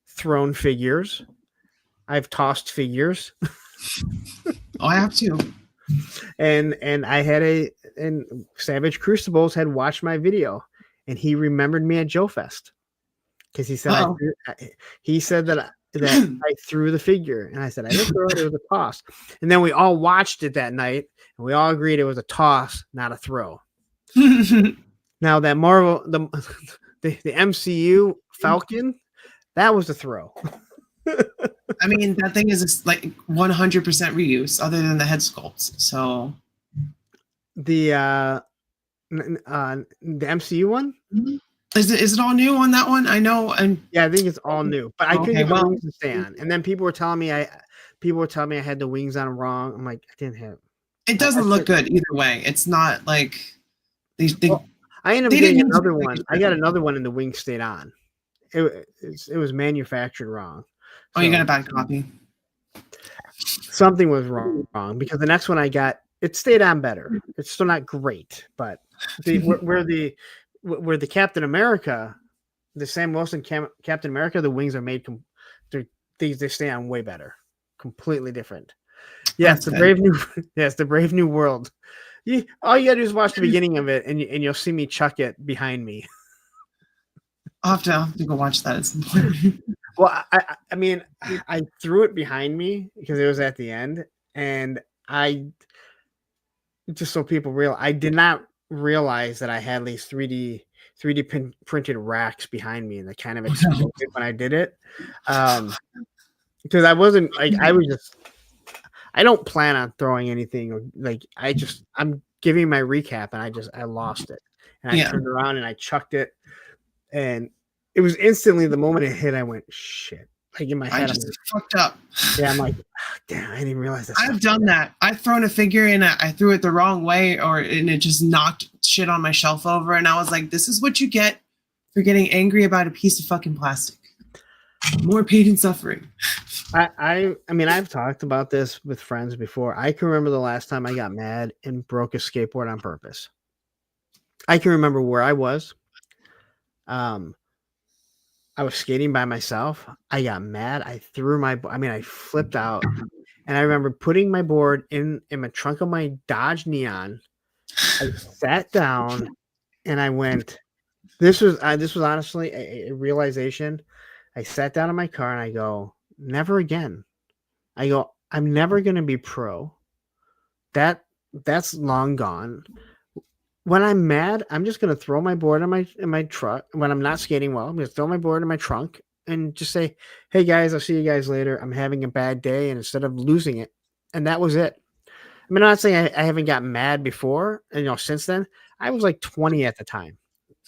thrown figures. I've tossed figures. Oh, I have too. And I had and Savage Crucibles had watched my video, and he remembered me at Joe Fest because he said that I threw the figure, and I said I didn't throw it; it was a toss. And then we all watched it that night, and we all agreed it was a toss, not a throw. Now that Marvel, the MCU Falcon, that was a throw. I mean, that thing is like 100% reuse, other than the head sculpts. So the MCU one, is it all new on that one? I know, and yeah, I think it's all new. But I couldn't get the wings to stay on. And then people were telling me I had the wings on wrong. I'm like, I didn't have. It doesn't look good either way. It's not like I ended up getting another one. I got another one, and the wings stayed on. It was manufactured wrong. Oh, you got a bad copy. Something was wrong because the next one I got, it stayed on better. It's still not great, but where the Captain America, the Sam Wilson Captain America, the wings are made. They stay on way better, completely different. Yes, the Brave New World. All you gotta do is watch the beginning of it, and you'll see me chuck it behind me. I'll have to go watch that at some point. Well, I mean, I threw it behind me because it was at the end, and I just so people realize, I did not realize that I had these 3D printed racks behind me, and they kind of exploded when I did it. Because I wasn't like I don't plan on throwing anything, or like I'm giving my recap, and I lost it, and I turned around and I chucked it, and it was instantly the moment it hit, I went shit. Like in my head, I just fucked up. Yeah, I'm like, oh, damn, I didn't realize that. I've done that. I've thrown a figure and I threw it the wrong way, and it just knocked shit on my shelf over, and I was like, this is what you get for getting angry about a piece of fucking plastic. More pain and suffering. I mean, I've talked about this with friends before. I can remember the last time I got mad and broke a skateboard on purpose. I can remember where I was. I was skating by myself. I got mad. I flipped out. And I remember putting my board in my trunk of my Dodge Neon. I sat down and I went, this was honestly a realization. I sat down in my car and I go, never again. I go, I'm never going to be pro. That's long gone. When I'm mad, I'm just going to throw my board in my truck. When I'm not skating well, I'm going to throw my board in my trunk and just say, hey guys, I'll see you guys later. I'm having a bad day. And instead of losing it, and that was it. I mean, I'm not saying I haven't gotten mad before, and since then. I was like 20 at the time.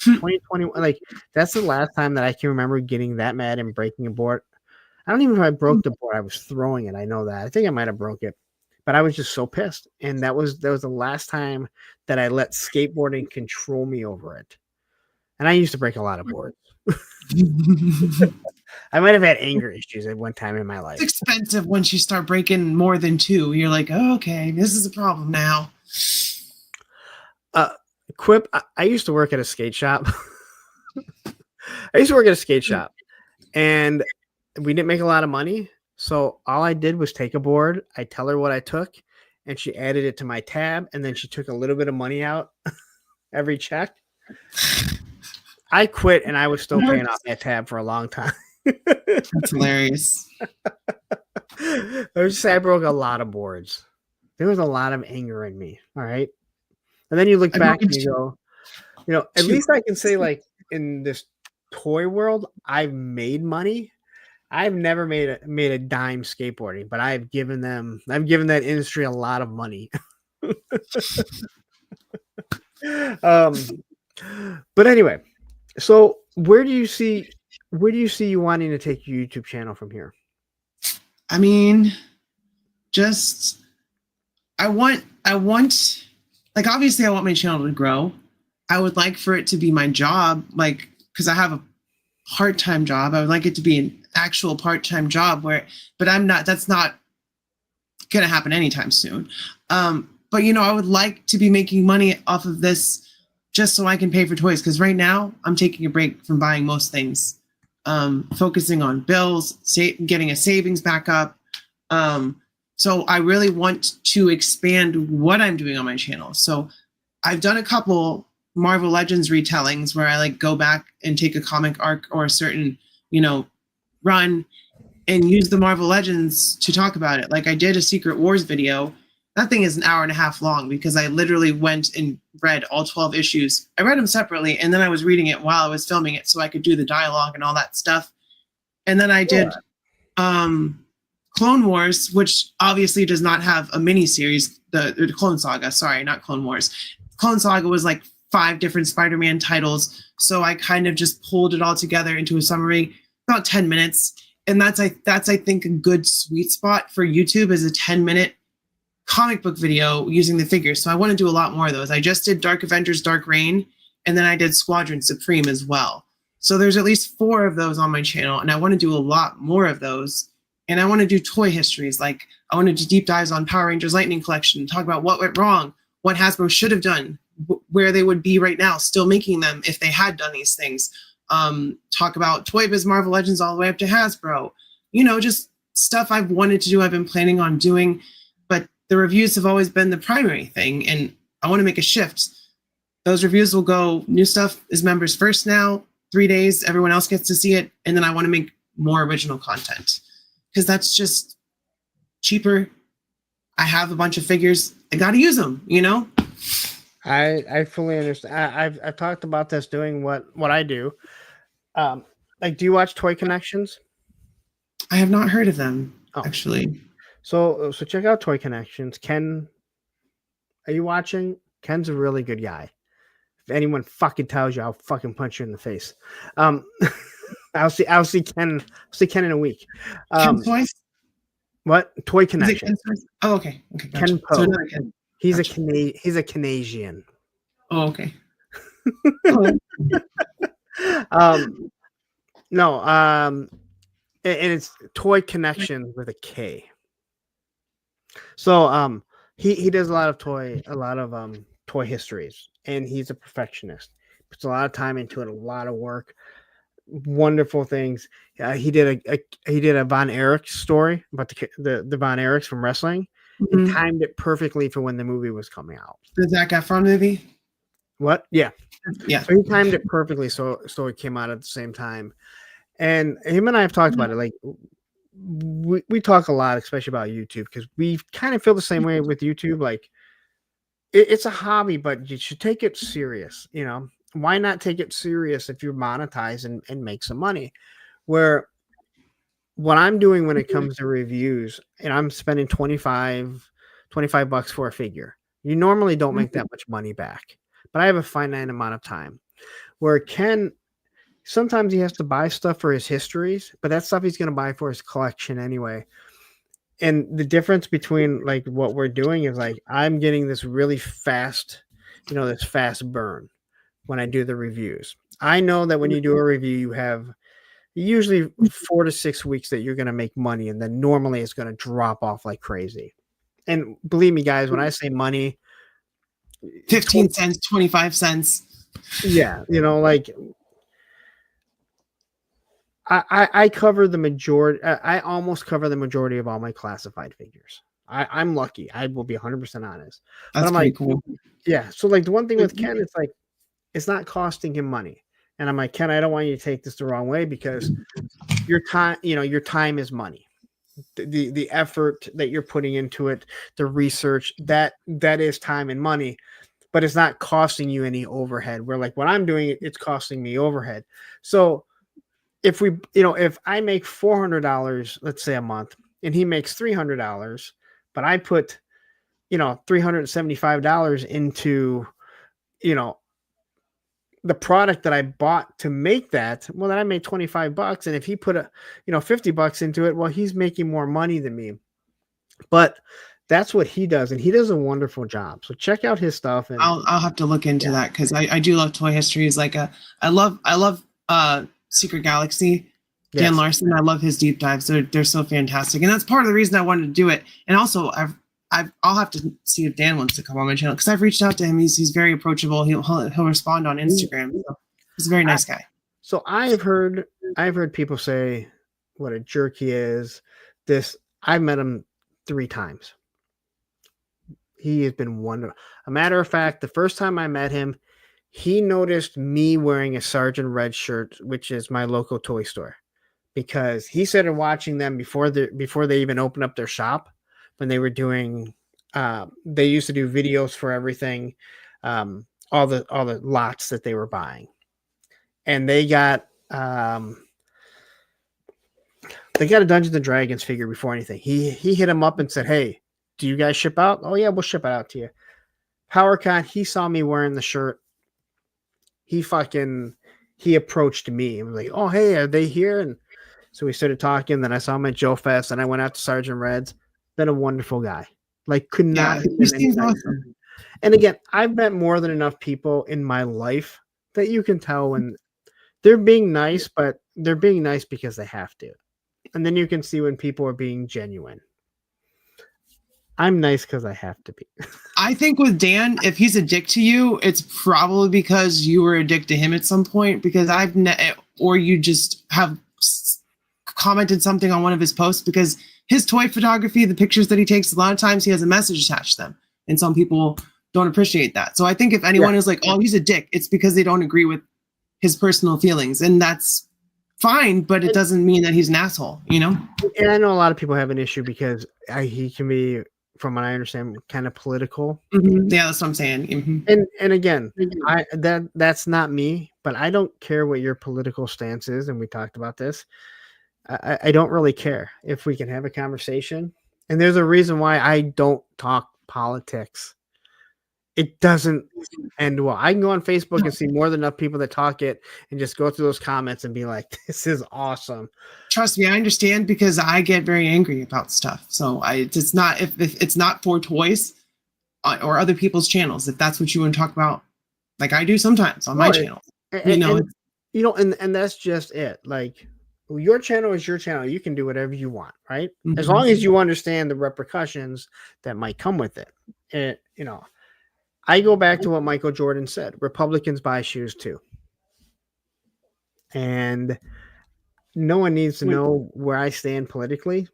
2021, like that's the last time that I can remember getting that mad and breaking a board. I don't even know if I broke the board. I was throwing it. I know that. I think I might have broke it, but I was just so pissed. And that was the last time that I let skateboarding control me over it. And I used to break a lot of boards. I might have had anger issues at one time in my life. It's expensive once you start breaking more than two. You're like, oh, okay, this is a problem now. Quip, I used to work at a skate shop. And we didn't make a lot of money. So all I did was take a board. I tell her what I took, and she added it to my tab, and then she took a little bit of money out every check. I quit, and I was still paying off that tab for a long time. That's hilarious. I would just say I broke a lot of boards. There was a lot of anger in me. All right. And then you look back and you go, at least I can say, like, in this toy world, I've made money. I've never made a dime skateboarding, but I've given that industry a lot of money. But anyway, so where do you see you wanting to take your YouTube channel from here? I mean, I want, like, obviously I want my channel to grow. I would like for it to be my job, like, because I have a part-time job. I would like it to be an actual part-time job but that's not going to happen anytime soon. But, I would like to be making money off of this just so I can pay for toys. Because right now I'm taking a break from buying most things, focusing on bills, getting a savings back up. So I really want to expand what I'm doing on my channel. So I've done a couple Marvel Legends retellings where I like go back and take a comic arc or a certain, run and use the Marvel Legends to talk about it. Like I did a Secret Wars video. That thing is an hour and a half long because I literally went and read all 12 issues. I read them separately, and then I was reading it while I was filming it so I could do the dialogue and all that stuff. And then I did Clone Wars, which obviously does not have a mini series. The Clone Saga, sorry, not Clone Wars. Clone Saga was like 5 different Spider-Man titles. So I kind of just pulled it all together into a summary, about 10 minutes. And that's I think a good sweet spot for YouTube is a 10-minute comic book video using the figures. So I want to do a lot more of those. I just did Dark Avengers, Dark Reign, and then I did Squadron Supreme as well. So there's at least 4 of those on my channel, and I want to do a lot more of those. And I want to do toy histories. Like I want to do deep dives on Power Rangers Lightning Collection, talk about what went wrong, what Hasbro should have done, where they would be right now, still making them if they had done these things. Talk about Toy Biz Marvel Legends all the way up to Hasbro. Just stuff I've wanted to do, I've been planning on doing, but the reviews have always been the primary thing, and I want to make a shift. Those reviews will go, new stuff is members first now, 3 days, everyone else gets to see it, and then I want to make more original content because that's just cheaper. I have a bunch of figures. I got to use them, you know? I fully understand. I've talked about this doing what I do. Like, do you watch Toy Connections? I have not heard of them, Oh. actually. So check out Toy Connections. Ken, are you watching? Ken's a really good guy. If anyone fucking tells you, I'll fucking punch you in the face. I'll see Ken in a week. Ken Toys? What? Toy Is it Connection. Ken Toys? Oh, okay. Okay, gotcha. Ken Poe. So another Ken. He's Gotcha. he's a Canadian. Oh, okay. No, and it's Toy Connection with a K. So he does a lot of toy histories, and he's a perfectionist. Puts a lot of time into it, a lot of work, wonderful things. He did a Von Erich story about the Von Erichs from wrestling. And timed it perfectly for when the movie was coming out. The Zac Efron movie? What? Yeah. Yeah. So he timed it perfectly so it came out at the same time. And him and I have talked about it. Like we talk a lot, especially about YouTube, because we kind of feel the same way with YouTube. Like it's a hobby, but you should take it serious. You know, why not take it serious if you're monetized and make some money? Where what I'm doing when it comes to reviews, and I'm spending $25 for a figure. You normally don't make that much money back, but I have a finite amount of time. Where Ken, sometimes he has to buy stuff for his histories, but that stuff he's going to buy for his collection anyway. And the difference between like what we're doing is like I'm getting this really fast, this fast burn when I do the reviews. I know that when you do a review, you have usually 4 to 6 weeks that you're going to make money, and then normally it's going to drop off like crazy. And believe me, guys, when I say money, 15 cents, 25 cents. Yeah, like I cover the majority. I almost cover the majority of all my classified figures. I'm lucky. I will be 100% honest. That's pretty cool. Yeah. So like the one thing with Ken, it's like it's not costing him money. And I'm like, Ken, I don't want you to take this the wrong way because your time is money. The effort that you're putting into it, the research, that is time and money, but it's not costing you any overhead. Where like when I'm doing it, it's costing me overhead. So if I make $400, let's say a month, and he makes $300, but I put, $375 into, the product that I bought to make that, well, then I made $25. And if he put $50 into it, well, he's making more money than me. But that's what he does. And he does a wonderful job. So check out his stuff. And I'll have to look into that because I do love toy histories. Like I love Secret Galaxy, Dan Larson. I love his deep dives. They're so fantastic. And that's part of the reason I wanted to do it. And also I'll have to see if Dan wants to come on my channel because I've reached out to him. He's very approachable. He'll respond on Instagram. So he's a very nice guy. So I've heard people say what a jerk he is. I've met him 3 times. He has been wonderful. A matter of fact, the first time I met him, he noticed me wearing a Sergeant Red shirt, which is my local toy store, because he started watching them before they even opened up their shop. When they were doing, they used to do videos for everything, all the lots that they were buying, and they got a Dungeons and Dragons figure before anything. He hit him up and said, "Hey, do you guys ship out?" "Oh yeah, we'll ship it out to you." PowerCon, he saw me wearing the shirt. He approached me and was like, "Oh hey, are they here?" And so we started talking. Then I saw him at Joe Fest, and I went out to Sergeant Red's. Been a wonderful guy. Like could not have been any nicer. And again, I've met more than enough people in my life that you can tell when they're being nice, but they're being nice because they have to. And then you can see when people are being genuine. I'm nice because I have to be. I think with Dan, if he's a dick to you, it's probably because you were a dick to him at some point. Because or you just have commented something on one of his posts. Because his toy photography, the pictures that he takes, a lot of times he has a message attached to them, and some people don't appreciate that. So I think if anyone is like, "Oh, he's a dick," it's because they don't agree with his personal feelings, and that's fine, but it doesn't mean that he's an asshole, you know? And I know a lot of people have an issue because he can be, from what I understand, kind of political. Yeah, that's what I'm saying. And again, that's not me, but I don't care what your political stance is, and we talked about this. I don't really care if we can have a conversation. And there's a reason why I don't talk politics. It doesn't end well. I can go on Facebook and see more than enough people that talk it and just go through those comments and be like, this is awesome. Trust me, I understand, because I get very angry about stuff. So it's not, if it's not for toys or other people's channels, if that's what you want to talk about, like I do sometimes on my channel, and that's just it. Like, your channel is your channel. You can do whatever you want, right? As long as you understand the repercussions that might come with it. And, I go back to what Michael Jordan said. Republicans buy shoes too. And no one needs to know where I stand politically.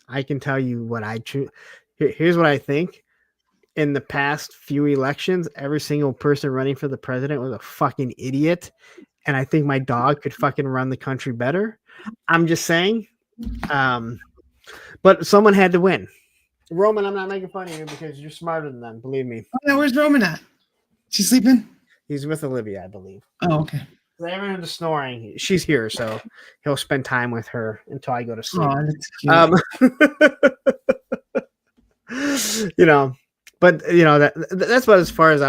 I can tell you what I choose. Here's what I think. In the past few elections, every single person running for the president was a fucking idiot. And I think my dog could fucking run the country better. I'm just saying. But someone had to win. Roman, I'm not making fun of you because you're smarter than them. Believe me. Oh, yeah, where's Roman at? She's sleeping? He's with Olivia, I believe. Oh, okay. I haven't heard the snoring. She's here, so he'll spend time with her until I go to sleep. Oh, That's about as far as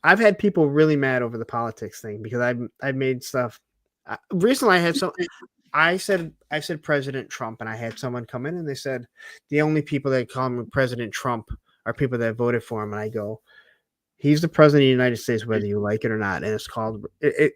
I've had people really mad over the politics thing because I've made stuff. Recently, I said President Trump, and I had someone come in and they said the only people that call him President Trump are people that voted for him. And I go, he's the president of the United States, whether you like it or not. And it's called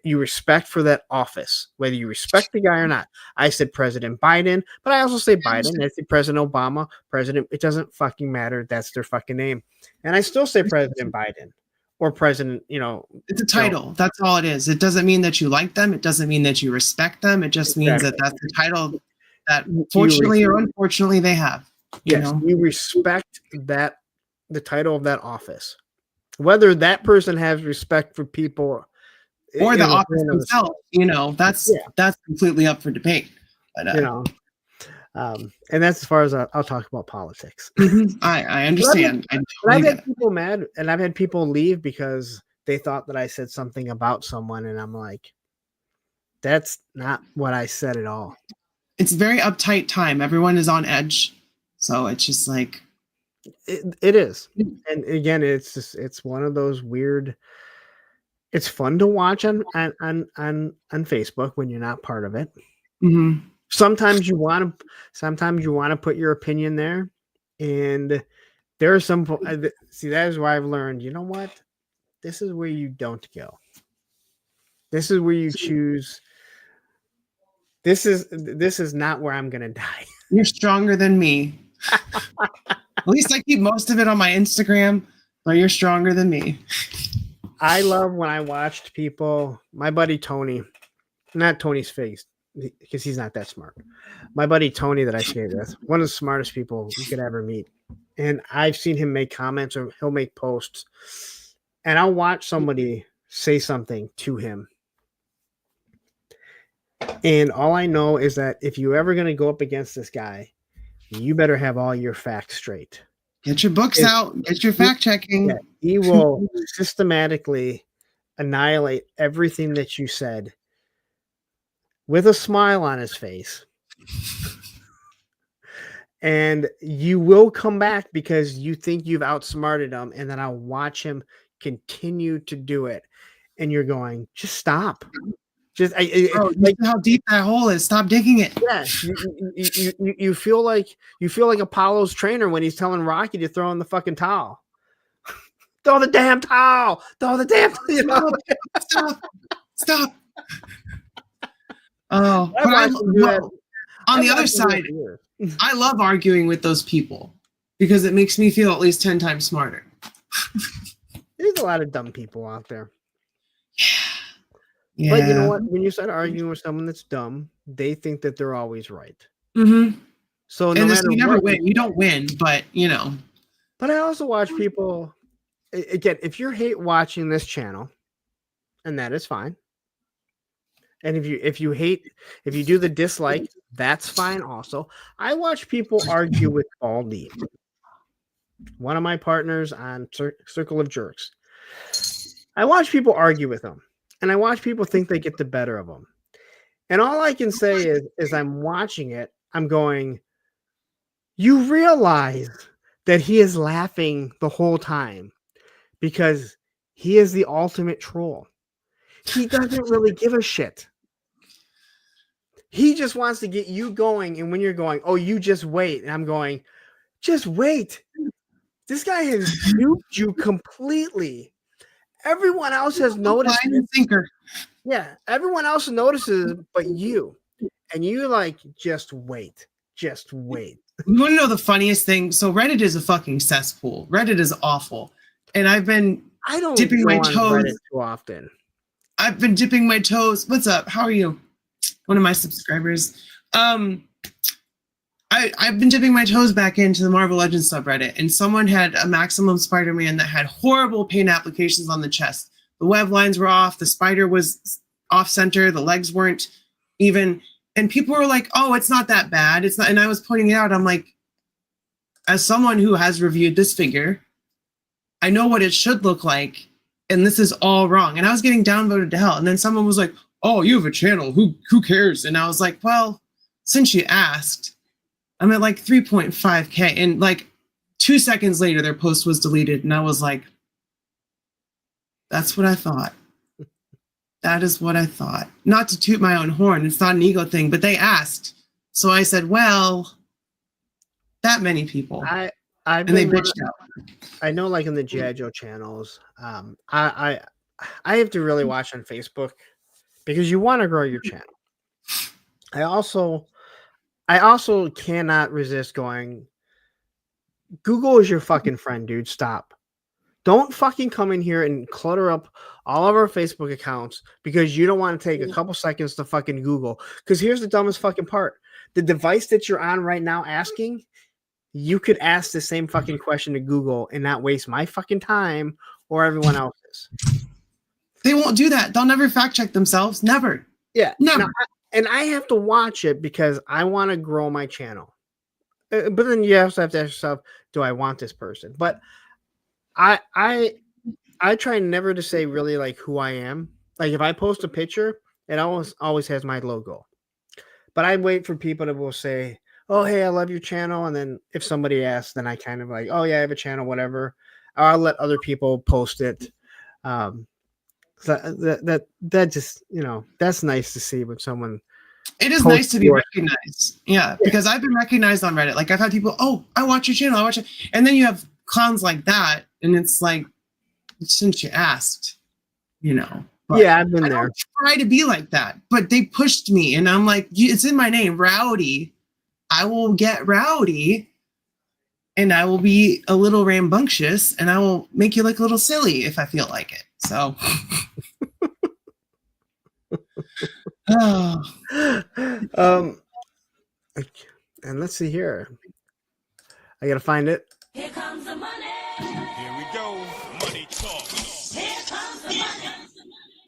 you respect for that office, whether you respect the guy or not. I said President Biden, but I also say Biden. I said President Obama, President. It doesn't fucking matter. That's their fucking name. And I still say President Biden or President, It's a title. That's all it is. It doesn't mean that you like them. It doesn't mean that you respect them. It just means that that's the title that fortunately or unfortunately they have. You respect the title of that office. Whether that person has respect for people or the office themselves, that's completely up for debate. But, and that's as far as I'll talk about politics. I understand. I've had people mad, and I've had people leave because they thought that I said something about someone, and I'm like, that's not what I said at all. It's a very uptight time. Everyone is on edge, so it's just like. It is. And again, it's one of those weird. It's fun to watch on Facebook when you're not part of it. Sometimes you want to put your opinion there, and there are some. See, that is why I've learned. You know what? This is where you don't go. This is where you choose. This is not where I'm gonna die. You're stronger than me. At least I keep most of it on my Instagram, but you're stronger than me. I love when I watched people, my buddy Tony, not Tony's face, because he's not that smart. My buddy Tony that I skate with, one of the smartest people you could ever meet. And I've seen him make comments or he'll make posts. And I'll watch somebody say something to him. And all I know is that if you're ever going to go up against this guy, you better have all your facts straight. Get your books out. Get your fact checking. Yeah, he will systematically annihilate everything that you said with a smile on his face. And you will come back because you think you've outsmarted him. And then I'll watch him continue to do it. And you're going, just stop. Just like how deep that hole is. Stop digging it. Yeah, you feel like Apollo's trainer when he's telling Rocky to throw in the fucking towel. Throw the damn towel. Throw the damn. Stop. Oh, but on the other side, I love arguing with those people because it makes me feel at least 10 times smarter. There's a lot of dumb people out there. Yeah. But you know what? When you start arguing with someone that's dumb, they think that they're always right. So no matter you never win. You don't win, but But I also watch people. Again, if you're hate watching this channel, and that is fine. And if you do the dislike, that's fine also. I watch people argue with Baldy, one of my partners on Circle of Jerks. I watch people argue with him, and I watch people think they get the better of him. And all I can say is I'm watching it, I'm going, you realize that he is laughing the whole time because he is the ultimate troll. He doesn't really give a shit. He just wants to get you going, and when you're going, oh, you just wait. And I'm going, just wait. This guy has duped you completely. Everyone else has noticed. Yeah, everyone else notices but you. And you like, just wait. Just wait. You want to know the funniest thing? So Reddit is a fucking cesspool. Reddit is awful. And I don't dipping my toes Reddit too often. I've been dipping my toes. What's up? How are you? One of my subscribers. I've been dipping my toes back into the Marvel Legends subreddit, and someone had a Maximum Spider-Man that had horrible paint applications on the chest. The web lines were off. The spider was off center. The legs weren't even. And people were like, oh, it's not that bad. It's not. And I was pointing it out. I'm like, as someone who has reviewed this figure, I know what it should look like. And this is all wrong. And I was getting downvoted to hell. And then someone was like, oh, you have a channel. Who cares? And I was like, well, since you asked, I'm at like 3.5K. And like 2 seconds later, their post was deleted. And I was like, that's what I thought. That is what I thought. Not to toot my own horn. It's not an ego thing, but they asked. So I said, well, that many people. And they bitched out. I know, like in the G.I. Joe channels, I have to really watch on Facebook because you want to grow your channel. I also cannot resist going, Google is your fucking friend, dude. Stop. Don't fucking come in here and clutter up all of our Facebook accounts because you don't want to take a couple seconds to fucking Google. Because here's the dumbest fucking part. The device that you're on right now asking, you could ask the same fucking question to Google and not waste my fucking time or everyone else's. They won't do that. They'll never fact check themselves. Never. Yeah. Never. And I have to watch it because I want to grow my channel. But then you also have to ask yourself, do I want this person? But I try never to say really like who I am. Like if I post a picture, it always has my logo. But I wait for people that will say, oh, hey, I love your channel. And then if somebody asks, then I kind of like, oh yeah, I have a channel, whatever. Or I'll let other people post it. That just, that's nice to see when someone. It is nice to be recognized. Yeah, because I've been recognized on Reddit. Like I've had people, oh, I watch your channel, I watch it. And then you have clowns like that. And it's like, since you asked, But yeah, I've been there. I don't try to be like that, but they pushed me. And I'm like, it's in my name, Rowdy. I will get rowdy. And I will be a little rambunctious. And I will make you look a little silly if I feel like it. So. And let's see here. I gotta find it. Here comes the money. Here we go. Money talk. Here comes the money.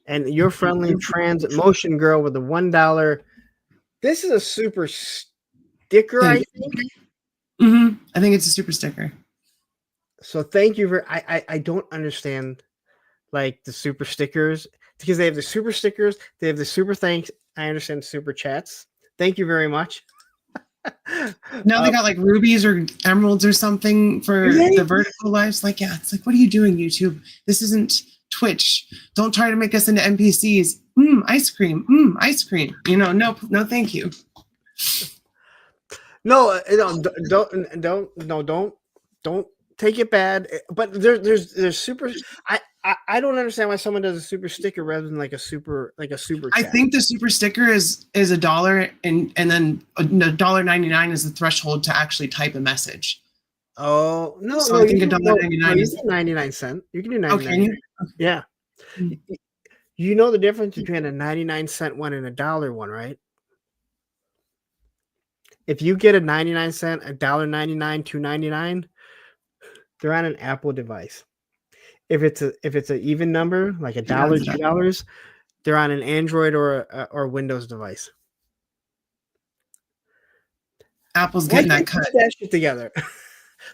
And your friendly trans motion girl with the $1. This is a super sticker, I think. Mm-hmm. I think it's a super sticker. So thank you for. I don't understand like the super stickers because they have the super stickers. They have the super thanks. I understand super chats. Thank you very much. Now they got like rubies or emeralds or something for the vertical lives. Like, yeah, it's like, what are you doing, YouTube? This isn't Twitch. Don't try to make us into NPCs. Ice cream. Ice cream. No, thank you. No, don't take it bad. But there's super. I don't understand why someone does a super sticker rather than like a super chat. I think the super sticker is $1 and then $1.99 is the threshold to actually type a message. Oh no! So I think $1.99 is 99 cents. You can do 99. Okay. Yeah. You know the difference between a 99-cent one and a $1 one, right? If you get a 99-cent, $1.99, $2.99, they're on an Apple device. If it's an even number, like $1, $2, They're on an Android or Windows device. Apple's getting that cut. Put that shit together.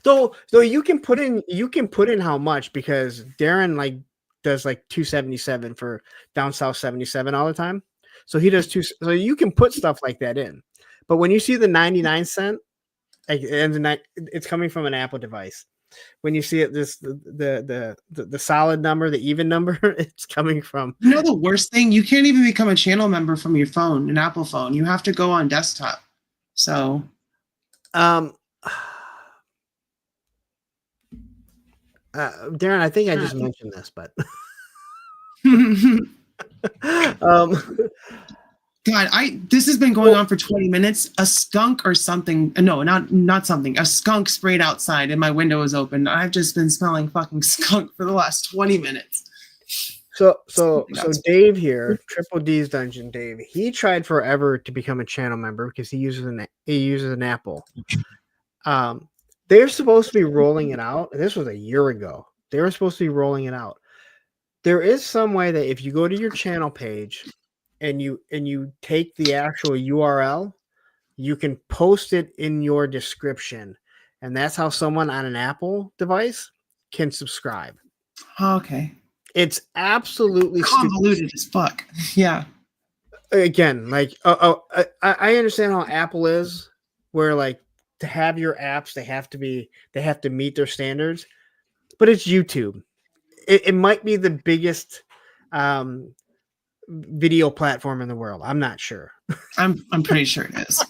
Though you can put in how much, because Darren like does like 277 for down south 77 all the time. So he does so you can put stuff like that in. But when you see the 99 cent, like, and it's coming from an Apple device. When you see it, the solid number, the even number, it's coming from. You know the worst thing? You can't even become a channel member from your phone, an Apple phone. You have to go on desktop. So, Darren, I think I just mentioned this, but God, this has been going on for 20 minutes. A skunk or something. No, not something. A skunk sprayed outside and my window was open. I've just been smelling fucking skunk for the last 20 minutes. So Dave here, Triple D's Dungeon Dave, he tried forever to become a channel member because he uses an Apple. They're supposed to be rolling it out. This was a year ago. They were supposed to be rolling it out. There is some way that if you go to your channel page and you take the actual URL, you can post it in your description, and that's how someone on an Apple device can subscribe. Okay. It's absolutely convoluted as fuck. Yeah. Again, like I understand how Apple is, where like to have your apps, they have to meet their standards, but it's YouTube. It might be the biggest video platform in the world. I'm not sure. I'm pretty sure it is.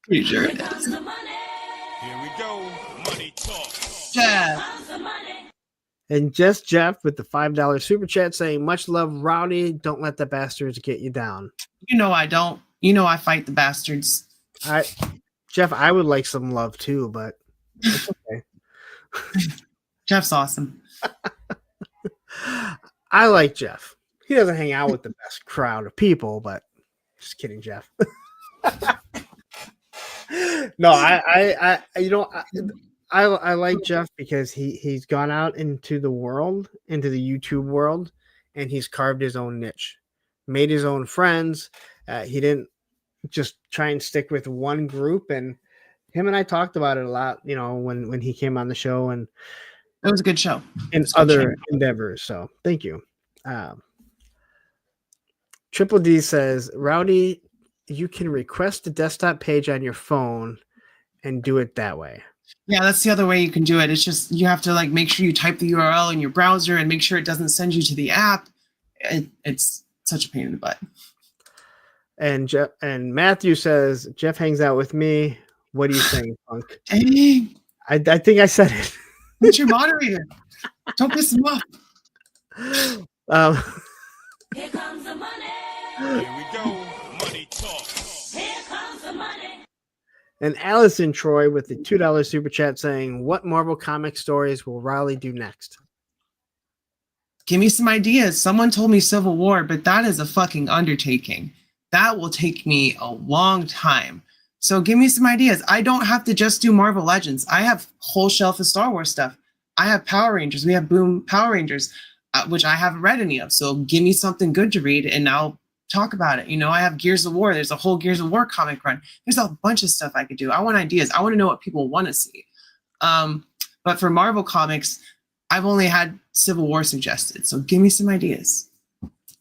Pretty sure it is. Here we go. Money talk. Yeah. And just Jeff with the $5 super chat saying, "Much love, Rowdy. Don't let the bastards get you down." You know I don't. You know I fight the bastards. Jeff, I would like some love too, but it's okay. Jeff's awesome. I like Jeff. He doesn't hang out with the best crowd of people, but just kidding, Jeff. No, I like Jeff because he's gone out into the world, into the YouTube world, and he's carved his own niche, made his own friends. He didn't just try and stick with one group, and him and I talked about it a lot, when he came on the show, and it was a good show and other endeavors. So thank you. Triple D says, "Rowdy, you can request a desktop page on your phone and do it that way." Yeah, that's the other way you can do it. It's just you have to like make sure you type the URL in your browser and make sure it doesn't send you to the app. It's such a pain in the butt. And Matthew says, "Jeff hangs out with me. What are you saying, Punk?" Dang. I think I said it. Who's your moderator? Don't piss him off. Here comes the money. Here we go. Money talk. Here comes the money. And Allison Troy with the $2 super chat saying, "What Marvel comic stories will Riley do next?" Give me some ideas. Someone told me Civil War, but that is a fucking undertaking. That will take me a long time. So give me some ideas. I don't have to just do Marvel Legends. I have a whole shelf of Star Wars stuff. I have Power Rangers. We have Boom Power Rangers, which I haven't read any of. So give me something good to read and I'll talk about it. I have Gears of War. There's a whole Gears of War comic run. There's a bunch of stuff I could do. I want ideas. I want to know what people want to see. But for Marvel comics, I've only had Civil War suggested. So give me some ideas.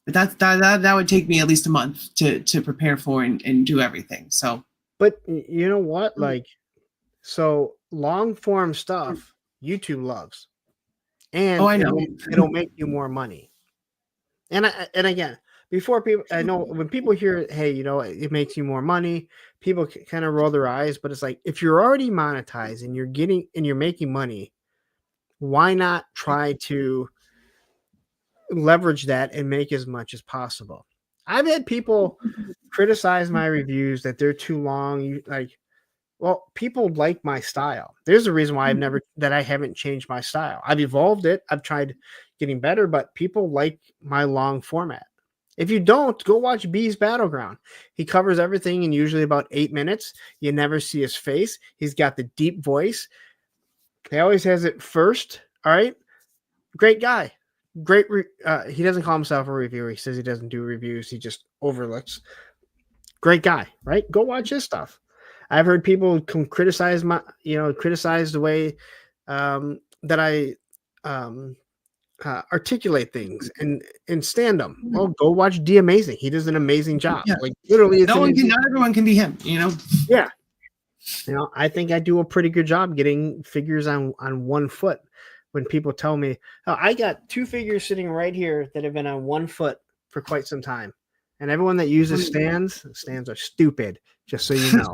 But that would take me at least a month to prepare for and do everything. So. But you know what? So long form stuff, YouTube loves, and I know it'll make you more money. And again, before people, I know when people hear, "Hey, it makes you more money," people kind of roll their eyes. But it's like, if you're already monetized and you're making money, why not try to leverage that and make as much as possible? I've had people criticize my reviews that they're too long. People like my style. There's a reason why I haven't changed my style. I've evolved it. I've tried getting better, but people like my long format. If you don't, go watch B's Battleground. He covers everything in usually about 8 minutes. You never see his face. He's got the deep voice. He always has it first. All right. Great guy. great. He doesn't call himself a reviewer. He says he doesn't do reviews. He just overlooks. Great guy, right? Go watch his stuff. I've heard people criticize criticize the way that I articulate things and stand them. Well, go watch D Amazing. He does an amazing job. Yeah. Like literally, it's not everyone can be him. Yeah. I think I do a pretty good job getting figures on 1 foot. When people tell me, oh, I got 2 figures sitting right here that have been on 1 foot for quite some time. And everyone that uses stands are stupid, just so you know.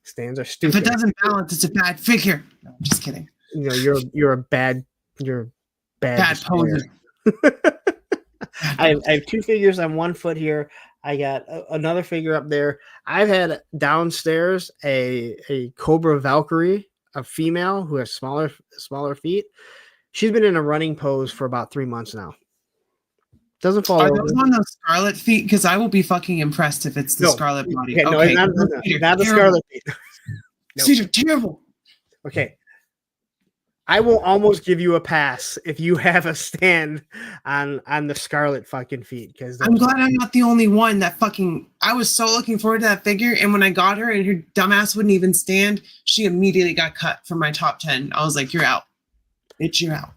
Stands are stupid. If it doesn't balance, it's a bad figure. No, I'm just kidding. You're a bad poser. I have 2 figures on 1 foot here. I got another figure up there. I've had downstairs a Cobra Valkyrie, a female who has smaller feet. She's been in a running pose for about 3 months now. Doesn't fall Are over. those on those Scarlet feet? Because I will be fucking impressed if it's the Scarlet body. Okay, okay. No, not the Scarlet feet. No. These are terrible. Okay. I will almost give you a pass if you have a stand on the Scarlet fucking feet. Because I'm glad I'm not the only one that fucking. I was so looking forward to that figure, and when I got her and her dumbass wouldn't even stand, she immediately got cut from my top 10. I was like, "You're out, bitch, you're out."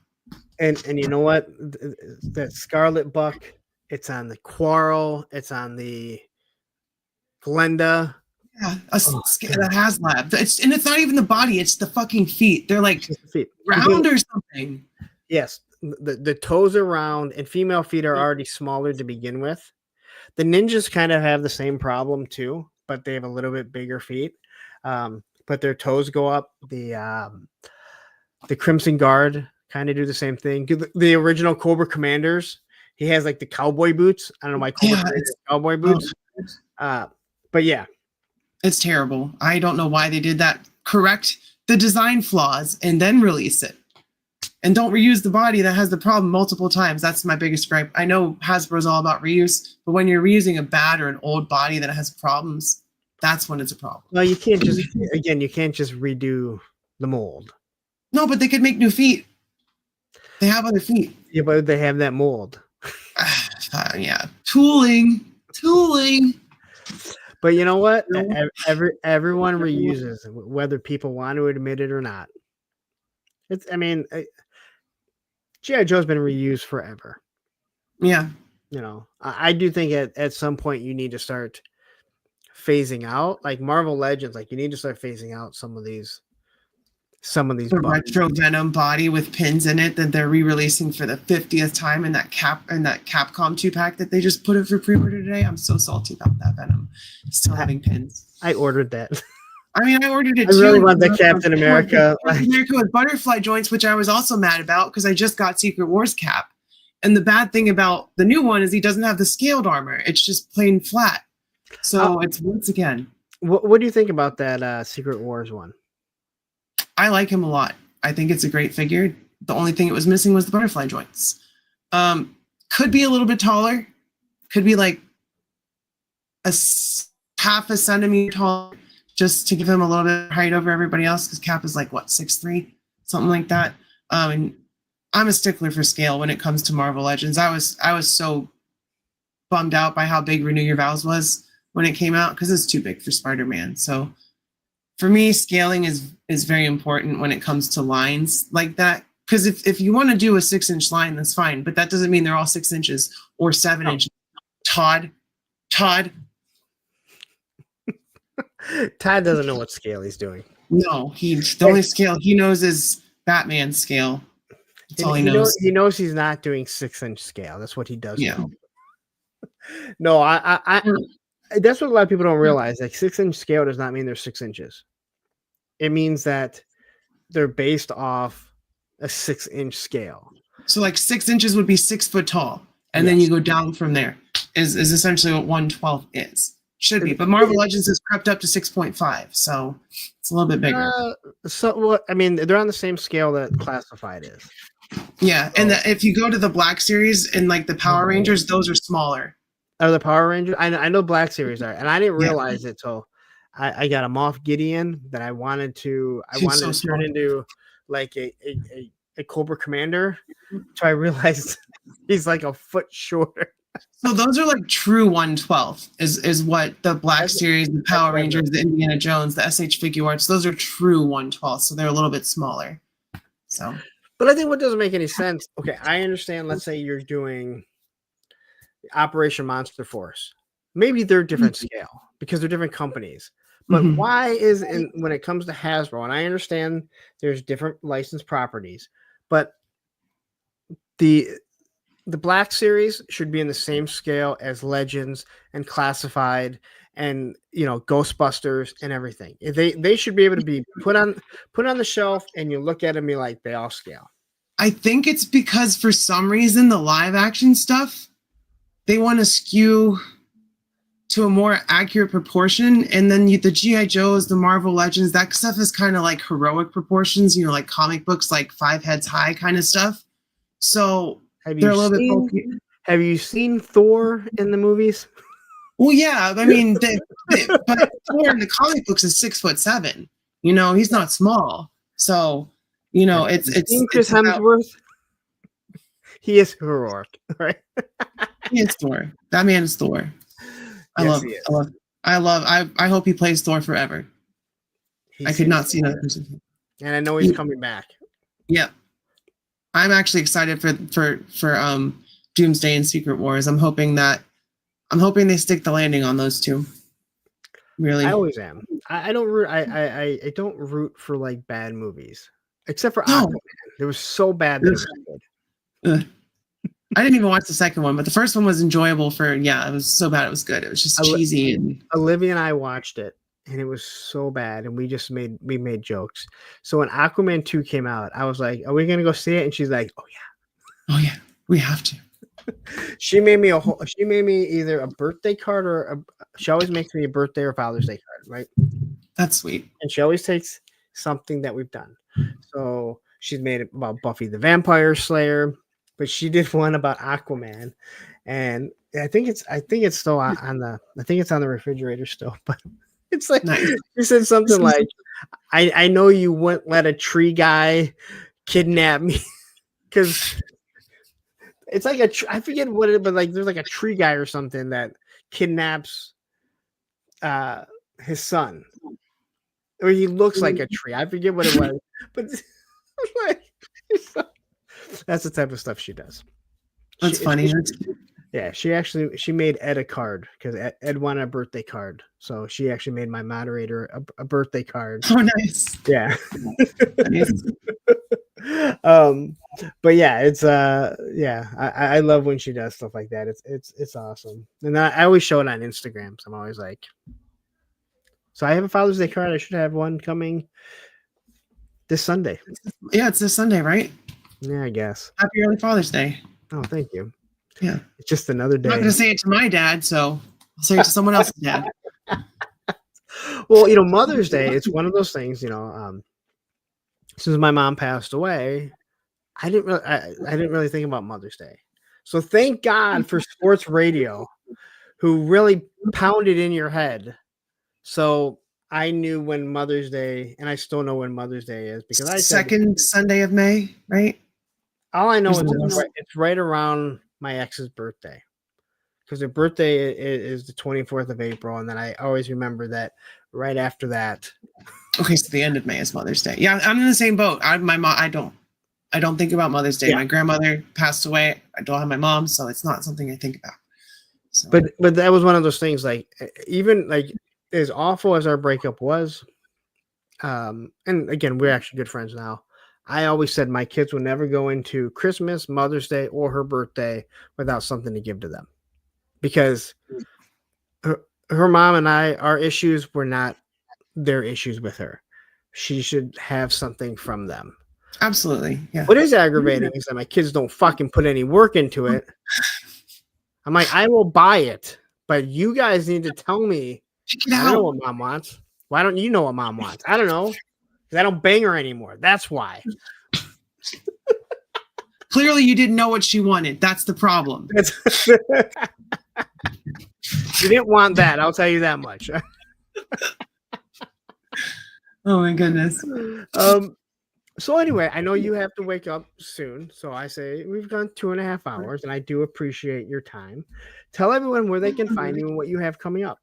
And you know what? That Scarlet Buck. It's on the Quarrel. It's on the Glenda. Yeah, that has lab. And it's not even the body; it's the fucking feet. They're like round or something. Yes, the toes are round, and female feet are already smaller to begin with. The ninjas kind of have the same problem too, but they have a little bit bigger feet. But their toes go up. The Crimson Guard kind of do the same thing. The original Cobra Commanders, he has like the cowboy boots. I don't know why Cobra Commanders cowboy boots. But yeah. It's terrible. I don't know why they did that. Correct the design flaws and then release it. And don't reuse the body that has the problem multiple times. That's my biggest gripe. I know Hasbro's all about reuse, but when you're reusing a bad or an old body that has problems, that's when it's a problem. Well, you can't just redo the mold. No, but they could make new feet. They have other feet. Yeah, but they have that mold. Yeah. Tooling. But you know what? Everyone reuses, whether people want to admit it or not. G.I. Joe's been reused forever. Yeah. I do think at some point you need to start phasing out, like Marvel Legends. Like you need to start phasing out some of these. The retro Venom body with pins in it that they're re-releasing for the 50th time in that Capcom 2-pack that they just put it for pre-order today. I'm so salty about that Venom still having pins. I ordered that. I ordered it too. I really want the Captain America. Captain America with butterfly joints, which I was also mad about because I just got Secret Wars Cap. And the bad thing about the new one is he doesn't have the scaled armor. It's just plain flat. So it's once again. What do you think about that Secret Wars one? I like him a lot. I think it's a great figure. The only thing it was missing was the butterfly joints. Could be a little bit taller. Could be like half a centimeter taller, just to give him a little bit of height over everybody else. Because Cap is like 6'3", something like that. And I'm a stickler for scale when it comes to Marvel Legends. I was so bummed out by how big Renew Your Vows was when it came out because it's too big for Spider-Man. So for me, scaling is very important when it comes to lines like that. Because if you want to do a 6-inch line, that's fine. But that doesn't mean they're all 6 inches or 7 inches. Todd. Todd doesn't know what scale he's doing. No, the only scale he knows is Batman scale. That's all he knows. He knows he's not doing 6-inch scale. That's what he does. Yeah. No, I that's what a lot of people don't realize. Like 6-inch scale does not mean they're 6 inches. It means that they're based off a 6-inch scale. So like 6 inches would be 6 foot tall. And then you go down from there is essentially what 1/12 is. Should be. But Marvel Legends has crept up to 6.5. So it's a little bit bigger. They're on the same scale that Classified is. Yeah. And if you go to the Black Series and like the Power Rangers, those are smaller. Oh, the Power Rangers? I know Black Series are, and I didn't realize it till I got a Moff Gideon that I wanted to turn into like a a Cobra Commander. So I realized he's like a foot shorter. So those are like true 1/12 is what the Black Series, the Power Rangers, the Indiana Jones, the SH Figure Arts, those are true 1/12. So they're a little bit smaller. So, but I think what doesn't make any sense. Okay, I understand. Let's say you're doing Operation Monster Force. Maybe they're different scale because they're different companies. But why is when it comes to Hasbro, and I understand there's different licensed properties, but the Black Series should be in the same scale as Legends and Classified and Ghostbusters and everything. They should be able to be put on the shelf, and you look at them, you're like, they all scale. I think it's because for some reason the live action stuff, they want to skew to a more accurate proportion, and then the G.I. Joes, the Marvel Legends, that stuff is kind of like heroic proportions, like comic books, like 5 heads high kind of stuff. So they're a little bit bulky. Have you seen Thor in the movies? Well, yeah, I mean, but Thor in the comic books is 6'7". He's not small, so it's Chris Hemsworth. He is heroic, right? He is Thor. That man is Thor. I hope he plays Thor forever. I could not see another person. And I know he's coming back. Yeah. I'm actually excited for Doomsday and Secret Wars. I'm hoping they stick the landing on those two. Really. I always am. I don't root I don't root for like bad movies. Except for Aquaman. It was so bad that it was good. I didn't even watch the second one, but the first one was enjoyable it was so bad it was good. It was just cheesy. And Olivia and I watched it, and it was so bad, and we made jokes. So when Aquaman 2 came out, I was like, are we going to go see it? And she's like, oh yeah, we have to. She made me either a birthday card or she always makes me a birthday or Father's Day card, right? That's sweet. And she always takes something that we've done. So she's made it about Buffy the Vampire Slayer, but she did one about Aquaman, and I think it's still on the refrigerator still, but it's like nice. She said something like, I know you wouldn't let a tree guy kidnap me because it's like I forget what it, but like there's like a tree guy or something that kidnaps his son, or he looks like a tree. I forget what it was, but like, that's the type of stuff she does. That's funny. Yeah, she made Ed a card because Ed wanted a birthday card, so she actually made my moderator a birthday card. Oh, nice. Yeah. Nice. But yeah, it's I love when she does stuff like that. It's awesome, and I always show it on Instagram. So I'm always like, so I have a Father's Day card. I should have one coming this Sunday. Yeah, it's this Sunday, right? Yeah, I guess. Happy early Father's Day. Oh, thank you. Yeah. It's just another day. I'm not going to say it to my dad, so I'll say it to someone else's dad. Well, Mother's Day, it's one of those things, since my mom passed away, I didn't really think about Mother's Day. So thank God for sports radio who really pounded in your head. So I knew when Mother's Day, and I still know when Mother's Day is because I second Sunday of May, right? All I know is it's right around my ex's birthday, because her birthday is the 24th of April, and then I always remember that right after that. Okay, so the end of May is Mother's Day. Yeah, I'm in the same boat. I don't think about Mother's Day. Yeah. My grandmother passed away. I don't have my mom, so it's not something I think about. So. But that was one of those things. Like, even like as awful as our breakup was, and again, we're actually good friends now. I always said my kids will never go into Christmas, Mother's Day, or her birthday without something to give to them, because her mom and our issues were not their issues with her. She should have something from them. Absolutely. Yeah. What is aggravating is that my kids don't fucking put any work into it. I'm like, I will buy it, but you guys need to tell me. I know what mom wants. Why don't you know what mom wants? I don't know. Because I don't bang her anymore. That's why. Clearly you didn't know what she wanted. That's the problem. She didn't want that. I'll tell you that much. Oh my goodness. So anyway, I know you have to wake up soon. So I say we've gone 2.5 hours, and I do appreciate your time. Tell everyone where they can find you and what you have coming up.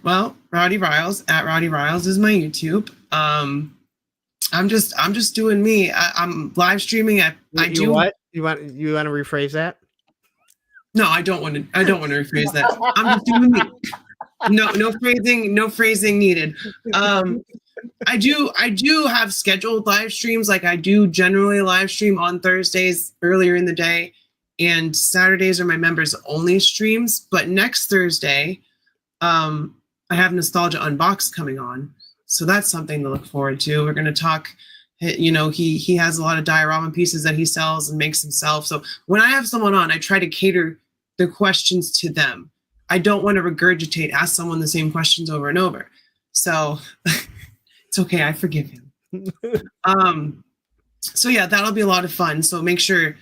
Well, Rowdy Riles at Rowdy Riles is my YouTube. I'm just doing me. I'm live streaming. You what? You want to rephrase that? No, I don't want to. I don't want to rephrase that. I'm just doing me. No phrasing needed. I do have scheduled live streams. Like I do generally live stream on Thursdays earlier in the day, and Saturdays are my members only streams. But next Thursday, I have Nostalgia Unboxed coming on, so that's something to look forward to. We're going to talk. You know, he has a lot of diorama pieces that he sells and makes himself. So when I have someone on, I try to cater the questions to them. I don't want to regurgitate, ask someone the same questions over and over. So it's okay. I forgive him. So yeah, that'll be a lot of fun. So make sure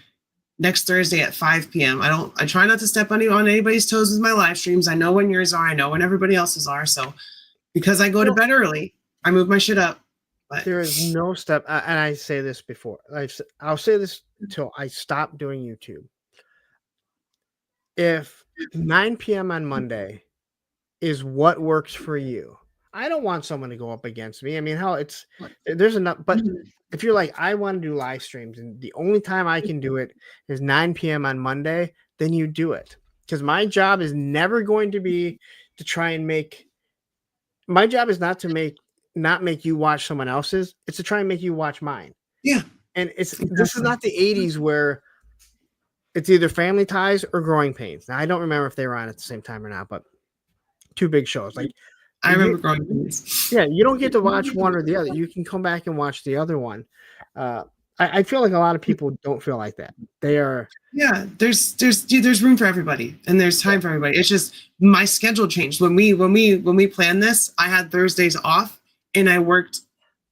next Thursday at 5 p.m. I try not to step on anybody's toes with my live streams. I know when yours are. I know when everybody else's are. So because I go to bed early, I move my shit up. But there is no step, and I say this before. I'll say this until I stop doing YouTube. If 9 p.m. on Monday is what works for you, I don't want someone to go up against me. I mean, hell, there's enough. But if you're like, I want to do live streams, and the only time I can do it is 9 p.m. on Monday, then you do it. Because my job is never going to be to try and make. My job is not make you watch someone else's. It's to try and make you watch mine. Yeah. And this is not the 80s where it's either Family Ties or Growing Pains. Now I don't remember if they were on at the same time or not, but two big shows. Like I remember Growing Pains. Yeah, you don't get to watch one or the other. You can come back and watch the other one. I feel like a lot of people don't feel like that. They are. Yeah, there's room for everybody, and there's time for everybody. It's just my schedule changed when we planned this. I had Thursdays off, and I worked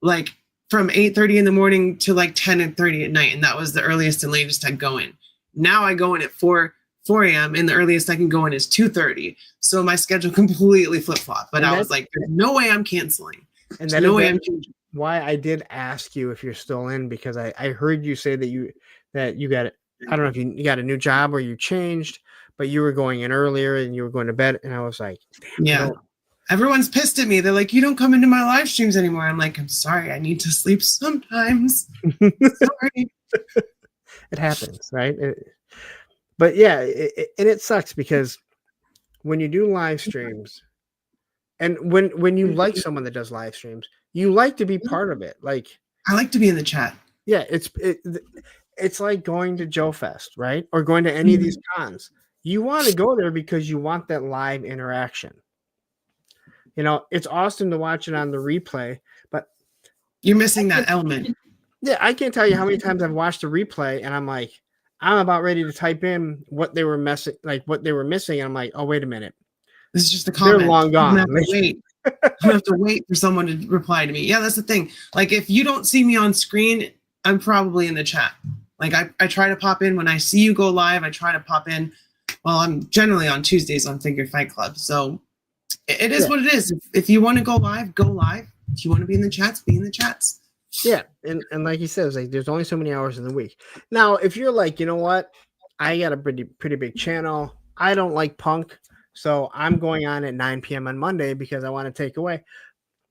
like from 8:30 in the morning to like 10:30 at night, and that was the earliest and latest I'd go in. Now I go in at 4 a.m. and the earliest I can go in is 2:30. So my schedule completely flip flop. But I was like, there's no way I'm canceling. And that no way I'm changing. Why I did ask you if you're still in, because I heard you say that you got it. I don't know if you got a new job or you changed, but you were going in earlier and you were going to bed. And I was like, yeah. Everyone's pissed at me. They're like, you don't come into my live streams anymore. I'm like, I'm sorry. I need to sleep sometimes. Sorry. It happens, right? But yeah, and it sucks because when you do live streams, and when you like someone that does live streams, you like to be part of it. Like I like to be in the chat. Yeah, it's like going to Joe Fest, right? Or going to any of these cons. You want to go there because you want that live interaction. You know, it's awesome to watch it on the replay, but you're missing that element. Yeah, I can't tell you how many times I've watched the replay and I'm like, I'm about ready to type in what they were missing, and I'm like, oh, wait a minute. This is just a comment. They're long gone. I'm gonna have to wait for someone to reply to me. Yeah, that's the thing. Like, if you don't see me on screen, I'm probably in the chat. Like, I try to pop in when I see you go live. I try to pop in. Well, I'm generally on Tuesdays on Figure Fight Club. So it is what it is. If you want to go live, go live. If you want to be in the chats, be in the chats. Yeah, and like he says, like there's only so many hours in the week. Now, if you're like, you know what, I got a pretty big channel. I don't like punk, so I'm going on at 9 p.m. on Monday because I want to take away.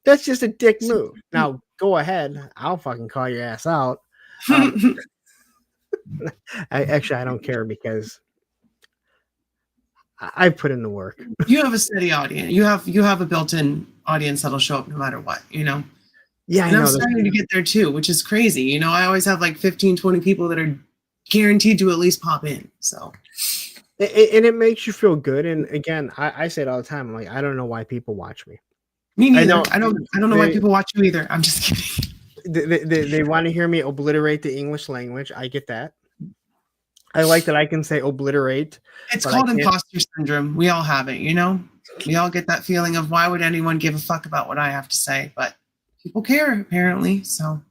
That's just a dick move. Now, go ahead. I'll fucking call your ass out. I don't care because I put in the work. You have a steady audience. You have a built-in audience that'll show up no matter what, you know? Yeah, and I'm starting to get there too, which is crazy. You know, I always have like 15, 20 people that are guaranteed to at least pop in. So, and it makes you feel good. And again, I say it all the time. I'm like, I don't know why people watch me. Me neither. I don't know why people watch you either. I'm just kidding. They want to hear me obliterate the English language. I get that. I like that I can say obliterate. It's called imposter syndrome. We all have it, you know? We all get that feeling of why would anyone give a fuck about what I have to say? But people care, apparently. So,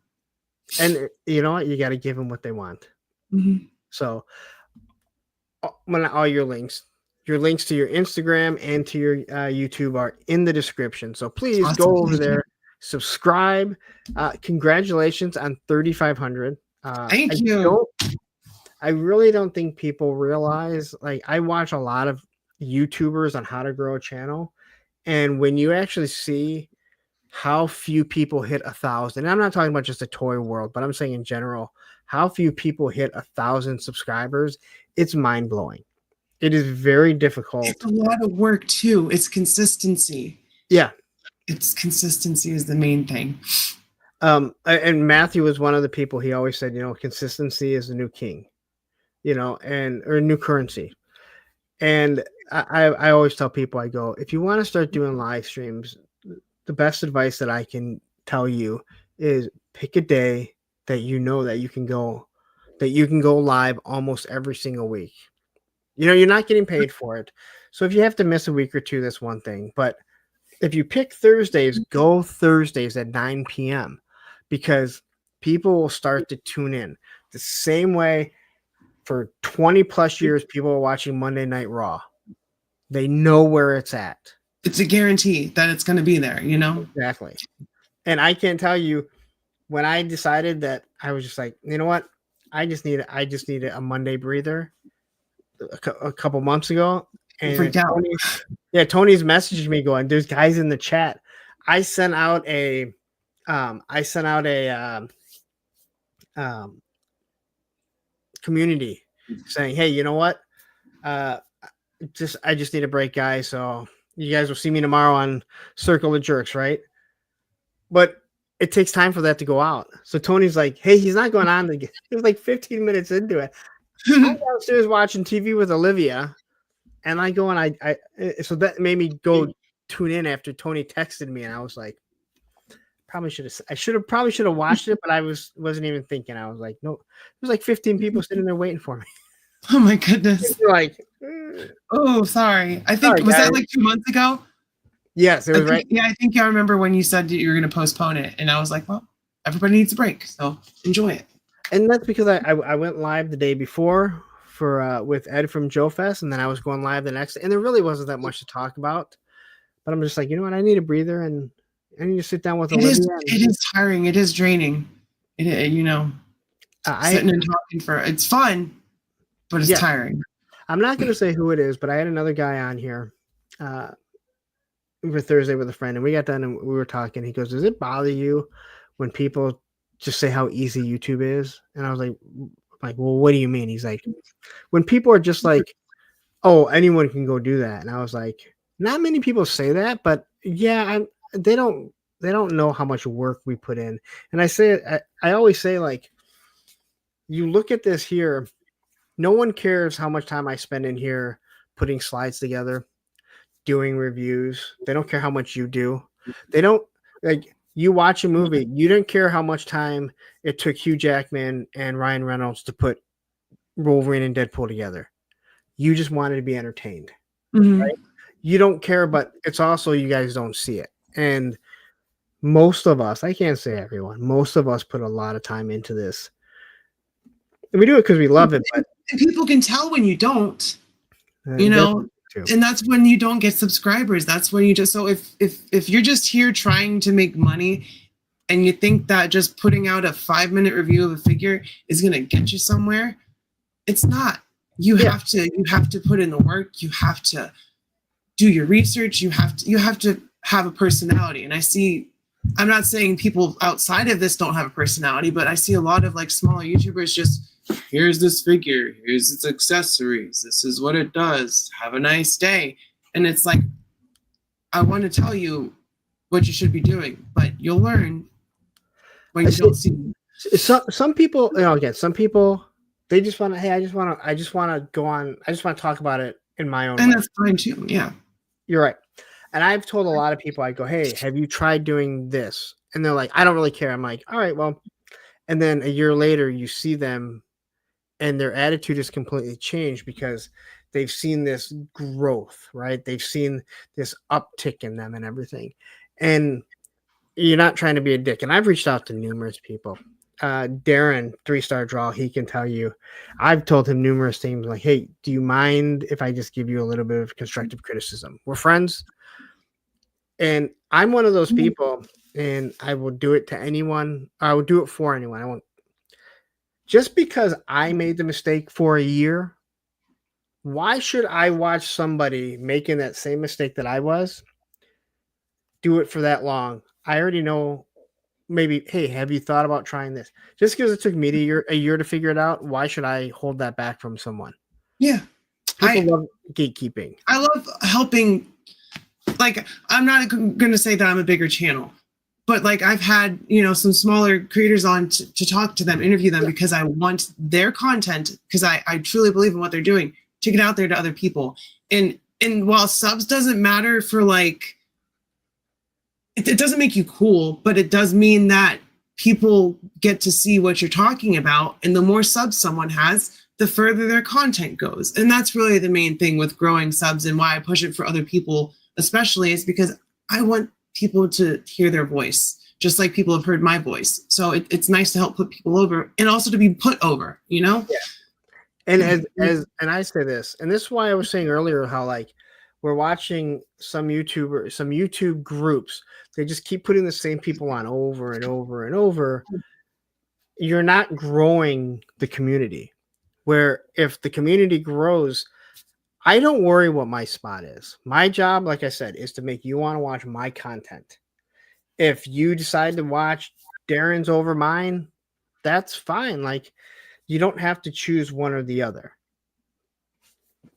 and you know what? You got to give them what they want. Mm-hmm. So, when all your links to your Instagram and to your YouTube are in the description. So please go over there, subscribe. Congratulations on 3,500. Thank you. I really don't think people realize, like, I watch a lot of YouTubers on how to grow a channel. And when you actually see how few people hit 1,000, and I'm not talking about just the toy world, but I'm saying in general, how few people hit 1,000 subscribers, it's mind blowing. It is very difficult. It's a lot of work too. It's consistency. Yeah. It's consistency is the main thing. And Matthew was one of the people, he always said, consistency is the new king, or new currency. And I always tell people, I go, if you want to start doing live streams, the best advice that I can tell you is pick a day that that you can go live almost every single week. You're not getting paid for it. So if you have to miss a week or two, that's one thing. But if you pick Thursdays, go Thursdays at 9 p.m. because people will start to tune in. The same way for 20 plus years, people are watching Monday Night Raw. They know where it's at. It's a guarantee that it's going to be there, Exactly. And I can't tell you, when I decided that, I was just like, you know what? I just need a Monday breather a couple months ago. And Tony's messaging me going, there's guys in the chat. I sent out a community saying, hey, you know what? I just need a break, guys. So you guys will see me tomorrow on Circle of Jerks, right? But it takes time for that to go out. So Tony's like, hey, he's not going on again. It was like 15 minutes into it. I'm downstairs watching TV with Olivia, and I go and so that made me go tune in after Tony texted me, and I was like, probably should have watched it, but I wasn't even thinking. I was like, no, there's like 15 people sitting there waiting for me. Oh my goodness. Like, oh, sorry. I think was that like 2 months ago? Yes, it was right. Yeah, I think I remember when you said you were going to postpone it, and I was like, well, everybody needs a break, so enjoy it. And that's because I went live the day before with Ed from Joe Fest, and then I was going live the next day, and there really wasn't that much to talk about. But I'm just like, you know what? I need a breather, and I need to sit down with Olivia. It is tiring. It is draining. Sitting and talking it's fun, but it's tiring. I'm not going to say who it is, but I had another guy on here for Thursday with a friend, and we got done and we were talking. He goes, does it bother you when people just say how easy YouTube is? And I was like, well, what do you mean? He's like, when people are just like, oh, anyone can go do that. And I was like, not many people say that, but yeah, they don't know how much work we put in. And I always say, like, you look at this here, no one cares how much time I spend in here putting slides together, doing reviews. They don't care how much you do. They don't, like, you watch a movie, you don't care how much time it took Hugh Jackman and Ryan Reynolds to put Wolverine and Deadpool together. You just wanted to be entertained. Mm-hmm. Right? You don't care, but it's also you guys don't see it. And most of us, I can't say everyone, most of us put a lot of time into this. And we do it because we love it. But people can tell when you don't, and that's when you don't get subscribers. That's when you just, so if you're just here trying to make money and you think that just putting out a 5-minute review of a figure is going to get you somewhere, it's not. You have to put in the work. You have to do your research. You have to have a personality. And I'm not saying people outside of this don't have a personality, but I see a lot of like smaller YouTubers just, here's this figure, here's its accessories, this is what it does, have a nice day. And it's like, I want to tell you what you should be doing, but you'll learn when you don't see. Some people, some people, they just want to, hey, I just want to go on, I just want to talk about it in my own way. And that's fine too. Yeah. You're right. And I've told a lot of people, I go, hey, have you tried doing this? And they're like, I don't really care. I'm like, all right, well, and then a year later you see them and their attitude is completely changed because they've seen this growth, right? They've seen this uptick in them and everything. And you're not trying to be a dick. And I've reached out to numerous people. Darren, 3-star draw, he can tell you. I've told him numerous things like, hey, do you mind if I just give you a little bit of constructive criticism? We're friends. And I'm one of those people, and I will do it to anyone. I will do it for anyone. I won't. Just because I made the mistake for a year, why should I watch somebody making that same mistake that I was do it for that long? I already know. Maybe, hey, have you thought about trying this? Just because it took me a year to figure it out, why should I hold that back from someone? Yeah. People love gatekeeping. I love helping. Like, I'm not going to say that I'm a bigger channel, but like I've had, some smaller creators on to talk to them, interview them, because I want their content, because I truly believe in what they're doing, to get out there to other people. And while subs doesn't matter for like, it doesn't make you cool, but it does mean that people get to see what you're talking about. And the more subs someone has, the further their content goes. And that's really the main thing with growing subs, and why I push it for other people, especially, is because I want people to hear their voice, just like people have heard my voice. So it's nice to help put people over, and also to be put over, Yeah. And and I say this, and this is why I was saying earlier how like we're watching some YouTube groups, they just keep putting the same people on over and over and over. You're not growing the community. Where if the community grows, I don't worry what my spot is. My job, like I said, is to make you want to watch my content. If you decide to watch Darren's over mine, that's fine. Like, you don't have to choose one or the other.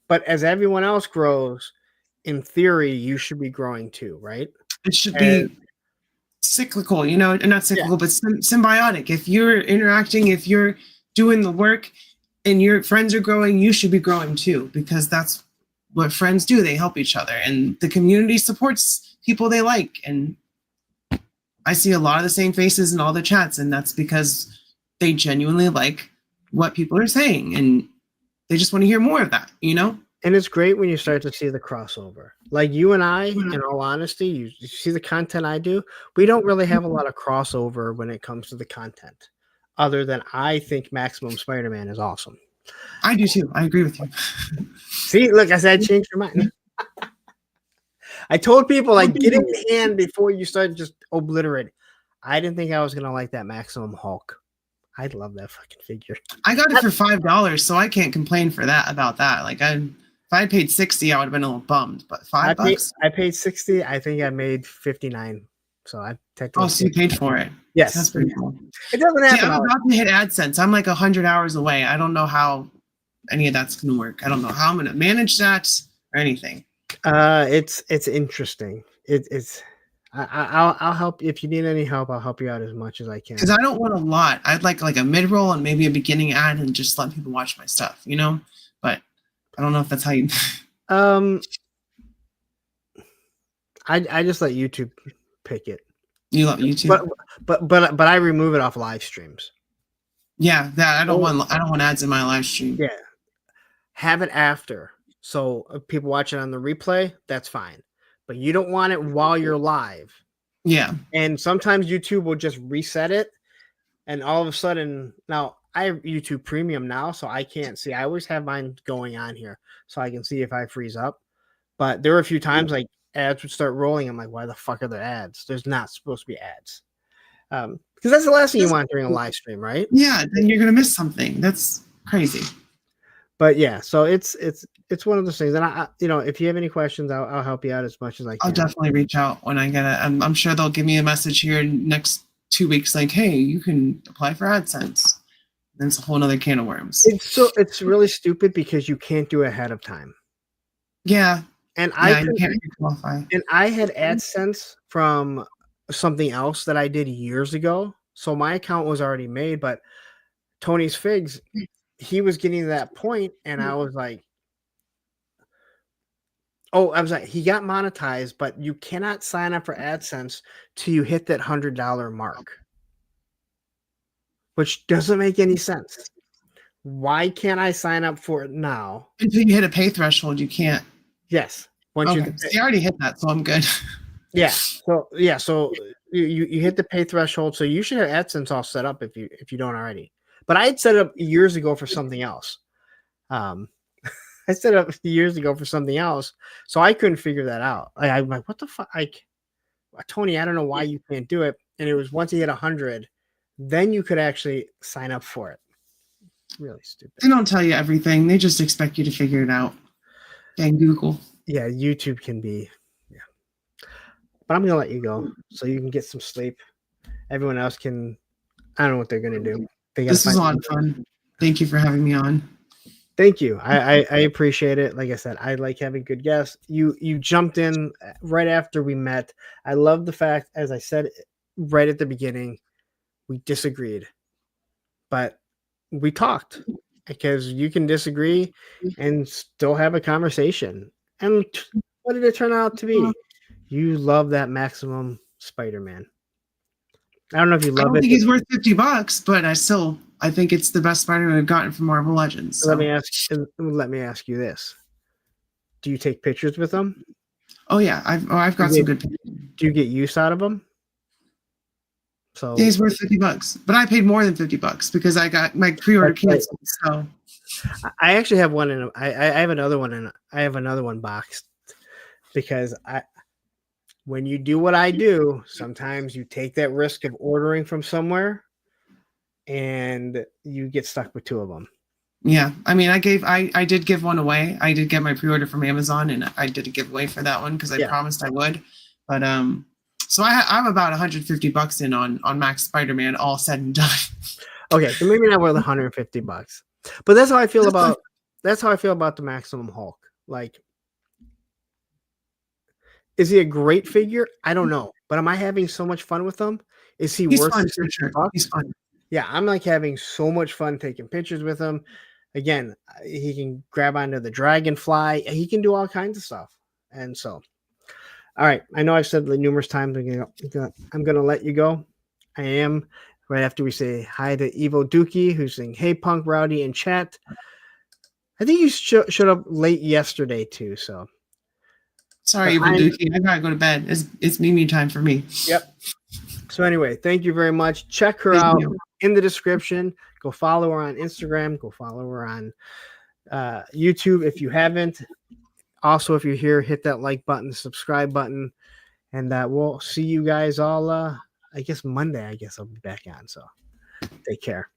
But as everyone else grows, in theory, you should be growing too, right? It should be cyclical, not cyclical, but symbiotic. If you're interacting, if you're doing the work and your friends are growing, you should be growing too, because that's what friends do. They help each other, and the community supports people they like. And I see a lot of the same faces in all the chats, and that's because they genuinely like what people are saying, and they just want to hear more of that, And it's great when you start to see the crossover. Like you and I, in all honesty, you see the content I do, we don't really have a lot of crossover when it comes to the content, other than I think Maximum Spider-Man is awesome. I do too. I agree with you. See, look, I said I changed your mind. I told people, like, get in hand before you start just obliterating. I didn't think I was going to like that Maximum Hulk. I'd love that fucking figure. I got it for $5, so I can't complain about that. Like, if I had paid $60, I would have been a little bummed. But $5? I paid $60. I think I made $59. So I technically. Oh, so you paid for it? Yes, that's pretty cool. It doesn't happen. See, I'm about to hit AdSense. I'm like 100 hours away. I don't know how any of that's going to work. I don't know how I'm going to manage that or anything. It's interesting. I'll help if you need any help. I'll help you out as much as I can. Because I don't want a lot. I'd like a mid roll and maybe a beginning ad, and just let people watch my stuff, But I don't know if that's how you. I just let YouTube pick it. You love YouTube, but I remove it off live streams. Yeah, that I don't want ads in my live stream. Yeah, have it after, so people watch it on the replay. That's fine, but you don't want it while you're live. Yeah, and sometimes YouTube will just reset it, and all of a sudden, now I have YouTube Premium now, so I can't see. I always have mine going on here, so I can see if I freeze up. But there were a few times like ads would start rolling. I'm like, why the fuck are there ads? There's not supposed to be ads. Because that's the last thing you want during a live stream, right? Yeah, then you're gonna miss something. That's crazy. But yeah, so it's one of those things. And I if you have any questions, I'll help you out as much as I can. I'll definitely reach out when I get it. I'm sure they'll give me a message here next 2 weeks, like, hey, you can apply for AdSense. Then it's a whole other can of worms. It's really stupid because you can't do it ahead of time. Yeah. And I had AdSense from something else that I did years ago. So my account was already made, but Tony's Figs, he was getting to that point, and I was like, he got monetized, but you cannot sign up for AdSense till you hit that $100 mark, which doesn't make any sense. Why can't I sign up for it now? Until you hit a pay threshold, you can't. Yes. Once you already hit that, so I'm good. Yeah. So you hit the pay threshold, so you should have AdSense all set up if you don't already. But I had set it up years ago for something else. I set it up years ago for something else, so I couldn't figure that out. I'm like, what the fuck? Tony, I don't know why you can't do it. And it was once you hit 100, then you could actually sign up for it. Really stupid. They don't tell you everything. They just expect you to figure it out. Dang Google. Yeah, YouTube can be. Yeah. But I'm going to let you go so you can get some sleep. Everyone else can. I don't know what they're going to do. This was a lot of fun. Thank you for having me on. Thank you. I appreciate it. Like I said, I like having good guests. You jumped in right after we met. I love the fact, as I said right at the beginning, we disagreed, but we talked, because you can disagree and still have a conversation. And what did it turn out to be? You love that Maximum Spider-Man. I don't know if you love it. I don't think he's worth $50, but I think it's the best Spider-Man I've gotten from Marvel Legends. So. Let me ask you this: do you take pictures with them? Oh yeah, I've got some good pictures. Do you get use out of them? So yeah, he's worth $50, but I paid more than $50 because I got my pre-order canceled. So I actually have one I have another one, I have another one boxed, because when you do what I do, sometimes you take that risk of ordering from somewhere and you get stuck with two of them. Yeah. I mean, I did give one away. I did get my pre-order from Amazon, and I did a giveaway for that one because I promised I would. But so I'm about $150 in on Max Spider-Man, all said and done. Okay, so maybe not worth $150. But that's how I feel about the Maximum Hulk. Like, is he a great figure? I don't know. But am I having so much fun with him? Is he worth fun, $60? He's fun. Yeah, I'm like having so much fun taking pictures with him. Again, he can grab onto the dragonfly. He can do all kinds of stuff. And so, all right. I know I've said it numerous times. I'm gonna let you go. I am right after we say hi to Evo Dookie, who's saying, "Hey, Punk Rowdy" in chat. I think you showed up late yesterday too. So sorry, Evo Dookie. I gotta go to bed. It's me time for me. Yep. So anyway, thank you very much. Check her out in the description. Go follow her on Instagram. Go follow her on YouTube if you haven't. Also, if you're here, hit that like button, subscribe button, and we'll see you guys all. I guess Monday. I guess I'll be back on. So take care.